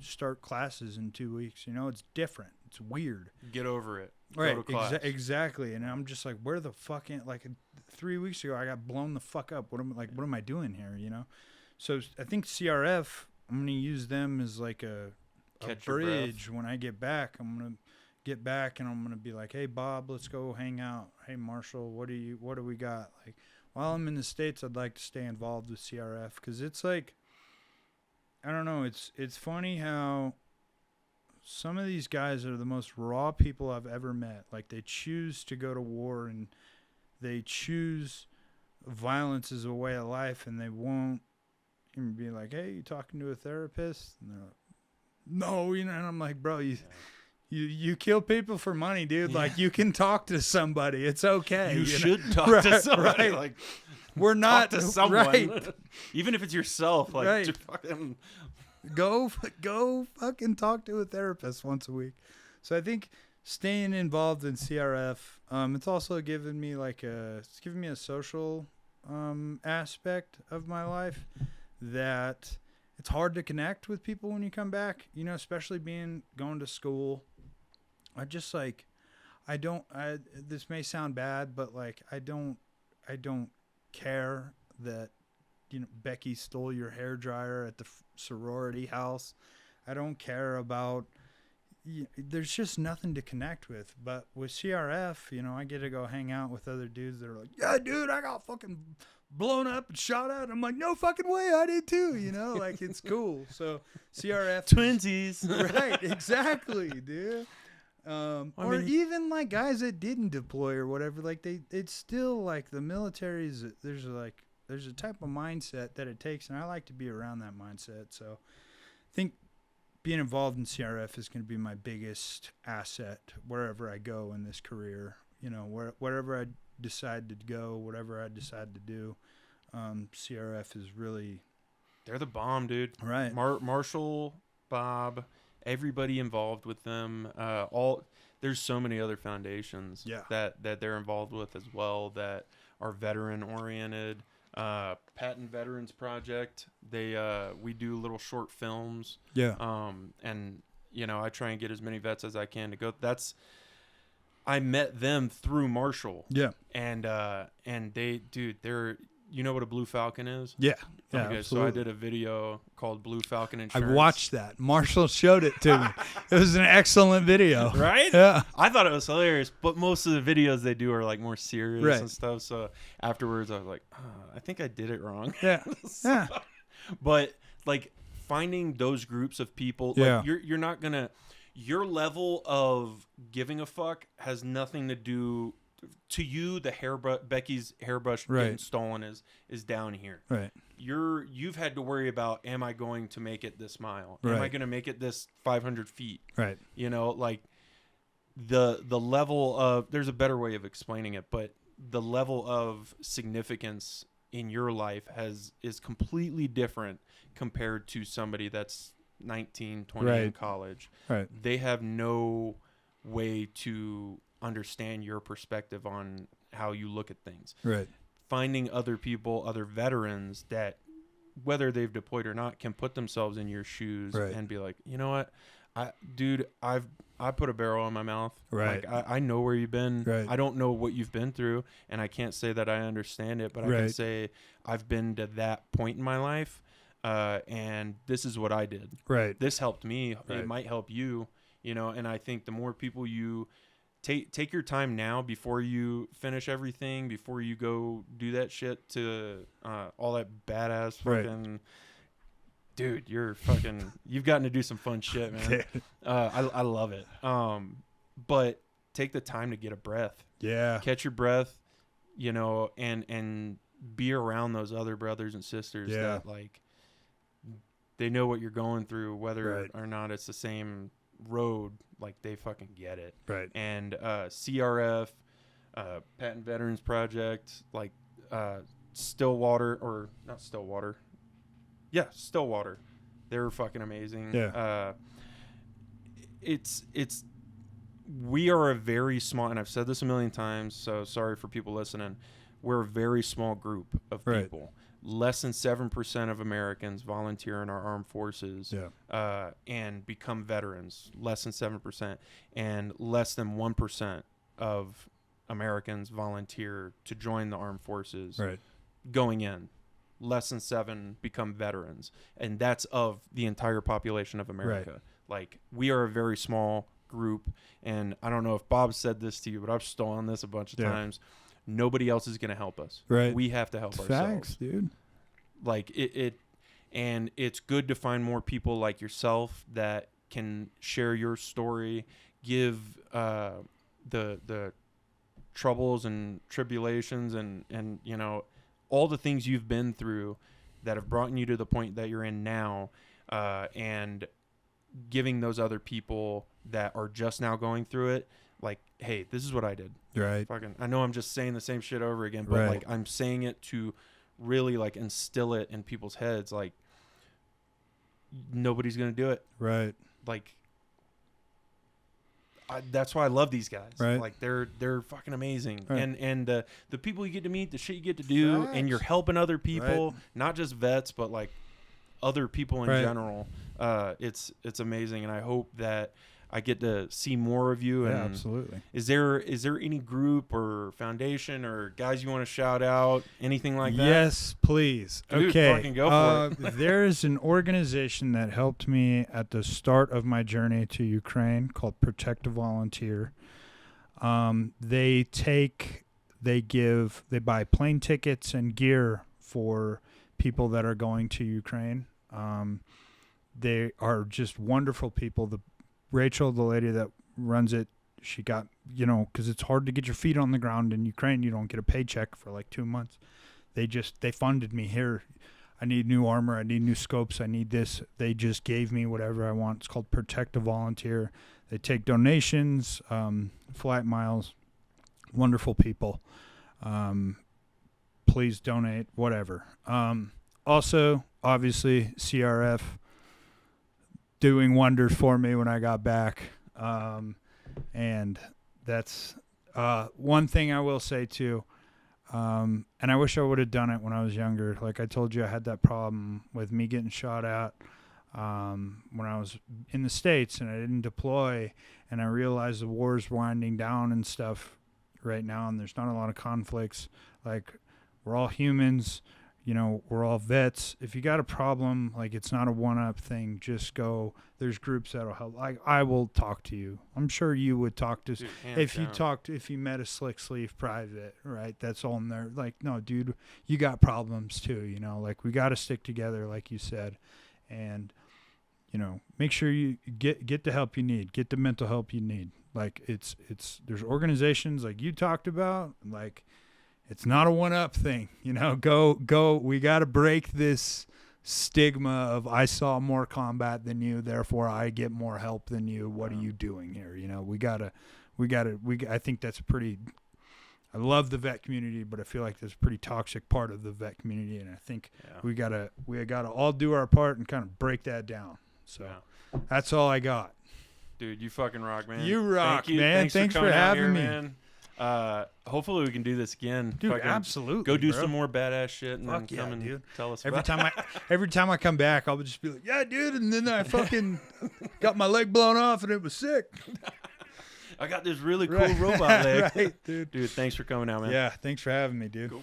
start classes in 2 weeks. You know, it's different. It's weird. Get over it. Right. Exactly. And I'm just like, where the fuck? 3 weeks ago, I got blown the fuck up. What am I doing here? You know. So I think CRF. I'm gonna use them as like a bridge when I get back. I'm gonna get back and I'm gonna be like, hey Bob, let's go hang out. Hey Marshall, what do we got? Like, while I'm in the States, I'd like to stay involved with CRF because it's like, I don't know. It's funny how some of these guys are the most raw people I've ever met. Like, they choose to go to war and they choose violence as a way of life, and they won't even be like, "Hey, you talking to a therapist?" And they're like, "No," and I'm like, "Bro, you kill people for money, dude. Yeah. Like, you can talk to somebody. It's okay. You know? should talk to somebody. Right. Like, We're not talk to someone, right. even if it's yourself. Like, Right. just fucking. Go fucking talk to a therapist once a week." So I think staying involved in CRF, it's also given me it's given me a social aspect of my life that it's hard to connect with people when you come back, you know, especially going to school. I just this may sound bad, but like, I don't care that, you know, Becky stole your hairdryer at the sorority house. I don't care about, there's just nothing to connect with. But with CRF, you know, I get to go hang out with other dudes that are like, "Yeah, dude, I got fucking blown up and shot at." I'm like, "No fucking way, I did too," you know, like, it's cool. So CRF Twinsies. right, exactly, dude. Or even like guys that didn't deploy or whatever, like it's still like the military's, there's a type of mindset that it takes, and I like to be around that mindset. So I think being involved in CRF is going to be my biggest asset wherever I go in this career. You know, wherever I decide to go, whatever I decide to do, CRF is really... They're the bomb, dude. Right. Marshall, Bob, everybody involved with them. There's so many other foundations that they're involved with as well that are veteran oriented. Patent Veterans Project. We do little short films. Yeah. And you know, I try and get as many vets as I can to go. I met them through Marshall. Yeah. And they're, you know what a Blue Falcon is? Yeah. Yeah. Okay, Absolutely. so I did a video called Blue Falcon I Insurance. watched that. Marshall showed it to me. It was an excellent video. Right? Yeah. I thought it was hilarious, but most of the videos they do are like more serious Right. and stuff. So afterwards, I was like, I think I did it wrong. Yeah. Yeah. But like finding those groups of people, Yeah. like you're not gonna, your level of giving a fuck has nothing to do. To you, Becky's hairbrush Right. getting stolen is down here. Right. You've had to worry about, am I going to make it this mile? Am I Right. going to make it this 500 feet? Right. You know, like the level of, there's a better way of explaining it, but the level of significance in your life is completely different compared to somebody that's 19, 20 in Right. college. Right. They have no way to understand your perspective on how you look at things. Right. Finding other people, other veterans that, whether they've deployed or not, can put themselves in your shoes Right. and be like, you know what, I put a barrel in my mouth. Right. Like, I know where you've been. Right. I don't know what you've been through, and I can't say that I understand it, but I can Right. say I've been to that point in my life, and this is what I did. Right. This helped me. Right. It might help you, you know. And I think the more people you take your time now before you finish everything, before you go do that shit to all that badass Right. fucking dude, you've gotten to do some fun shit, man. I love it. But take the time to get a breath, Yeah. catch your breath, you know, and be around those other brothers and sisters Yeah. that like they know what you're going through, whether Right. or not it's the same road. Like, they fucking get it. Right. And CRF, Patent Veterans Project, like Stillwater, or not Stillwater. Yeah, Stillwater. They're fucking amazing. Yeah. We are a very small, and I've said this a million times, so sorry for people listening. We're a very small group of Right. people. Less than 7% of Americans volunteer in our armed forces and become veterans. Less than 7%. And less than 1% of Americans volunteer to join the armed forces Right. going in. Less than 7 become veterans. And that's of the entire population of America. Right. Like, we are a very small group. And I don't know if Bob said this to you, but I've stolen this a bunch of times. Nobody else is going to help us. Right. We have to help It's ourselves. facts, dude. Like And it's good to find more people like yourself that can share your story, give the troubles and tribulations and you know, all the things you've been through that have brought you to the point that you're in now, and giving those other people that are just now going through it, like, hey, this is what I did. Right. Fucking, I know I'm just saying the same shit over again, but Right. like I'm saying it to really like instill it in people's heads. Like, nobody's gonna do it. Right. Like, that's why I love these guys. Right. Like they're fucking amazing. Right. And the people you get to meet, the shit you get to do, and you're helping other people, Right. not just vets, but like other people in Right. general. It's amazing, and I hope that I get to see more of you. And Yeah, absolutely. Is there any group or foundation or guys you want to shout out? Anything like that? Yes, please. Dude, okay. fucking go for it. There's an organization that helped me at the start of my journey to Ukraine called Protect a Volunteer. They buy plane tickets and gear for people that are going to Ukraine. They are just wonderful people. Rachel, the lady that runs it, she got, you know, because it's hard to get your feet on the ground in Ukraine. You don't get a paycheck for like 2 months. They funded me here. I need new armor. I need new scopes. I need this. They just gave me whatever I want. It's called Protect a Volunteer. They take donations, flight miles, wonderful people. Please donate, whatever. Also, obviously, CRF doing wonders for me when I got back. And that's one thing I will say too. And I wish I would have done it when I was younger. Like I told you, I had that problem with me getting shot at when I was in the States and I didn't deploy. And I realized the war's winding down and stuff right now, and there's not a lot of conflicts. Like, we're all humans. You know, we're all vets. If you got a problem, like, it's not a one-up thing. Just go. There's groups that'll help. Like, I will talk to you. I'm sure you would talk to. Dude, if you met a slick sleeve private, right? That's all in there. Like, no, dude, you got problems too. You know, like, we got to stick together, like you said, and you know, make sure you get the help you need. Get the mental help you need. Like, it's there's organizations like you talked about, like. It's not a one-up thing, you know. Go. We got to break this stigma of I saw more combat than you, therefore I get more help than you. What are you doing here? You know, we gotta. I think that's pretty. I love the vet community, but I feel like that's a pretty toxic part of the vet community, and I think we gotta all do our part and kind of break that down. So that's all I got. Dude, you fucking rock, man. You rock, Thank you. man. Thanks for having me, man. Hopefully we can do this again. Dude, Fucking absolutely. Go do bro. some more badass shit and Fuck then yeah, come and dude. tell us Every about time I come back, I'll just be like, yeah, dude, and then I fucking got my leg blown off and it was sick. I got this really cool robot leg. Right, dude. Dude, thanks for coming out, man. Yeah, thanks for having me, dude. Cool.